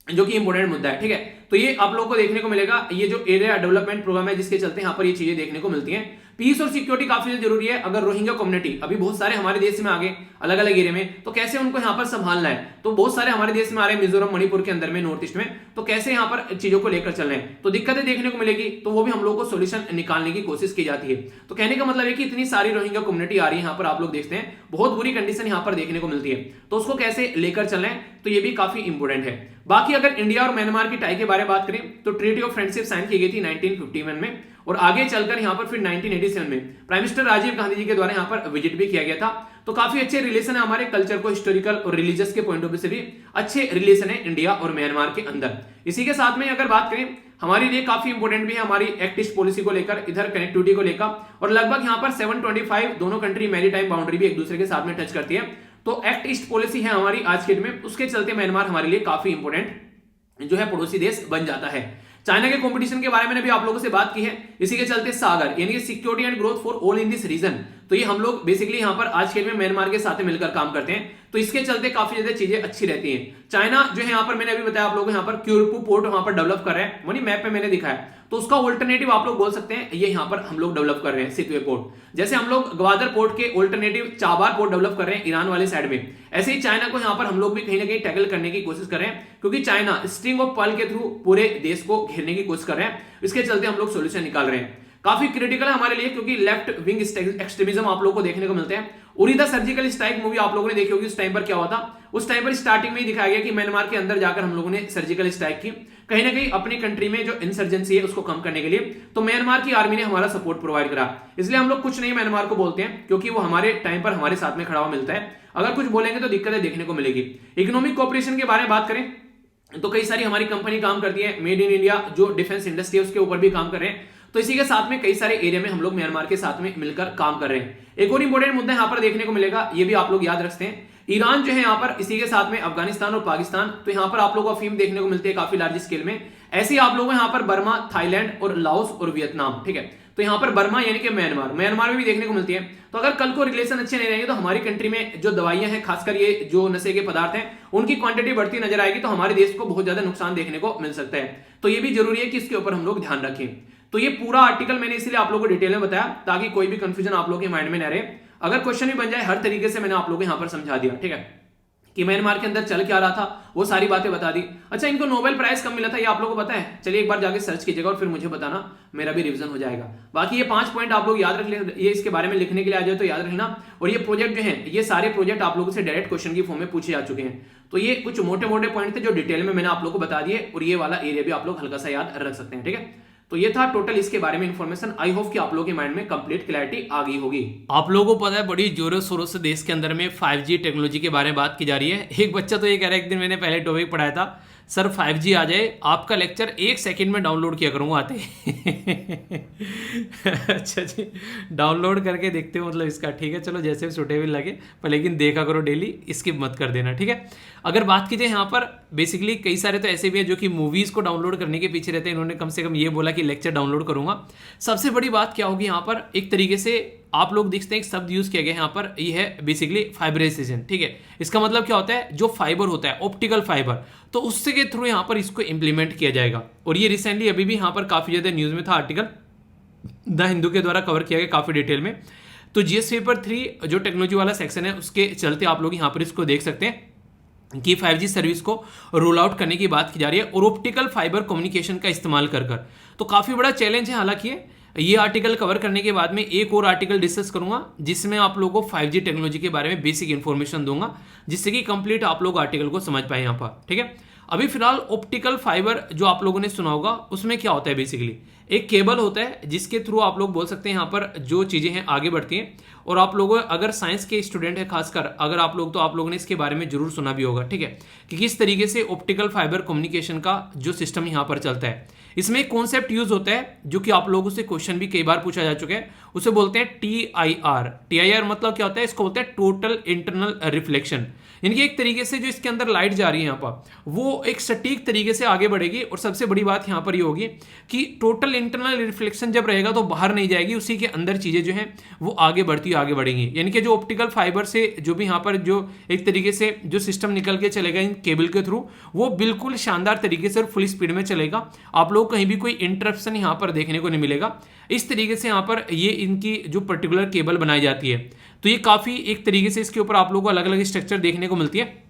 जो कि इंपॉर्टेंट मुद्दा है, ठीक है। तो ये आप लोगों को देखने को मिलेगा, ये जो एरिया डेवलपमेंट प्रोग्राम है जिसके चलते यहां पर ये चीजें देखने को मिलती हैं। पीस और सिक्योरिटी काफी जरूरी है। अगर रोहिंग्या कम्युनिटी अभी बहुत सारे हमारे देश में आ गए अलग अलग एरिया में, तो कैसे उनको यहाँ पर संभालना है। तो बहुत सारे हमारे देश में आ रहे हैं मिजोरम मणिपुर के अंदर में, नॉर्थ ईस्ट में, तो कैसे यहाँ पर चीजों को लेकर चलना है, तो दिक्कतें देखने को मिलेगी। तो वो भी हम लोग को सोल्यूशन निकालने की कोशिश की जाती है। तो कहने का मतलब है कि इतनी सारी रोहिंग्या कम्युनिटी आ रही है यहाँ पर, आप लोग देखते हैं बहुत बुरी कंडीशन यहाँ पर देखने को मिलती है, तो उसको कैसे लेकर चलना है, तो ये भी काफी इंपॉर्टेंट है। बाकी अगर इंडिया और म्यांमार की टाई के बारे में बात करें, तो ट्रीटी ऑफ फ्रेंडशिप साइन की गई थी 1951 में, और आगे चलकर यहां पर फिर 1987 में प्राइम मिनिस्टर राजीव गांधी जी के द्वारा यहां पर विजिट भी किया गया था। तो काफी अच्छे रिलेशन है हमारे कल्चर को हिस्टोरिकल और रिलीजियस के पॉइंट ऑफ व्यू से भी अच्छे रिलेशन है इंडिया और म्यांमार के अंदर। इसी के साथ में अगर बात करें, हमारे लिए काफी इंपॉर्टेंट भी है हमारी एक्ट ईस्ट पॉलिसी को लेकर, इधर कनेक्टिविटी को लेकर, और लगभग यहां पर 725 दोनों कंट्री मैरीटाइम बाउंड्री भी एक दूसरे के साथ में टच करती है। तो एक्ट ईस्ट पॉलिसी है हमारी आज के डेट में, उसके चलते म्यांमार हमारे लिए काफी इंपॉर्टेंट जो है पड़ोसी देश बन जाता है। चाइना के कंपटीशन के बारे में भी आप लोगों से बात की है। इसी के चलते सागर यानी कि security and growth for all in this region, तो ये हम लोग बेसिकली यहां पर आज के डेट में म्यांमार के साथ मिलकर काम करते हैं। तो इसके चलते काफी ज्यादा चीजें अच्छी रहती हैं। चाइना जो है यहाँ पर मैंने अभी बताया आप लोगों को, यहाँ पर क्यूरपू पोर्ट वहां पर डेवलप कर रहे हैं, वही मैप पे मैंने दिखाया। तो उसका ऑल्टरनेटिव आप लोग बोल सकते हैं, ये यहाँ पर हम लोग डेवलप कर रहे हैं सितवे पोर्ट। जैसे हम लोग ग्वादर पोर्ट के ऑल्टरनेटिव चाबार पोर्ट डेवलप कर रहे हैं ईरान वाले साइड में, ऐसे ही चाइना को यहाँ पर हम लोग भी कहीं ना कहीं टैकल करने की कोशिश कर रहे हैं, क्योंकि चाइना स्ट्रिंग ऑफ पर्ल के थ्रू पूरे देश को घेरने की कोशिश कर रहे हैं। इसके चलते हम लोग सोल्यूशन निकाल रहे हैं। काफी क्रिटिकल है हमारे लिए, क्योंकि लेफ्ट विंग एक्सट्रीमिज्म आप लोगों को देखने को मिलते हैं। Uri the surgical strike movie आप लोगों ने देखी होगी, उस टाइम पर क्या हुआ था। उस टाइम पर स्टार्टिंग में ही दिखाया गया कि म्यांमार के अंदर जाकर हम लोगों ने सर्जिकल स्ट्राइक की, कहीं ना कहीं अपनी कंट्री में जो इंसर्जेंसी है उसको कम करने के लिए। तो म्यांमार की आर्मी ने हमारा सपोर्ट प्रोवाइड करा, इसलिए हम लोग कुछ नहीं म्यांमार को बोलते हैं, क्योंकि वो हमारे टाइम पर हमारे साथ में खड़ा हुआ मिलता है। अगर कुछ बोलेंगे तो दिक्कतें देखने को मिलेगी। इकोनॉमिक कोऑपरेशन के बारे में बात करें तो कई सारी हमारी कंपनी काम करती है, मेड इन इंडिया जो डिफेंस इंडस्ट्री है उसके ऊपर भी काम कर रहे हैं। तो इसी के साथ में कई सारे एरिया में हम लोग म्यांमार के साथ में मिलकर काम कर रहे हैं। एक और इंपॉर्टेंट मुद्दा यहाँ पर देखने को मिलेगा, ये भी आप लोग याद रखते हैं, ईरान जो है यहाँ पर, इसी के साथ में अफगानिस्तान और पाकिस्तान। तो यहाँ पर आप लोगों को अफीम देखने को मिलती है काफी लार्ज स्केल में। ऐसे ही आप लोगों को यहाँ पर बर्मा, थाईलैंड और लाओस और वियतनाम, ठीक है। तो यहाँ पर बर्मा यानी कि म्यांमार में भी देखने को मिलती है। तो अगर कल को रिलेशन अच्छे नहीं रहेंगे तो हमारी कंट्री में जो दवाइयां हैं, खासकर ये जो नशे के पदार्थ हैं, उनकी क्वांटिटी बढ़ती नजर आएगी, तो हमारे देश को बहुत ज्यादा नुकसान देखने को मिल सकता है। तो ये भी जरूरी है कि इसके ऊपर हम लोग ध्यान रखें। तो ये पूरा आर्टिकल मैंने इसलिए आप लोगों को डिटेल में बताया ताकि कोई भी कंफ्यूजन आप लोगों के माइंड में न रहे। अगर क्वेश्चन भी बन जाए, हर तरीके से मैंने आप लोगों को यहां पर समझा दिया, ठीक है, कि म्यांमार के अंदर चल क्या रहा था, वो सारी बातें बता दी। अच्छा, इनको नोबेल प्राइज कब मिला था ये आप लोगों को पता है? चलिए एक बार जाके सर्च कीजिएगा और फिर मुझे बताना, मेरा भी रिवीजन हो जाएगा। बाकी ये 5 पॉइंट आप लोग याद रख ले, ये इसके बारे में लिखने के लिए आ जाए तो याद रखना। और ये प्रोजेक्ट जो है, ये सारे प्रोजेक्ट आप लोगों से डायरेक्ट क्वेश्चन की फॉर्म में पूछे जा चुके हैं। तो ये कुछ मोटे मोटे पॉइंट थे जो डिटेल में मैंने आप लोग को बता दिए, और ये वाला एरिया भी आप लोग हल्का सा याद रख सकते हैं, ठीक है। तो ये था टोटल इसके बारे में इंफॉर्मेशन। आई होप कि आप लोगों के माइंड में कंप्लीट क्लैरिटी आ गई होगी। आप लोगों को पता है बड़ी जोरों शोरों से देश के अंदर में 5G टेक्नोलॉजी के बारे में बात की जा रही है। एक बच्चा तो ये कह रहा है, एक दिन मैंने पहले टॉपिक पढ़ाया था, सर 5G आ जाए आपका लेक्चर 1 सेकंड में डाउनलोड किया करूंगा आते अच्छा जी, डाउनलोड करके देखते हो मतलब इसका, ठीक है, चलो जैसे सूटेबल लगे, पर लेकिन देखा करो डेली, स्किप मत कर देना, ठीक है। अगर बात कीजिए यहाँ पर बेसिकली कई सारे तो ऐसे भी है जो कि मूवीज को डाउनलोड करने के पीछे रहते हैं। इन्होंने कम से कम ये बोला कि लेक्चर डाउनलोड करूंगा। सबसे बड़ी बात क्या होगी यहाँ पर, एक तरीके से आप लोग देखते हैं एक शब्द यूज किया गया यहाँ पर, ये है बेसिकली फाइब्रेशन, ठीक है। इसका मतलब क्या होता है, जो फाइबर होता है ऑप्टिकल फाइबर, तो उससे के थ्रू यहाँ पर इसको इंप्लीमेंट किया जाएगा। और ये रिसेंटली अभी भी यहाँ पर काफी ज्यादा न्यूज में था, आर्टिकल द हिंदू के द्वारा कवर किया गया काफी डिटेल में। तो जीएस पेपर 3 जो टेक्नोलॉजी वाला सेक्शन है, उसके चलते आप लोग यहाँ पर इसको देख सकते हैं कि 5G सर्विस को रोल आउट करने की बात की जा रही है, और ऑप्टिकल फाइबर कम्युनिकेशन का इस्तेमाल कर कर। तो काफी बड़ा चैलेंज है। हालांकि ये आर्टिकल कवर करने के बाद में एक और आर्टिकल डिस्कस करूंगा, जिसमें आप लोगों को 5G टेक्नोलॉजी के बारे में बेसिक इंफॉर्मेशन दूंगा, जिससे कि कंप्लीट आप लोग आर्टिकल को समझ पाए यहाँ पर, ठीक है। अभी फिलहाल ऑप्टिकल फाइबर जो आप लोगों ने सुना होगा, उसमें क्या होता है, बेसिकली एक केबल होता है जिसके थ्रू आप लोग बोल सकते हैं यहाँ पर जो चीजें हैं आगे बढ़ती हैं। और आप लोगों अगर साइंस के स्टूडेंट है खासकर, अगर आप लोग, तो आप लोगों ने इसके बारे में जरूर सुना भी होगा, ठीक है, कि किस तरीके से ऑप्टिकल फाइबर कम्युनिकेशन का जो सिस्टम यहाँ पर चलता है। इसमें एक कॉन्सेप्ट यूज होता है जो कि आप लोगों से क्वेश्चन भी कई बार पूछा जा चुका है, उसे बोलते हैं TIR। TIR मतलब क्या होता है, इसको बोलते हैं टोटल इंटरनल रिफ्लेक्शन। यानी कि एक तरीके से जो इसके अंदर लाइट जा रही है यहाँ पर, वो एक सटीक तरीके से आगे बढ़ेगी। और सबसे बड़ी बात यहाँ पर ये होगी कि टोटल इंटरनल रिफ्लेक्शन जब रहेगा तो बाहर नहीं जाएगी, उसी के अंदर चीजें जो हैं वो आगे बढ़ेंगी। यानी कि जो ऑप्टिकल फाइबर से जो भी यहाँ पर जो एक तरीके से जो सिस्टम निकल के चलेगा इन केबल के थ्रू, वो बिल्कुल शानदार तरीके से और फुल स्पीड में चलेगा। आप लोग कहीं भी कोई इंटरप्शन यहाँ पर देखने को नहीं मिलेगा। इस तरीके से यहाँ पर ये इनकी जो पर्टिकुलर केबल बनाई जाती है, तो ये काफी एक तरीके से इसके ऊपर आप लोगों को अलग अलग स्ट्रक्चर देखने को मिलती है।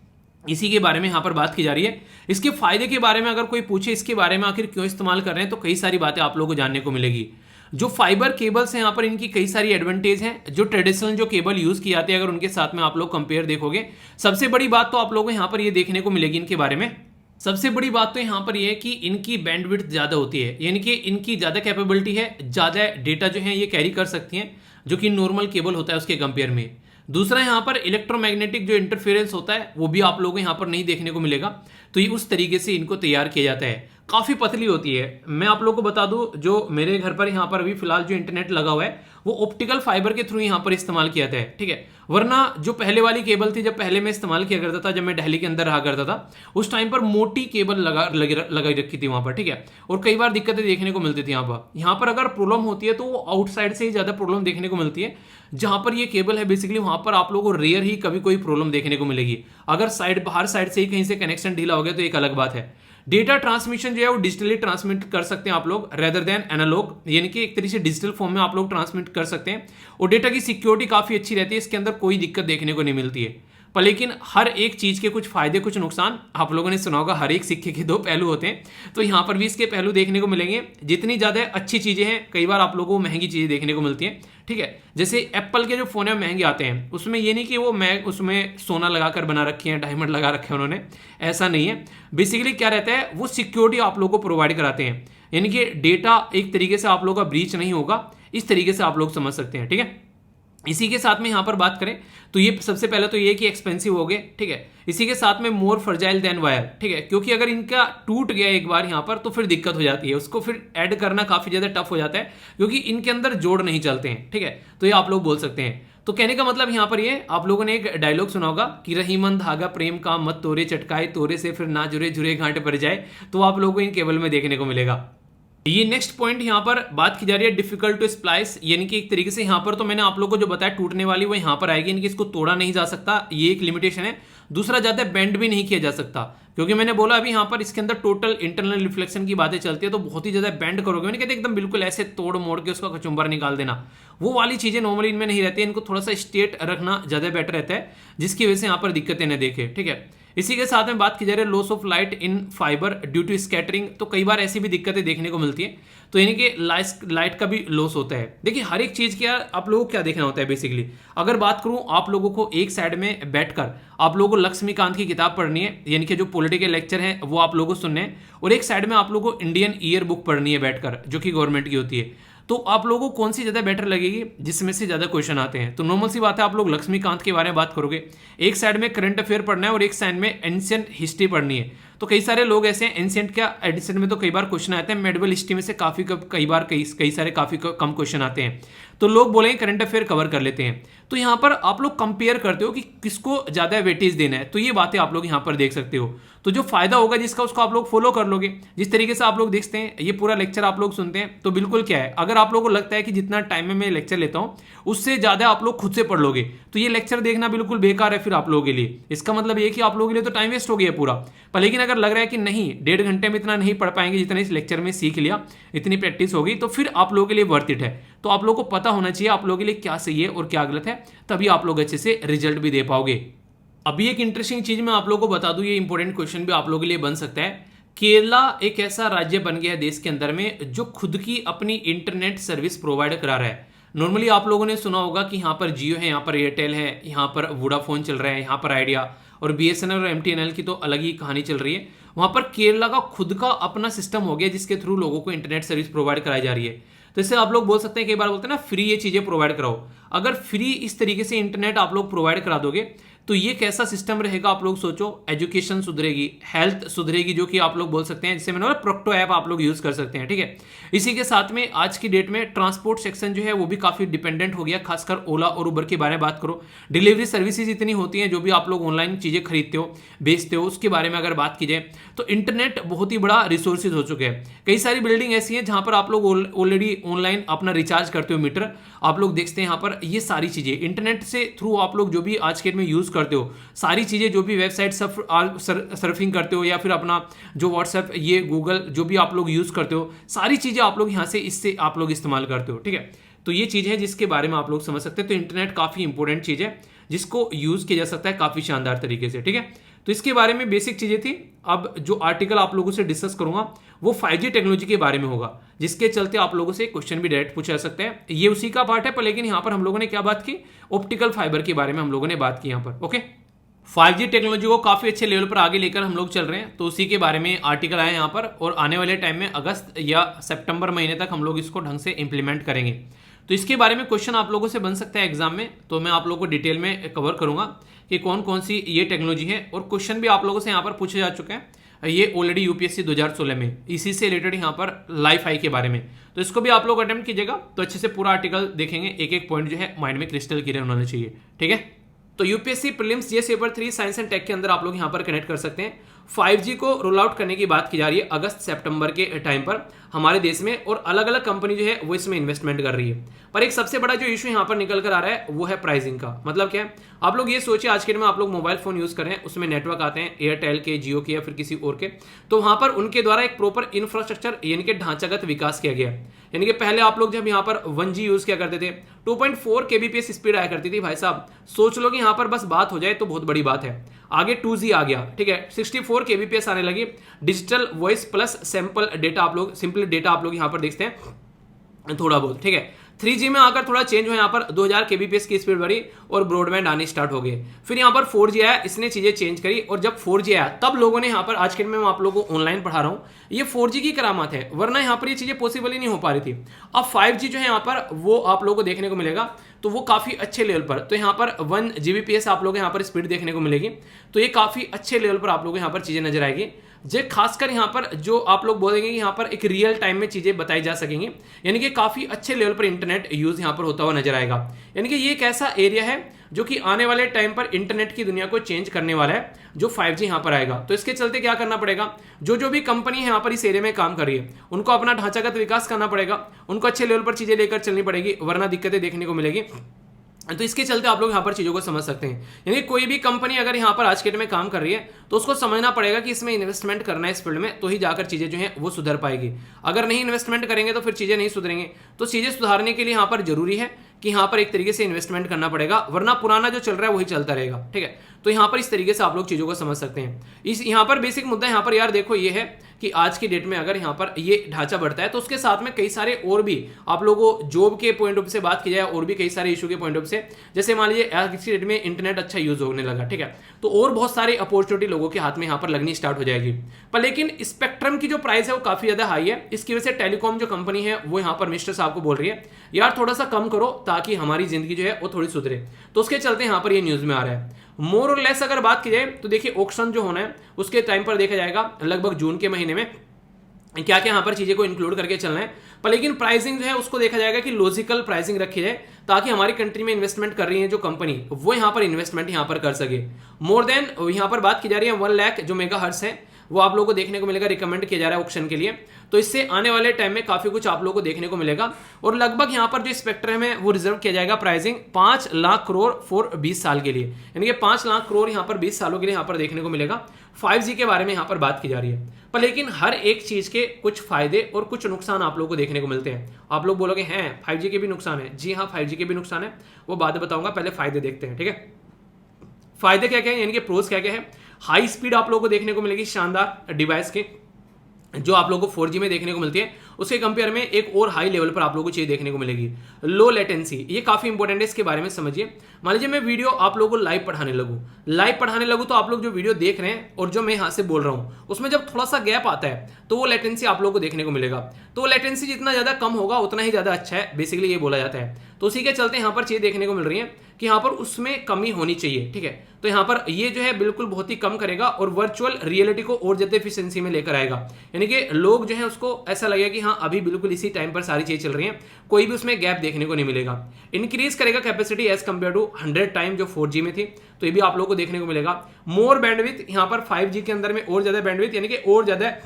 इसी के बारे में यहाँ पर बात की जा रही है। इसके फायदे के बारे में अगर कोई पूछे इसके बारे में आखिर क्यों इस्तेमाल कर रहे हैं, तो कई सारी बातें आप लोगों को जानने को मिलेगी। जो फाइबर केबल्स हैं यहाँ पर, इनकी कई सारी एडवांटेज हैं। जो ट्रेडिशनल जो केबल यूज की जाती है, अगर उनके साथ में आप लोग कंपेयर देखोगे, सबसे बड़ी बात तो आप लोगों को यहाँ पर ये देखने को मिलेगी इनके बारे में। सबसे बड़ी बात तो यहाँ पर यह है कि इनकी बैंडविड्थ ज़्यादा होती है, यानी कि इनकी ज़्यादा कैपेबिलिटी है, ज़्यादा डेटा जो है ये कैरी कर सकती हैं, जो कि नॉर्मल केबल होता है उसके कंपेयर में। दूसरा यहाँ पर इलेक्ट्रोमैग्नेटिक जो इंटरफेरेंस होता है वो भी आप लोगों को यहाँ पर नहीं देखने को मिलेगा। तो ये उस तरीके से इनको तैयार किया जाता है। काफ़ी पतली होती है। मैं आप लोगों को बता दूं, जो मेरे घर पर यहाँ पर अभी फिलहाल जो इंटरनेट लगा हुआ है वो ऑप्टिकल फाइबर के थ्रू यहाँ पर इस्तेमाल किया जाता है, ठीक है। वरना जो पहले वाली केबल थी, जब पहले मैं इस्तेमाल किया करता था, जब मैं दिल्ली के अंदर रहा करता था, उस टाइम पर मोटी केबल लगाई रखी थी वहां पर, ठीक है। और कई बार दिक्कतें देखने को मिलती थी यहाँ पर अगर प्रॉब्लम होती है तो वो आउटसाइड से ही ज्यादा प्रॉब्लम देखने को मिलती है। जहां पर ये केबल है बेसिकली वहां पर आप लोगों को रेयर ही कभी कोई प्रॉब्लम देखने को मिलेगी। अगर बाहर साइड से ही कहीं से कनेक्शन ढीला हो गया तो एक अलग बात है। डेटा ट्रांसमिशन जो है वो डिजिटली ट्रांसमिट कर सकते हैं आप लोग, रेदर देन एनालॉग, यानी कि एक तरीके से डिजिटल फॉर्म में आप लोग ट्रांसमिट कर सकते हैं। और डेटा की सिक्योरिटी काफी अच्छी रहती है, इसके अंदर कोई दिक्कत देखने को नहीं मिलती है। पर लेकिन हर एक चीज के कुछ फायदे कुछ नुकसान, आप लोगों ने सुना होगा हर एक सिक्के के दो पहलू होते हैं, तो यहाँ पर भी इसके पहलू देखने को मिलेंगे। जितनी ज्यादा अच्छी चीजें हैं, कई बार आप लोगों को महंगी चीजें देखने को मिलती हैं, ठीक है। जैसे एप्पल के जो फोन है महंगे आते हैं, उसमें ये नहीं कि वो उसमें सोना लगाकर बना रखी है, डायमंड लगा रखे हैं उन्होंने, ऐसा नहीं है। बेसिकली क्या रहता है, वो सिक्योरिटी आप लोगों को प्रोवाइड कराते हैं, यानी कि डेटा एक तरीके से आप लोगों का ब्रीच नहीं होगा, इस तरीके से आप लोग समझ सकते हैं, ठीक है। इसी के साथ में यहाँ पर बात करें तो ये सबसे पहले तो ये कि एक्सपेंसिव हो गए, ठीक है। इसी के साथ में मोर फ्रजाइल देन वायर, ठीक है, क्योंकि अगर इनका टूट गया एक बार यहाँ पर तो फिर दिक्कत हो जाती है, उसको फिर ऐड करना काफी ज्यादा टफ हो जाता है, क्योंकि इनके अंदर जोड़ नहीं चलते हैं, ठीक है। तो ये आप लोग बोल सकते हैं। तो कहने का मतलब यहाँ पर ये, आप लोगों ने एक डायलॉग सुना होगा कि रहीमन धागा प्रेम का मत तोरे चटकाए, तोरे से फिर ना जुरे जुरे घाटे पर जाए, तो आप लोगों को इन केबल में देखने को मिलेगा। ये नेक्स्ट पॉइंट यहाँ पर बात की जा रही है डिफिकल्ट टू स्प्लाइस, यानी कि एक तरीके से यहाँ पर तो मैंने आप लोगों को जो बताया टूटने वाली वो यहाँ पर आएगी, यानी कि इसको तोड़ा नहीं जा सकता, ये एक लिमिटेशन है। दूसरा ज़्यादा बेंड भी नहीं किया जा सकता, क्योंकि मैंने बोला अभी यहाँ पर इसके अंदर टोटल इंटरनल रिफ्लेक्शन की बातें चलती है, तो बहुत ही ज़्यादा बेंड करोगे, मैंने कहते एकदम बिल्कुल ऐसे तोड़ मोड़ के उसका कचुम्बर निकाल देना, वो वाली चीज़ें नॉर्मली इनमें नहीं रहती है। इनको थोड़ा सा स्ट्रेट रखना ज़्यादा बेटर रहता है, जिसकी वजह से यहाँ पर दिक्कतें न देखे। ठीक है, इसी के साथ में बात की जा रही है loss of light in fibre due to scattering, तो कई बार ऐसी भी दिक्कतें देखने को मिलती है, तो यानी कि लाइट का भी लॉस होता है। देखिए हर एक चीज़ क्या आप लोगों को क्या देखना होता है बेसिकली, अगर बात करूं आप लोगों को एक साइड में बैठकर आप लोगों को लक्ष्मीकांत की किताब पढ़नी है, यानी कि जो पॉलिटिकल लेक्चर है वो आप लोगों को सुनने हैं, और एक साइड में आप लोगों को इंडियन ईयर बुक पढ़नी है बैठकर, जो कि गवर्नमेंट की होती है। तो आप लोगों को कौन सी ज़्यादा बेटर लगेगी, जिसमें से ज़्यादा क्वेश्चन आते हैं? तो नॉर्मल सी बात है, आप लोग लक्ष्मीकांत के बारे में बात करोगे, एक साइड में करंट अफेयर पढ़ना है और एक साइड में एंशिएंट हिस्ट्री पढ़नी है। तो कई सारे लोग ऐसे हैं, एंशिएंट क्या एडिशन में तो कई बार क्वेश्चन आते हैं, मेडिवल हिस्ट्री में से कई सारे काफ़ी कम क्वेश्चन आते हैं, तो लोग बोलेंगे करंट अफेयर कवर कर लेते हैं। तो यहाँ पर आप लोग कंपेयर करते हो कि किसको ज़्यादा वेटेज देना है, तो ये बातें आप लोग यहाँ पर देख सकते हो। तो जो फायदा होगा जिसका, उसको आप लोग फॉलो कर लोगे। जिस तरीके से आप लोग देखते हैं, ये पूरा लेक्चर आप लोग सुनते हैं, तो बिल्कुल क्या है, अगर आप लोगों को लगता है कि जितना टाइम में मैं लेक्चर लेता हूँ उससे ज़्यादा आप लोग खुद से पढ़ लोगे, तो ये लेक्चर देखना बिल्कुल बेकार है फिर आप लोगों के लिए। इसका मतलब ये कि आप लोगों के लिए तो टाइम वेस्ट हो गया पूरा। पर लेकिन अगर लग रहा है कि नहीं 1.5 घंटे में इतना नहीं पढ़ पाएंगे जितना इस लेक्चर में सीख लिया, इतनी प्रैक्टिस हो गई, तो फिर आप लोगों के लिए वर्थ इट है। तो आप लोगों को पता होना चाहिए आप लोगों के लिए क्या सही है और क्या गलत है, तभी आप लोग अच्छे से रिजल्ट भी दे पाओगे। अभी एक इंटरेस्टिंग चीज मैं आप लोगों को बता दूं, ये इंपॉर्टेंट क्वेश्चन भी आप लोगों के लिए बन सकता है। केरला एक ऐसा राज्य बन गया है देश के अंदर में जो खुद की अपनी इंटरनेट सर्विस प्रोवाइड करा रहा है। नॉर्मली आप लोगों ने सुना होगा कि यहाँ पर जियो है, यहाँ पर एयरटेल है, यहाँ पर वोडाफोन चल रहा है, यहाँ पर आइडिया, और बीएसएनएल और एमटीएनएल की तो अलग ही कहानी चल रही है। वहाँ पर केरला का खुद का अपना सिस्टम हो गया जिसके थ्रू लोगों को इंटरनेट सर्विस प्रोवाइड कराई जा रही है। तो इससे आप लोग बोल सकते हैं, कई बार बोलते हैं ना फ्री ये चीज़ें प्रोवाइड कराओ। अगर फ्री इस तरीके से इंटरनेट आप लोग प्रोवाइड करा दोगे तो ये कैसा सिस्टम रहेगा आप लोग सोचो। एजुकेशन सुधरेगी, हेल्थ सुधरेगी, जो कि आप लोग बोल सकते हैं, जिससे मैंने बोला प्रोक्टो ऐप आप लोग यूज कर सकते हैं। ठीक है, इसी के साथ में आज की डेट में ट्रांसपोर्ट सेक्शन जो है वो भी काफी डिपेंडेंट हो गया, खासकर ओला और उबर के बारे में बात करो। डिलीवरी सर्विसेज इतनी होती हैं, जो भी आप लोग ऑनलाइन चीजें खरीदते हो बेचते हो, उसके बारे में अगर बात की जाए तो इंटरनेट बहुत ही बड़ा रिसोर्सेज हो चुके हैं। कई सारी बिल्डिंग ऐसी हैं जहां पर आप लोग ऑलरेडी ऑनलाइन अपना रिचार्ज करते हो मीटर, आप लोग देखते हैं यहाँ पर ये सारी चीजें इंटरनेट से थ्रू आप लोग जो भी आज के डेट में यूज करते हो, सारी चीजें जो भी वेबसाइट सर्फिंग करते हो या फिर अपना जो व्हाट्सएप ये गूगल जो भी आप लोग यूज करते हो, सारी चीजें आप लोग यहाँ से इससे आप लोग इस्तेमाल करते हो। ठीक है, तो ये चीज है जिसके बारे में आप लोग समझ सकते हैं। तो इंटरनेट काफी इंपॉर्टेंट चीज है जिसको यूज किया जा सकता है काफी शानदार तरीके से। ठीक है, तो इसके बारे में बेसिक चीजें थी। अब जो आर्टिकल आप लोगों से डिस्कस करूंगा वो 5G टेक्नोलॉजी के बारे में होगा, जिसके चलते आप लोगों से क्वेश्चन भी डायरेक्ट पूछा जा सकता है। ये उसी का पार्ट है, पर लेकिन यहाँ पर हम लोगों ने क्या बात की, ऑप्टिकल फाइबर के बारे में हम लोगों ने बात की यहाँ पर। ओके, 5G टेक्नोलॉजी को काफी अच्छे लेवल पर आगे लेकर हम लोग चल रहे हैं, तो उसी के बारे में आर्टिकल आए यहाँ पर, और आने वाले टाइम में अगस्त या सितंबर महीने तक हम लोग इसको ढंग से इंप्लीमेंट करेंगे। तो इसके बारे में क्वेश्चन आप लोगों से बन सकता है एग्जाम में, तो मैं आप लोगों को डिटेल में कवर करूंगा कि कौन कौन सी ये टेक्नोलॉजी है, और क्वेश्चन भी आप लोगों से यहाँ पर पूछे जा चुके हैं। ये ऑलरेडी यूपीएससी 2016 में इसी से रिलेटेड यहाँ पर लाइफ आई के बारे में, तो इसको भी आप लोग अटेम्प्ट कीजिएगा, तो अच्छे से पूरा आर्टिकल देखेंगे, एक एक पॉइंट जो है माइंड में क्रिस्टल क्लियर होना चाहिए। ठीक है, तो UPSC prelims GS paper 3 science and tech के अंदर आप लोग यहाँ पर कनेक्ट कर सकते हैं। 5G को रोल आउट करने की बात की जा रही है अगस्त सितंबर के टाइम पर हमारे देश में, और अलग अलग कंपनी जो है वो इसमें इन्वेस्टमेंट कर रही है। पर एक सबसे बड़ा जो इशू यहाँ पर निकल कर आ रहा है वो है प्राइसिंग का। मतलब क्या है, आप लोग ये सोचिए आज के दिन में आप लोग मोबाइल फोन यूज कर रहे हैं, उसमें नेटवर्क आते हैं एयरटेल के, जियो के या फिर किसी और के, तो वहां पर उनके द्वारा एक प्रॉपर इंफ्रास्ट्रक्चर यानी कि ढांचागत विकास किया गया। यानी कि पहले आप लोग जब यहाँ पर 1G यूज किया करते थे 2.4 kbps स्पीड आया करती थी, भाई साहब सोच लो कि यहाँ पर बस बात हो जाए तो बहुत बड़ी बात है। आगे 2G आ गया, ठीक है, 64 kbps आने लगी, digital voice plus sample data आप लोग सिंपल डेटा आप लोग यहाँ पर देखते हैं थोड़ा बहुत। ठीक है, 3G में आकर थोड़ा चेंज हुआ, यहाँ पर 2000 kbps की स्पीड बढ़ी और ब्रॉडबैंड आने स्टार्ट हो गए। फिर यहाँ पर 4G आया, इसने चीजें चेंज करी, और जब 4G आया तब लोगों ने यहाँ पर आज के दिन में मैं आप लोगों को ऑनलाइन पढ़ा रहा हूँ, ये 4G की करामात है, वरना यहाँ पर ये चीजें पॉसिबल ही नहीं हो पा रही थी। अब 5G जो है यहाँ पर वो आप लोगों को देखने को मिलेगा, तो वो काफी अच्छे लेवल पर, तो यहाँ पर 1 Gbps आप लोग यहाँ पर स्पीड देखने को मिलेगी, तो ये काफी अच्छे लेवल पर आप लोगों को यहाँ पर चीजें नजर आएगी। जे खासकर यहाँ पर जो आप लोग बोलेंगे कि यहाँ पर एक रियल टाइम में चीजें बताई जा सकेंगी, यानी कि काफी अच्छे लेवल पर इंटरनेट यूज यहाँ पर होता हुआ नजर आएगा। यानी कि ये एक ऐसा एरिया है जो कि आने वाले टाइम पर इंटरनेट की दुनिया को चेंज करने वाला है, जो 5G यहाँ पर आएगा। तो इसके चलते क्या करना पड़ेगा, जो भी कंपनी है यहाँ पर इस एरिया में काम कर रही है उनको अपना ढांचागत विकास करना पड़ेगा, उनको अच्छे लेवल पर चीजें लेकर चलनी पड़ेगी, वरना दिक्कतें देखने को मिलेगी। तो इसके चलते आप लोग यहाँ पर चीज़ों को समझ सकते हैं। यानी कोई भी कंपनी अगर यहाँ पर आज के डेट में काम कर रही है तो उसको समझना पड़ेगा कि इसमें इन्वेस्टमेंट करना है इस फील्ड में, तो ही जाकर चीज़ें जो है वो सुधर पाएगी। अगर नहीं इन्वेस्टमेंट करेंगे तो फिर चीज़ें नहीं सुधरेंगे। तो चीज़ें सुधारने के लिए यहाँ पर जरूरी है कि यहाँ पर एक तरीके से इन्वेस्टमेंट करना पड़ेगा, वरना पुराना जो चल रहा है वही चलता रहेगा। ठीक है, तो यहाँ पर इस तरीके से आप लोग चीज़ों को समझ सकते हैं। इस यहाँ पर बेसिक मुद्दा यहाँ पर यार देखो ये है कि आज की डेट में अगर यहाँ पर ये ढांचा बढ़ता है तो उसके साथ में कई सारे और भी आप लोगों को जॉब के पॉइंट ऑफ व्यू से बात की जाए और भी कई सारे इशू के पॉइंट ऑफ व्यू से, जैसे मान लीजिए आज की डेट में इंटरनेट अच्छा यूज होने लगा, ठीक है, तो और बहुत सारी अपॉर्चुनिटी लोगों के हाथ में यहाँ पर लगनी स्टार्ट हो जाएगी। पर लेकिन स्पेक्ट्रम की जो प्राइस है वो काफी ज्यादा हाई है। इसकी वजह से टेलीकॉम जो कंपनी है वो यहाँ पर मिस्टर साहब को बोल रही है यार थोड़ा सा कम करो ताकि हमारी जिंदगी जो है वो थोड़ी सुधरे। तो उसके चलते यहाँ पर ये न्यूज में आ रहा है। मोर और लेस अगर बात की जाए तो देखिए ऑक्शन जो होना है उसके टाइम पर देखा जाएगा लगभग जून के महीने में क्या क्या यहाँ पर चीजें को इंक्लूड करके चलना है। पर लेकिन प्राइसिंग जो है उसको देखा जाएगा कि लॉजिकल प्राइसिंग रखी जाए ताकि हमारी कंट्री में इन्वेस्टमेंट कर रही है जो कंपनी वो यहाँ पर इन्वेस्टमेंट यहाँ पर कर सके। मोर देन यहाँ पर बात की जा रही है 1 लाख जो मेगा हर्ट्ज है वो आप लोगों को देखने को मिलेगा, रिकमेंड किया जा रहा है ऑक्शन के लिए। तो इससे आने वाले टाइम में काफी कुछ आप लोगों को देखने को मिलेगा। और लगभग यहाँ पर जो स्पेक्ट्रम है वो रिजर्व किया जाएगा प्राइसिंग 5 लाख करोड़ फॉर 20 साल के लिए, यानी कि 5 लाख करोड़ यहाँ पर 20 सालों के लिए यहाँ पर देखने को मिलेगा। 5G के बारे में यहाँ पर बात की जा रही है। पर लेकिन हर एक चीज के कुछ फायदे और कुछ नुकसान आप लोगों को देखने को मिलते हैं। आप लोग बोलोगे हैं 5G के भी नुकसान है, जी हाँ 5G के भी नुकसान है, वो बाद बताऊंगा, पहले फायदे देखते हैं। ठीक है, फायदे क्या क्या है यानी कि प्रोज क्या क्या है। हाई स्पीड आप लोगों को देखने को मिलेगी शानदार डिवाइस के, जो आप लोगों को 4G में देखने को मिलती है उसके कंपेयर में एक और हाई लेवल पर आप लोगों को चीज देखने को मिलेगी। लो लेटेंसी, ये काफी इंपॉर्टेंट है, इसके बारे में समझिए। मान लीजिए मैं वीडियो आप लोगों को लाइव पढ़ाने लगूं तो आप लोग जो वीडियो देख रहे हैं और जो मैं यहाँ से बोल रहा हूँ उसमें जब थोड़ा सा गैप आता है तो वो लेटेंसी आप लोगों को देखने को मिलेगा। तो वो लेटेंसी जितना ज्यादा कम होगा उतना ही ज्यादा अच्छा है, बेसिकली ये बोला जाता है। तो उसी के चलते यहाँ पर चीज देखने को मिल रही है कि यहाँ पर उसमें कमी होनी चाहिए। ठीक है, तो यहाँ पर ये जो है बिल्कुल बहुत ही कम करेगा और वर्चुअल रियलिटी को और ज्यादा एफिशिएंसी में लेकर आएगा। यानी कि लोग जो है उसको ऐसा लगेगा कि हाँ अभी बिल्कुल इसी टाइम पर सारी चीजें चल रही हैं, कोई भी उसमें गैप देखने को नहीं मिलेगा। इंक्रीज करेगा capacity as compare to 100 time जो 4G में थी, तो ये भी आप लोगों को देखने को मिलेगा। मोर बैंडविथ, यहाँ पर 5G के अंदर में और ज्यादा बैंडविथ यानी कि और ज्यादा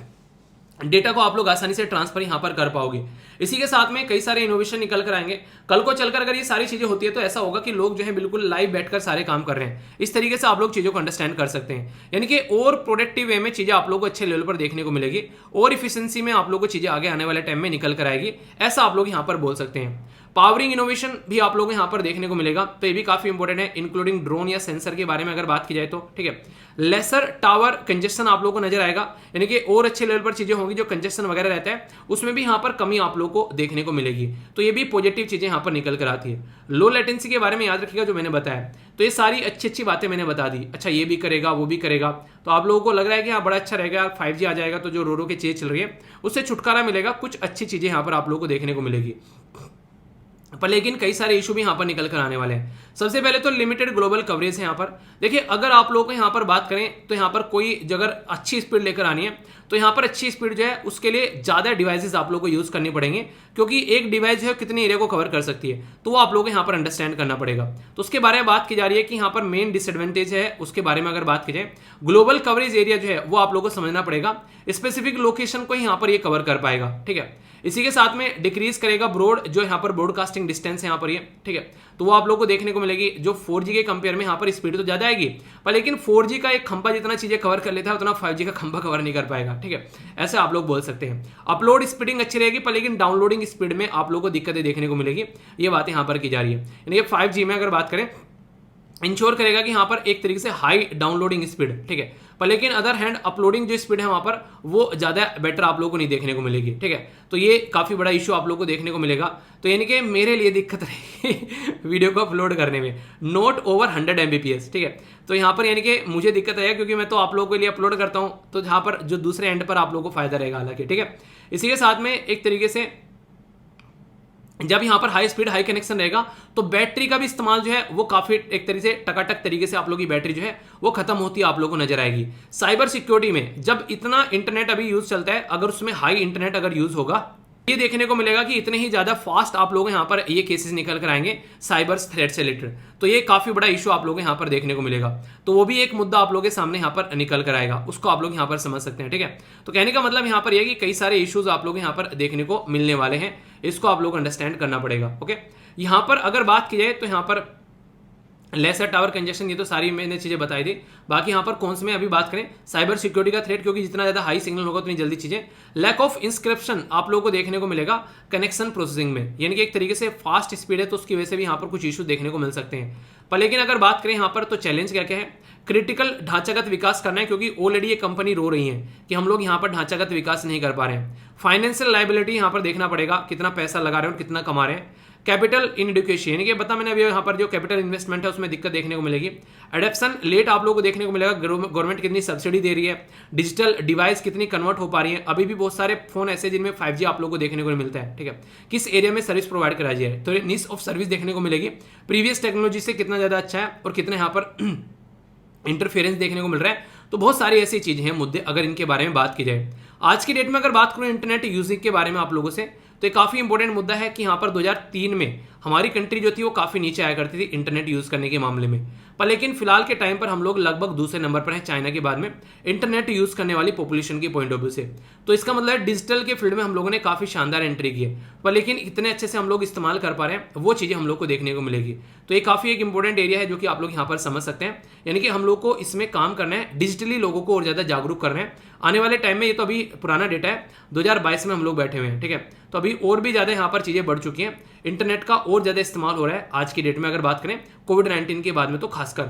डेटा को आप लोग आसानी से ट्रांसफर यहां पर कर पाओगे। इसी के साथ में कई सारे इनोवेशन निकल कर आएंगे। कल को चलकर अगर ये सारी चीजें होती है तो ऐसा होगा कि लोग जो है बिल्कुल लाइव बैठकर सारे काम कर रहे हैं। इस तरीके से आप लोग चीजों को अंडरस्टैंड कर सकते हैं, यानी कि और प्रोडक्टिव वे में चीजें आप लोग को अच्छे लेवल पर देखने को मिलेगी और इफिशियंसी में आप लोग को चीजें आगे आने वाले टाइम में निकल कर आएगी, ऐसा आप लोग यहां पर बोल सकते हैं। पावरिंग इनोवेशन भी आप लोगों को यहां पर देखने को मिलेगा, तो ये भी काफी इंपॉर्टेंट है, इंक्लूडिंग ड्रोन या सेंसर के बारे में अगर बात की जाए तो। ठीक है, लेसर टावर कंजेशन आप लोगों को नजर आएगा, यानी कि और अच्छे लेवल पर चीजें होंगी, जो कंजेशन वगैरह रहता है उसमें भी यहां पर कमी आप लोगों को देखने को मिलेगी। तो ये भी पॉजिटिव चीजें यहां पर निकल कर आती है। लो लेटेंसी के बारे में याद रखिएगा जो मैंने बताया, तो ये सारी अच्छी अच्छी बातें मैंने बता दी। अच्छा ये भी करेगा वो भी करेगा, तो आप लोगों को लग रहा है कि हाँ बड़ा अच्छा रहेगा, 5G आ जाएगा तो जो रो रो के चीजें चल रही है उससे छुटकारा मिलेगा, कुछ अच्छी चीजें यहाँ पर आप लोगों को देखने को मिलेगी। पर लेकिन कई सारे इशू भी यहाँ पर निकल कर आने वाले हैं। सबसे पहले तो लिमिटेड ग्लोबल कवरेज है यहाँ पर। देखिए अगर आप लोगों को यहाँ पर बात करें तो यहाँ पर कोई अगर अच्छी स्पीड लेकर आनी है तो यहाँ पर अच्छी स्पीड जो है उसके लिए ज्यादा डिवाइसेस आप लोगों को यूज करनी पड़ेंगे, क्योंकि एक डिवाइस जो है कितने एरिया को कवर कर सकती है, तो वो आप लोगों को यहाँ पर अंडरस्टैंड करना पड़ेगा। तो उसके बारे में बात की जा रही है कि यहाँ पर मेन डिसएडवांटेज है उसके बारे में अगर बात की जाए, ग्लोबल कवरेज एरिया जो है वो आप लोगों को समझना पड़ेगा, स्पेसिफिक लोकेशन को यहाँ पर ये कवर कर पाएगा। ठीक है, इसी के साथ में डिक्रीज करेगा ब्रॉड, जो यहाँ पर ब्रॉडकास्टिंग डिस्टेंस है यहाँ पर ये। ठीक है, तो वो आप लोगों को देखने को मिलेगी, जो 4G के कंपेयर में यहाँ पर स्पीड तो ज्यादा आएगी, पर लेकिन 4G का एक खंभा जितना चीजें कवर कर लेता है उतना 5G का खंभा कवर नहीं कर पाएगा। ठीक है, ऐसे आप लोग बोल सकते हैं। अपलोड स्पीडिंग अच्छी रहेगी, पर लेकिन डाउनलोडिंग स्पीड में आप लोगों को दिक्कतें देखने को मिलेगी, ये बातें यहाँ पर की जा रही है। यानी 5G में अगर बात करें इंश्योर करेगा कि यहाँ पर एक तरीके से हाई डाउनलोडिंग स्पीड, ठीक है, पर लेकिन अदर हैंड अपलोडिंग जो स्पीड है वहां पर वो ज्यादा बेटर आप लोगों को नहीं देखने को मिलेगी। ठीक है, तो ये काफी बड़ा इशू आप लोगों को देखने को मिलेगा। तो यानी कि मेरे लिए दिक्कत रहेगी वीडियो को अपलोड करने में, नॉट ओवर 100 Mbps। ठीक है, तो यहाँ पर यानी कि मुझे दिक्कत आएगा क्योंकि मैं तो आप लोगों के लिए अपलोड करता हूँ, तो जहाँ पर जो दूसरे एंड पर आप लोगों को फायदा रहेगा हालांकि। ठीक है, इसी के साथ में एक तरीके से जब यहां पर हाई स्पीड हाई कनेक्शन रहेगा तो बैटरी का भी इस्तेमाल जो है वो काफी एक तरीके से टकाटक तरीके से आप लोगों की बैटरी जो है वो खत्म होती है आप लोगों को नजर आएगी। साइबर सिक्योरिटी में जब इतना इंटरनेट अभी यूज चलता है, अगर उसमें हाई इंटरनेट अगर यूज होगा, ये देखने को मिलेगा कि इतने ही ज्यादा फास्ट आप लोग यहाँ पर ये केसेस निकल कर आएंगे साइबर थ्रेट से रिलेटेड, तो ये काफी बड़ा इशू आप लोग यहाँ पर देखने को मिलेगा। तो वो भी एक मुद्दा आप लोगों के सामने यहाँ पर निकल कर आएगा, उसको आप लोग यहाँ पर समझ सकते हैं। ठीक है, तो कहने का मतलब यहाँ पर यह कि कई सारे इश्यूज आप लोग यहाँ पर देखने को मिलने वाले हैं, इसको आप लोग अंडरस्टैंड करना पड़ेगा। ओके, यहाँ पर अगर बात की जाए तो यहाँ पर लेसर टावर कंजेशन, ये तो सारी मैंने चीज़ें बताई थी। बाकी यहाँ पर कौन से में अभी बात करें, साइबर सिक्योरिटी का थ्रेट, क्योंकि जितना ज़्यादा हाई सिग्नल होगा उतनी जल्दी चीज़ें। लैक ऑफ इंस्क्रिप्शन आप लोगों को देखने को मिलेगा कनेक्शन प्रोसेसिंग में, यानी कि एक तरीके से फास्ट स्पीड है तो उसकी वजह से भी यहाँ पर कुछ इशू देखने को मिल सकते हैं। पर लेकिन अगर बात करें यहाँ पर तो चैलेंज क्या क्या है, क्रिटिकल ढांचागत विकास करना है, क्योंकि ऑलरेडी ये कंपनी रो रही है कि हम लोग यहाँ पर ढांचागत विकास नहीं कर पा रहे हैं। फाइनेंशियल लाइबिलिटी यहाँ पर देखना पड़ेगा, कितना पैसा लगा रहे हैं और कितना कमा रहे हैं। कैपिटल इन एजुकेशन, यानी कि बता मैंने अभी यहाँ पर जो कैपिटल इन्वेस्टमेंट है उसमें दिक्कत देखने को मिलेगी। एडेप्शन लेट आप लोगों को देखने को मिलेगा, गवर्नमेंट कितनी सब्सिडी दे रही है, डिजिटल डिवाइस कितनी कन्वर्ट हो पा रही है। अभी भी बहुत सारे फोन ऐसे जिनमें 5G आप लोगों को देखने को मिलता है, ठीक है। किस एरिया में सर्विस प्रोवाइड करा जाए, तो नीड्स ऑफ सर्विस देखने को मिलेगी। प्रीवियस टेक्नोलॉजी से कितना ज़्यादा अच्छा है और कितना यहाँ पर इंटरफेरेंस देखने को मिल रहा है। तो बहुत सारी ऐसी चीज़ें हैं, मुद्दे, अगर इनके बारे में बात की जाए। आज की डेट में अगर बात करूँ इंटरनेट यूजिंग के बारे में आप लोगों से, तो ये काफ़ी इंपॉर्टेंट मुद्दा है कि यहाँ पर 2003 में हमारी कंट्री जो थी वो काफ़ी नीचे आया करती थी इंटरनेट यूज़ करने के मामले में। पर लेकिन फिलहाल के टाइम पर हम लोग लगभग दूसरे नंबर पर हैं चाइना के बाद में इंटरनेट यूज़ करने वाली पॉपुलेशन के पॉइंट ऑफ व्यू से। तो इसका मतलब है डिजिटल के फील्ड में हम लोगों ने काफ़ी शानदार एंट्री की है। पर लेकिन इतने अच्छे से हम लोग इस्तेमाल कर पा रहे हैं, वो चीज़ें हम लोग को देखने को मिलेगी। तो ये काफ़ी एक इंपॉर्टेंट एरिया है जो कि आप लोग यहाँ पर समझ सकते हैं, यानी कि हम लोग को इसमें काम करना है, डिजिटली लोगों को और ज़्यादा जागरूक करना है आने वाले टाइम में। ये तो अभी पुराना डेटा है, 2022 में हम लोग बैठे हुए हैं, ठीक है। तो अभी और भी ज़्यादा यहाँ पर चीज़ें बढ़ चुकी हैं, इंटरनेट का और ज़्यादा इस्तेमाल हो रहा है आज की डेट में। अगर बात करें कोविड-19 के बाद में, तो खासकर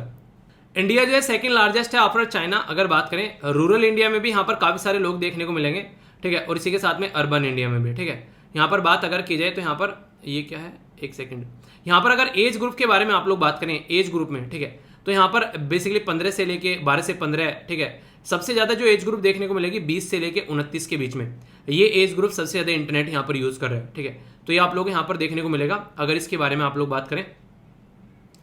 इंडिया जो है सेकंड लार्जेस्ट है आफ्टर चाइना। अगर बात करें रूरल इंडिया में भी यहाँ पर काफ़ी सारे लोग देखने को मिलेंगे, ठीक है, और इसी के साथ में अर्बन इंडिया में भी, ठीक है। यहाँ पर बात अगर की जाए तो यहाँ पर ये क्या है, एक सेकेंड, यहाँ पर अगर एज ग्रुप के बारे में आप लोग बात करें, एज ग्रुप में, ठीक है, तो यहाँ पर बेसिकली 15 से लेके 12 से 15, ठीक है। सबसे ज़्यादा जो एज ग्रुप देखने को मिलेगी 20 से लेके 29 के बीच में, ये एज ग्रुप सबसे ज़्यादा इंटरनेट यहाँ पर यूज़ कर रहे हैं, ठीक है। तो ये आप लोग यहाँ पर देखने को मिलेगा अगर इसके बारे में आप लोग बात करें,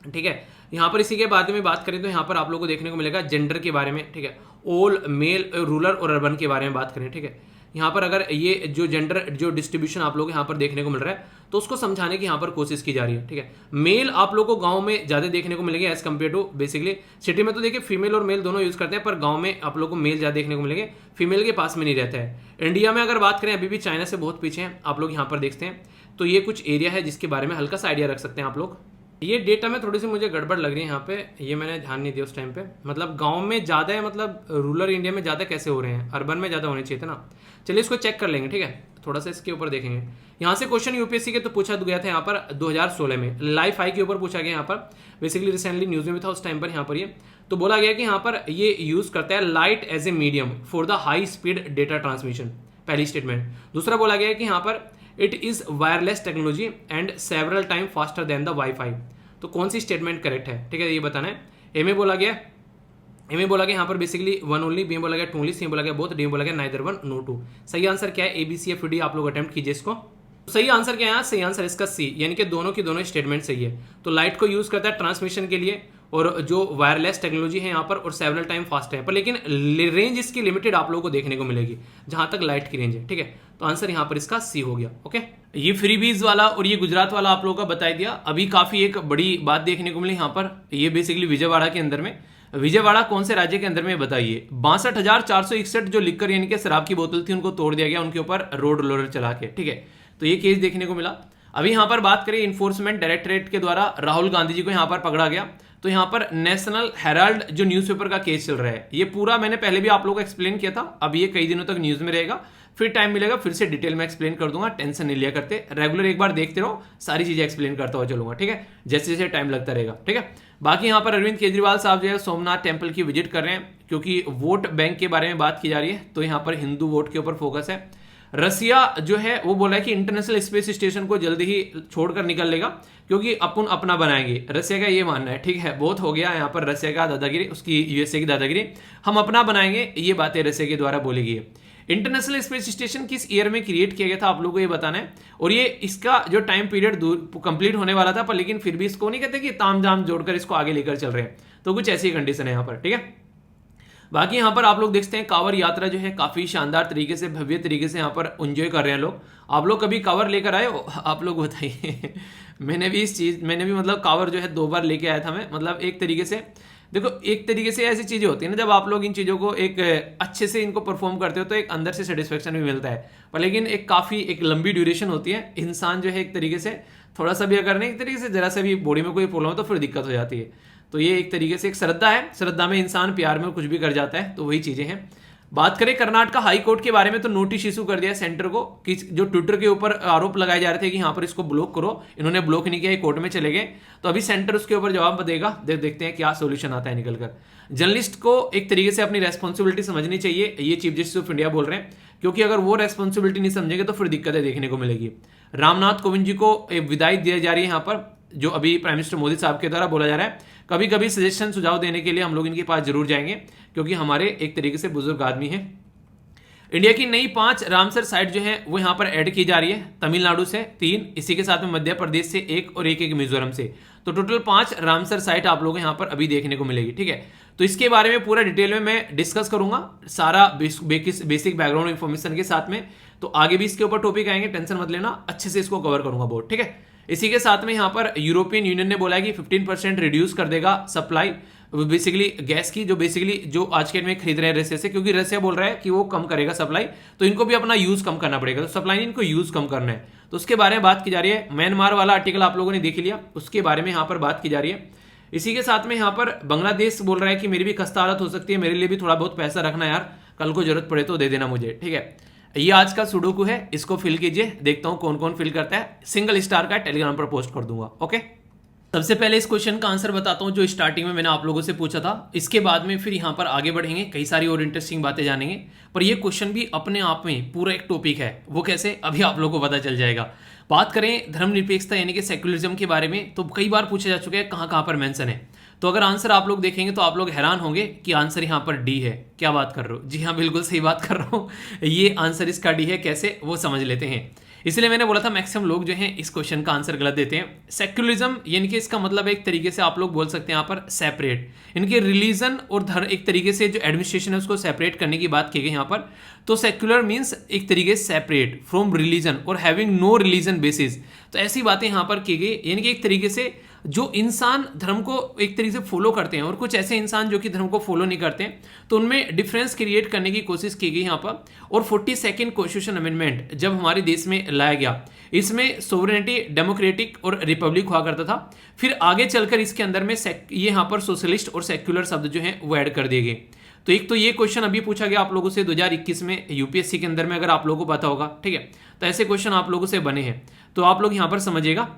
ठीक है। यहाँ पर इसी के बारे में बात करें तो यहाँ पर आप लोगों को देखने को मिलेगा जेंडर के बारे में, ठीक है, ऑल मेल, रूरल और अर्बन के बारे में बात करें, ठीक है। यहाँ पर अगर ये जो जेंडर जो डिस्ट्रीब्यूशन आप लोग यहाँ पर देखने को मिल रहा है तो उसको समझाने की यहाँ पर कोशिश की जा रही है, ठीक है। मेल आप लोग को गांव में ज़्यादा देखने को मिलेंगे as compare to basically city में। तो देखिए फीमेल और मेल दोनों यूज़ करते हैं, पर गाँव में आप लोग को मेल ज़्यादा देखने को मिलेंगे, फीमेल के पास में नहीं रहता है। इंडिया में अगर बात करें अभी भी चाइना से बहुत पीछे हैं, आप लोग यहाँ पर देखते हैं। तो ये कुछ एरिया है जिसके बारे में हल्का सा आइडिया रख सकते हैं आप लोग। ये डेटा में थोड़ी सी मुझे गड़बड़ लग रही है यहाँ पे, ये मैंने ध्यान नहीं दिया उस टाइम पे। मतलब गांव में ज़्यादा है, मतलब रूरल इंडिया में ज़्यादा कैसे हो रहे हैं, अर्बन में ज़्यादा होने चाहिए थे ना। चलिए इसको चेक कर लेंगे, ठीक है, थोड़ा सा इसके ऊपर देखेंगे। यहाँ से क्वेश्चन यूपीएससी के तो पूछा गया था यहाँ पर 2016 में, लाइफ आई के ऊपर पूछा गया यहाँ पर, बेसिकली रिसेंटली न्यूज़ में भी था उस टाइम पर। यहाँ पर ये तो बोला गया कि यहाँ पर ये यूज़ करता है light as a medium for the high speed data transmission, पहली स्टेटमेंट। दूसरा बोला गया है कि यहाँ पर it is wireless technology and several time faster than the wifi. तो कौन सी स्टेटमेंट करेक्ट है, ठीक है, ये बताना है। ए में बोला गया यहाँ पर बेसिकली वन ओनली, बी में बोला गया टू ओनली, सी में बोला गया बोथ, डी में बोला गया नाइदर वन नो टू। सही आंसर क्या है, A B C F D, आप लोग अटेम्प्ट कीजिए इसको। तो सही आंसर क्या है, सही आंसर इसका सी, यानी कि दोनों की दोनों स्टेटमेंट सही है। तो लाइट को यूज करता है ट्रांसमिशन के लिए, और जो वायरलेस टेक्नोलॉजी है यहाँ पर, और सेवरल टाइम फास्ट है, पर लेकिन रेंज इसकी लिमिटेड आप लोगों को देखने को मिलेगी जहाँ तक लाइट की रेंज है, ठीक है। तो आंसर यहाँ पर इसका सी हो गया, ओके। ये फ्रीबीज वाला और ये गुजरात वाला आप लोगों का बता दिया। अभी काफी एक बड़ी बात देखने को मिली यहाँ पर, ये बेसिकली विजयवाड़ा के अंदर में। विजयवाड़ा कौन से राज्य के अंदर में बताइए। 62,461 जो लिकर यानी कि शराब की बोतल थी उनको तोड़ दिया गया उनके ऊपर रोड रोलर चला के, ठीक है। तो ये केस देखने को मिला। अभी यहाँ पर बात करें इन्फोर्समेंट डायरेक्टरेट के द्वारा राहुल गांधी जी को यहाँ पर पकड़ा गया। तो यहाँ पर नेशनल हेराल्ड जो न्यूज़पेपर का केस चल रहा है, ये पूरा मैंने पहले भी आप लोगों को एक्सप्लेन किया था। अब ये कई दिनों तक न्यूज़ में रहेगा, फिर टाइम मिलेगा फिर से डिटेल में एक्सप्लेन कर दूंगा, टेंशन नहीं लिया करते। रेगुलर एक बार देखते रहो, सारी चीजें एक्सप्लेन करता हुआ चलूंगा, ठीक है, जैसे जैसे टाइम लगता रहेगा, ठीक है। बाकी यहाँ पर अरविंद केजरीवाल साहब जो है सोमनाथ टेम्पल की विजिट कर रहे हैं, क्योंकि वोट बैंक के बारे में बात की जा रही है। तो यहाँ पर हिंदू वोट के ऊपर फोकस है। रसिया जो है वो बोला है कि इंटरनेशनल स्पेस स्टेशन को जल्दी ही छोड़कर निकल लेगा, क्योंकि अपन अपना बनाएंगे। रसिया का ये मानना है, ठीक है, बहुत हो गया यहाँ पर रसिया का दादागिरी, उसकी यूएसए की दादागिरी, हम अपना बनाएंगे, ये बातें रसिया के द्वारा बोली गई है। इंटरनेशनल स्पेस स्टेशन किस ईयर में क्रिएट किया गया था आप लोगों को ये बताना है, और ये इसका जो टाइम पीरियड कंप्लीट होने वाला था, पर लेकिन फिर भी इसको नहीं कहते कि ताम झाम जोड़कर इसको आगे लेकर चल रहे हैं। तो कुछ ऐसी कंडीशन है यहाँ पर, ठीक है। बाकी यहाँ पर आप लोग देखते हैं कांवड़ यात्रा जो है काफी शानदार तरीके से, भव्य तरीके से यहाँ पर एंजॉय कर रहे हैं लोग। आप लोग कभी कांवड़ लेकर आए हो, आप लोग बताइए। मैंने भी मतलब कांवड़ जो है 2 बार लेके आया था मैं, मतलब एक तरीके से देखो एक तरीके से ऐसी चीजें होती है ना, जब आप लोग इन चीजों को एक अच्छे से इनको परफॉर्म करते हो तो एक अंदर से सेटिस्फेक्शन भी मिलता है, पर लेकिन एक काफी एक लंबी ड्यूरेशन होती है। इंसान जो है एक तरीके से थोड़ा सा भी अगर नहीं, एक तरीके से जरा सा भी बॉडी में कोई प्रॉब्लम हो तो फिर दिक्कत हो जाती है। तो ये एक तरीके से एक श्रद्धा है, श्रद्धा में इंसान प्यार में कुछ भी कर जाता है, तो वही चीजें हैं। बात करें कर्नाटक हाई कोर्ट के बारे में, तो नोटिस इशू कर दिया सेंटर को कि जो ट्विटर के ऊपर आरोप लगाए जा रहे थे कि यहाँ पर इसको ब्लॉक करो, इन्होंने ब्लॉक नहीं किया, कोर्ट में चले गए। तो अभी सेंटर उसके ऊपर जवाब देगा, देखते हैं क्या सोल्यूशन आता है निकलकर। जर्नलिस्ट को एक तरीके से अपनी रेस्पॉन्सिबिलिटी समझनी चाहिए, ये चीफ जस्टिस ऑफ इंडिया बोल रहे हैं, क्योंकि अगर वो रेस्पॉन्सिबिलिटी नहीं समझेंगे तो फिर दिक्कतें देखने को मिलेगी। रामनाथ कोविंद जी को विदाई दी जा रही है यहाँ पर, जो अभी प्राइम मिनिस्टर मोदी साहब के द्वारा बोला जा रहा है। कभी कभी सजेशन सुझाव देने के लिए हम लोग इनके पास जरूर जाएंगे, क्योंकि हमारे एक तरीके से बुजुर्ग आदमी हैं। इंडिया की नई 5 रामसर साइट जो है वो यहाँ पर ऐड की जा रही है, तमिलनाडु से 3, इसी के साथ में मध्य प्रदेश से 1 और एक मिजोरम से। तो टोटल 5 रामसर साइट आप लोगों को यहाँ पर अभी देखने को मिलेगी, ठीक है। तो इसके बारे में पूरा डिटेल में मैं डिस्कस करूंगा, सारा बेसिक बैकग्राउंड इन्फॉर्मेशन के साथ में। तो आगे भी इसके ऊपर टॉपिक आएंगे, टेंशन मत लेना, अच्छे से इसको कवर करूंगा बहुत, ठीक है। इसी के साथ में यहाँ पर यूरोपियन यूनियन ने बोला है कि 15% रिड्यूस कर देगा सप्लाई बेसिकली गैस की, जो बेसिकली जो आज के डेट में खरीद रहे हैं रशिया से, क्योंकि रशिया बोल रहा है कि वो कम करेगा सप्लाई, तो इनको भी अपना यूज कम करना पड़ेगा। तो सप्लाई इनको यूज कम करना है, तो उसके बारे में बात की जा रही है। म्यांमार वाला आर्टिकल आप लोगों ने देख लिया, उसके बारे में यहाँ पर बात की जा रही है। इसी के साथ में यहाँ पर बांग्लादेश बोल रहा है कि मेरी भी खस्ता हालत हो सकती है, मेरे लिए भी थोड़ा बहुत पैसा रखना यार, कल को जरूरत पड़े तो दे देना मुझे, ठीक है। ये आज का सुडोकू है, इसको फिल कीजिए, देखता हूं कौन कौन फिल करता है। सिंगल स्टार का टेलीग्राम पर पोस्ट कर दूंगा, ओके। सबसे पहले इस क्वेश्चन का आंसर बताता हूं जो स्टार्टिंग में मैंने आप लोगों से पूछा था। इसके बाद में फिर यहां पर आगे बढ़ेंगे, कई सारी और इंटरेस्टिंग बातें जानेंगे, पर यह क्वेश्चन भी अपने आप में पूरा एक टॉपिक है। वो कैसे, अभी आप लोगों को पता चल जाएगा। बात करें धर्मनिरपेक्षता यानी कि सेक्युलरिज्म के बारे में, तो कई बार पूछा जा चुका है कहां पर मेंशन है। तो अगर आंसर आप लोग देखेंगे तो आप लोग हैरान होंगे कि आंसर यहाँ पर डी है। क्या बात कर रहे हो? जी हाँ, बिल्कुल सही बात कर रहा हूँ, ये आंसर इसका डी है। कैसे, वो समझ लेते हैं। इसलिए मैंने बोला था मैक्सिमम लोग जो हैं इस क्वेश्चन का आंसर गलत देते हैं। सेक्युलरिज्म यानी कि इसका मतलब एक तरीके से आप लोग बोल सकते हैं यहाँ पर सेपरेट, इनके रिलीजन और धर्म एक तरीके से जो एडमिनिस्ट्रेशन है उसको सेपरेट करने की बात की गई यहाँ पर। तो सेक्युलर मीन्स एक तरीके से सेपरेट फ्रॉम रिलीजन और हैविंग नो रिलीजन बेसिस। तो ऐसी बातें यहाँ पर की गई, यानी कि एक तरीके से जो इंसान धर्म को एक तरीके से फॉलो करते हैं और कुछ ऐसे इंसान जो कि धर्म को फॉलो नहीं करते हैं, तो उनमें डिफरेंस क्रिएट करने की कोशिश की गई यहाँ पर। और 42nd कॉन्स्टिट्यूशन अमेंडमेंट जब हमारे देश में लाया गया, इसमें सोवरेनिटी डेमोक्रेटिक और रिपब्लिक हुआ करता था। फिर आगे चलकर इसके अंदर में ये यहाँ पर सोशलिस्ट और सेक्युलर शब्द जो है वो ऐड कर दिए गए। तो एक तो ये क्वेश्चन अभी पूछा गया आप लोगों से 2021 में यूपीएससी के अंदर में, अगर आप लोगों को पता होगा, ठीक है। तो ऐसे क्वेश्चन आप लोगों से बने हैं, तो आप लोग यहाँ पर समझिएगा,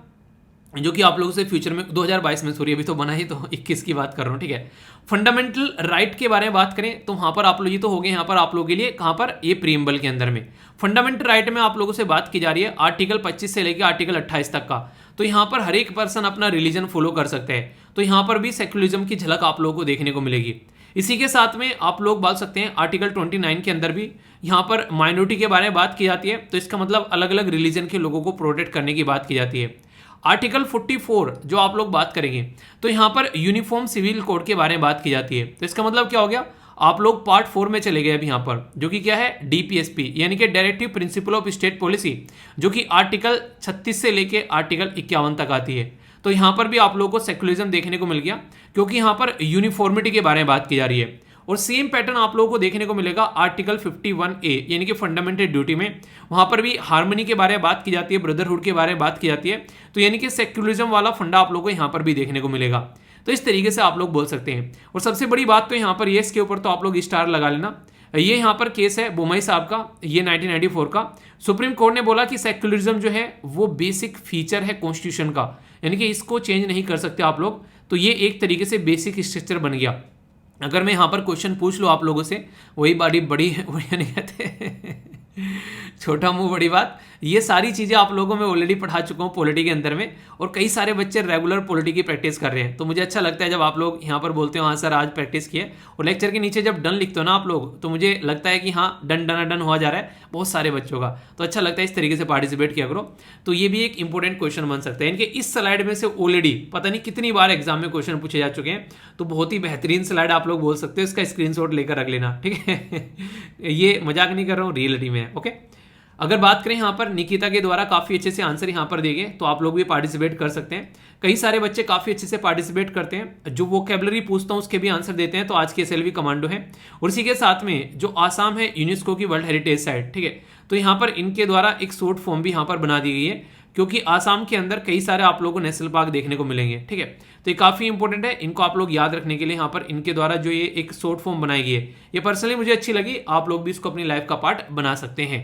जो कि आप लोगों से फ्यूचर में 2022 में, सॉरी अभी तो बना ही, तो 21 की बात कर रहा हूँ, ठीक है। फंडामेंटल राइट के बारे में बात करें तो वहां पर आप लोग, ये तो हो गए यहाँ पर आप लोगों के लिए, कहां पर, ये प्रीएम्बल के अंदर में। फंडामेंटल राइट में आप लोगों से बात की जा रही है आर्टिकल 25 से लेकर आर्टिकल 28 तक का। तो यहाँ पर हर एक पर्सन अपना रिलीजन फॉलो कर सकते हैं, तो यहाँ पर भी सेक्युलरिज्म की झलक आप लोगों को देखने को मिलेगी। इसी के साथ में आप लोग बात सकते हैं आर्टिकल 29 के अंदर भी यहाँ पर माइनॉरिटी के बारे में बात की जाती है। तो इसका मतलब अलग अलग रिलीजन के लोगों को प्रोटेक्ट करने की बात की जाती है। आर्टिकल 44 जो आप लोग बात करेंगे, तो यहाँ पर यूनिफॉर्म सिविल कोड के बारे में बात की जाती है। तो इसका मतलब क्या हो गया, आप लोग पार्ट 4 में चले गए अभी यहाँ पर, जो कि क्या है, डीपीएसपी यानी कि directive principle of state policy, जो कि आर्टिकल 36 से लेके आर्टिकल 51 तक आती है। तो यहाँ पर भी आप लोगों को सेक्युलरिज्म देखने को मिल गया, क्योंकि यहाँ पर यूनिफॉर्मिटी के बारे में बात की जा रही है। और सेम पैटर्न आप लोगों को देखने को मिलेगा आर्टिकल 51A यानी कि फंडामेंटल ड्यूटी में, वहां पर भी हार्मनी के बारे में बात की जाती है, ब्रदरहुड के बारे में बात की जाती है। तो यानी कि सेक्युलरिज्म वाला फंडा आप लोगों को यहाँ पर भी देखने को मिलेगा। तो इस तरीके से आप लोग बोल सकते हैं। और सबसे बड़ी बात तो यहाँ पर ये, इसके ऊपर तो आप लोग स्टार लगा लेना, ये यहाँ पर केस है बोमई साहब का, ये 1994 का। सुप्रीम कोर्ट ने बोला कि सेक्युलरिज्म जो है वो बेसिक फीचर है कॉन्स्टिट्यूशन का, यानी कि इसको चेंज नहीं कर सकते आप लोग। तो ये एक तरीके से बेसिक स्ट्रक्चर बन गया। अगर मैं यहाँ पर क्वेश्चन पूछ लूँ आप लोगों से, वही बड़ी नहीं कहते छोटा मुंह बड़ी बात, ये सारी चीज़ें आप लोगों में ऑलरेडी पढ़ा चुका हूँ पॉलिटी के अंदर में, और कई सारे बच्चे रेगुलर पॉलिटी की प्रैक्टिस कर रहे हैं। तो मुझे अच्छा लगता है जब आप लोग यहाँ पर बोलते हो हाँ सर आज प्रैक्टिस किए, और लेक्चर के नीचे जब डन लिखते हो ना आप लोग, तो मुझे लगता है कि हाँ डन डन डन हुआ जा रहा है बहुत सारे बच्चों का। तो अच्छा लगता है, इस तरीके से पार्टिसिपेट किया करो। तो ये भी एक इंपॉर्टेंट क्वेश्चन बन सकता है। इनके इस स्लाइड में से ऑलरेडी पता नहीं कितनी बार एग्जाम में क्वेश्चन पूछे जा चुके हैं, तो बहुत ही बेहतरीन स्लाइड आप लोग बोल सकते हो, इसका स्क्रीनशॉट लेकर रख लेना, ठीक है ये मजाक नहीं कर रहा हूँ, रियलिटी में है, ओके। अगर बात करें यहाँ पर निकिता के द्वारा काफ़ी अच्छे से आंसर यहाँ पर दिए गए, तो आप लोग भी पार्टिसिपेट कर सकते हैं। कई सारे बच्चे काफ़ी अच्छे से पार्टिसिपेट करते हैं, जो वोकैबुलरी पूछता हूँ उसके भी आंसर देते हैं। तो आज के एसएलवी कमांडो है। और इसी के साथ में जो आसाम है यूनेस्को की वर्ल्ड हेरिटेज साइट, ठीक है, तो यहाँ पर इनके द्वारा एक शॉर्ट फॉर्म भी यहाँ पर बना दी गई है, क्योंकि आसाम के अंदर कई सारे आप लोगों को नेशनल पार्क देखने को मिलेंगे। ठीक है, तो ये काफ़ी इंपॉर्टेंट है, इनको आप लोग याद रखने के लिए यहाँ पर इनके द्वारा जो ये एक शॉर्ट फॉर्म बनाई गई है, ये पर्सनली मुझे अच्छी लगी। आप लोग भी इसको अपनी लाइफ का पार्ट बना सकते हैं।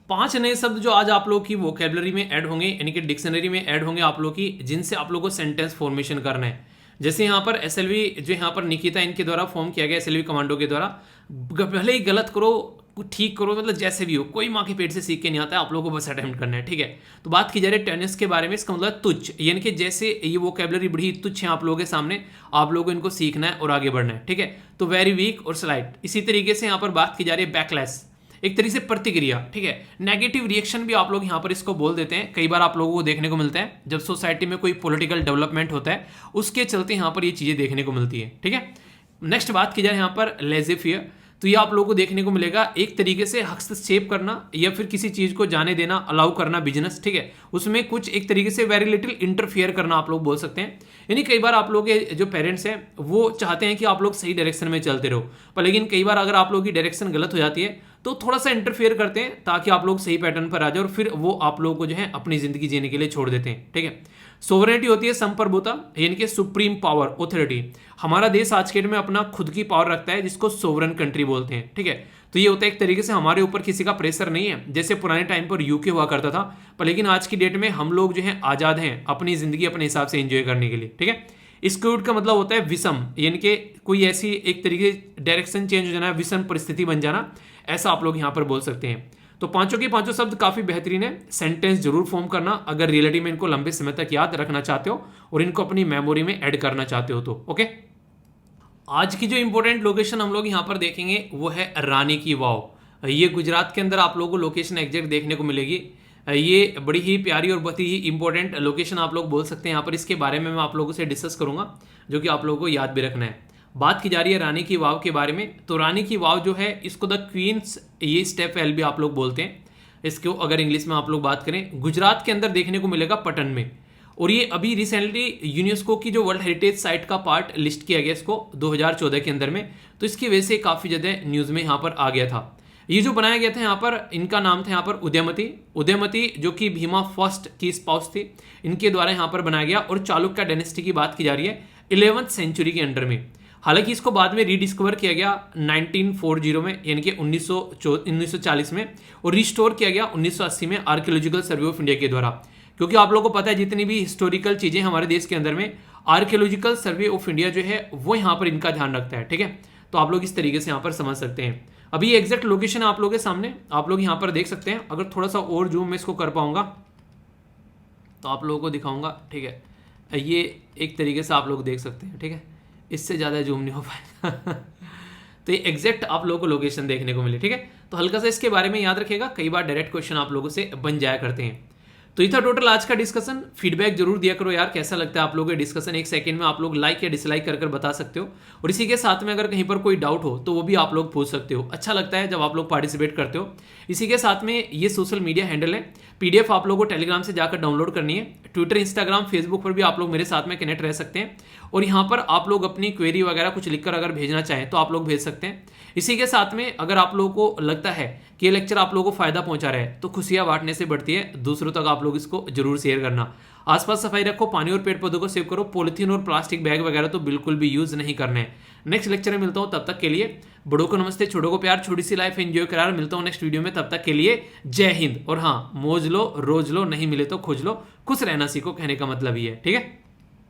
5 नए शब्द जो आज आप लोग की वोकैबुलरी में ऐड होंगे, यानी कि डिक्शनरी में ऐड होंगे आप लोग की, जिनसे आप लोग को सेंटेंस फॉर्मेशन करना है। जैसे यहाँ पर एसएलवी जो यहाँ पर निकिता इनके द्वारा फॉर्म किया गया एसएलवी कमांडो के द्वारा, भले ही गलत करो ठीक करो, मतलब जैसे भी हो, कोई माँ के पेट से सीख के नहीं आता है, आप लोगों को बस अटेम्प्ट करना है। ठीक है, तो बात की जा रही है टेनिस के बारे में, इसका मतलब तुच्छ, यानी कि जैसे ये वोकैबुलरी बड़ी तुच्छ है आप लोगों के सामने, आप लोगों को इनको सीखना है और आगे बढ़ना है। ठीक है, तो वेरी वीक और स्लाइट। इसी तरीके से यहाँ पर बात की जा रही है बैकलैश, एक तरीके से प्रतिक्रिया। ठीक है, नेगेटिव रिएक्शन भी आप लोग यहाँ पर इसको बोल देते हैं। कई बार आप लोगों को देखने को मिलता है जब सोसाइटी में कोई पॉलिटिकल डेवलपमेंट होता है, उसके चलते यहाँ पर ये चीज़ें देखने को मिलती है। ठीक है, नेक्स्ट बात की जाए यहाँ पर लेज़ी-फेयर, तो ये आप लोगों को देखने को मिलेगा एक तरीके से हस्तक्षेप करना या फिर किसी चीज़ को जाने देना, अलाउ करना बिजनेस। ठीक है, उसमें कुछ एक तरीके से वेरी लिटिल इंटरफियर करना आप लोग बोल सकते हैं। यानी कई बार आप लोग के जो पेरेंट्स हैं वो चाहते हैं कि आप लोग सही डायरेक्शन में चलते रहो, पर लेकिन कई बार अगर आप लोग की डायरेक्शन गलत हो जाती है तो थोड़ा सा इंटरफेयर करते हैं ताकि आप लोग सही पैटर्न पर आ जाओ, और फिर वो आप लोगों को जो है अपनी जिंदगी जीने के लिए छोड़ देते हैं। ठीक है, सोवरेनिटी होती है संप्रभुता, यानी कि सुप्रीम पावर, ऑथोरिटी। हमारा देश आज के डेट में अपना खुद की पावर रखता है, जिसको सोवरेन कंट्री बोलते हैं। ठीक है, तो ये होता है एक तरीके से हमारे ऊपर किसी का प्रेशर नहीं है, जैसे पुराने टाइम पर यूके हुआ करता था, पर लेकिन आज की डेट में हम लोग जो है आज़ाद हैं अपनी जिंदगी अपने हिसाब से एंजॉय करने के लिए। ठीक है, स्क्यूड का मतलब होता है विषम, यानी कि कोई ऐसी एक तरीके डायरेक्शन चेंज हो जाना, विषम परिस्थिति बन जाना, ऐसा आप लोग यहाँ पर बोल सकते हैं। तो पांचों के पांचों शब्द काफी बेहतरीन है। सेंटेंस जरूर फॉर्म करना अगर रियलिटी में इनको लंबे समय तक याद रखना चाहते हो और इनको अपनी मेमोरी में ऐड करना चाहते हो तो। ओके, आज की जो इंपॉर्टेंट लोकेशन हम लोग यहाँ पर देखेंगे वो है रानी की वाव। ये गुजरात के अंदर आप लोगों को लोकेशन एग्जैक्ट देखने को मिलेगी। ये बड़ी ही प्यारी और बहुत ही इंपॉर्टेंट लोकेशन आप लोग बोल सकते हैं। यहाँ पर इसके बारे में मैं आप लोगों से डिस्कस करूंगा, जो कि आप लोगों को याद भी रखना है। बात की जा रही है रानी की वाव के बारे में, तो रानी की वाव जो है इसको द क्वींस ये स्टेप वेल भी आप लोग बोलते हैं। इसको अगर इंग्लिश में आप लोग बात करें, गुजरात के अंदर देखने को मिलेगा पटन में, और ये अभी रिसेंटली यूनेस्को की जो वर्ल्ड हेरिटेज साइट का पार्ट लिस्ट किया गया इसको 2014 के अंदर में, तो इसकी वजह से काफ़ी ज़्यादा न्यूज़ में यहाँ पर आ गया था। ये जो बनाया गया था यहाँ पर, इनका नाम था यहाँ पर उदयमती, जो कि भीमा फर्स्ट की स्पाउस थी, इनके द्वारा यहाँ पर बनाया गया। और चालुक्य डायनेस्टी की बात की जा रही है 11वीं सेंचुरी के अंडर में। हालांकि इसको बाद में रीडिस्कवर किया गया 1940 में, यानी कि 1940 में, और रिस्टोर किया गया 1980 में आर्कियोलॉजिकल सर्वे ऑफ इंडिया के द्वारा। क्योंकि आप लोगों को पता है जितनी भी हिस्टोरिकल चीज़ें हमारे देश के अंदर में, आर्कियोलॉजिकल सर्वे ऑफ इंडिया जो है वो यहाँ पर इनका ध्यान रखता है। ठीक है, तो आप लोग इस तरीके से यहाँ पर समझ सकते हैं। अभी ये एग्जैक्ट लोकेशन आप लोगों के सामने आप लोग यहाँ पर देख सकते हैं। अगर थोड़ा सा और जूम में इसको कर पाऊंगा तो आप लोगों को दिखाऊंगा। ठीक है, ये एक तरीके से आप लोग देख सकते हैं। ठीक है, इससे ज़्यादा जूम नहीं हो पाएगा तो ये एग्जैक्ट आप लोगों को लोकेशन देखने को मिले। ठीक है, तो हल्का सा इसके बारे में याद रखिएगा, कई बार डायरेक्ट क्वेश्चन आप लोगों से बन जाया करते हैं। तो ये था टोटल आज का डिस्कशन। फीडबैक जरूर दिया करो यार, कैसा लगता है आप लोगों के डिस्कशन। एक सेकंड में आप लोग लाइक या डिसलाइक कर बता सकते हो, और इसी के साथ में अगर कहीं पर कोई डाउट हो तो वो भी आप लोग पूछ सकते हो। अच्छा लगता है जब आप लोग पार्टिसिपेट करते हो। इसी के साथ में ये सोशल मीडिया हैंडल है, पीडीएफ आप लोगों को टेलीग्राम से जाकर डाउनलोड करनी है। ट्विटर, इंस्टाग्राम, फेसबुक पर भी आप लोग मेरे साथ में कनेक्ट रह सकते हैं, और यहाँ पर आप लोग अपनी क्वेरी वगैरह कुछ लिखकर अगर भेजना चाहें तो आप लोग भेज सकते हैं। इसी के साथ में अगर आप लोगों को लगता है कि ये लेक्चर आप लोगों को फायदा पहुंचा रहा है तो खुशियां बांटने से बढ़ती है, दूसरों तक आप लोग इसको जरूर शेयर करना। आसपास सफाई रखो, पानी और पेड़ पौधों को सेव करो, पॉलिथीन और प्लास्टिक बैग वगैरह तो बिल्कुल भी यूज नहीं करने हैं। नेक्स्ट लेक्चर में मिलता हूं, तब तक के लिए बड़ों को नमस्ते, छोटों को प्यार, छोटी सी लाइफ एंजॉय करार। मिलता हूं नेक्स्ट वीडियो में, तब तक के लिए जय हिंद। और हाँ, मौज लो, रोज लो, नहीं मिले तो खोज लो, खुश रहना सीखो, कहने का मतलब ही है। ठीक है।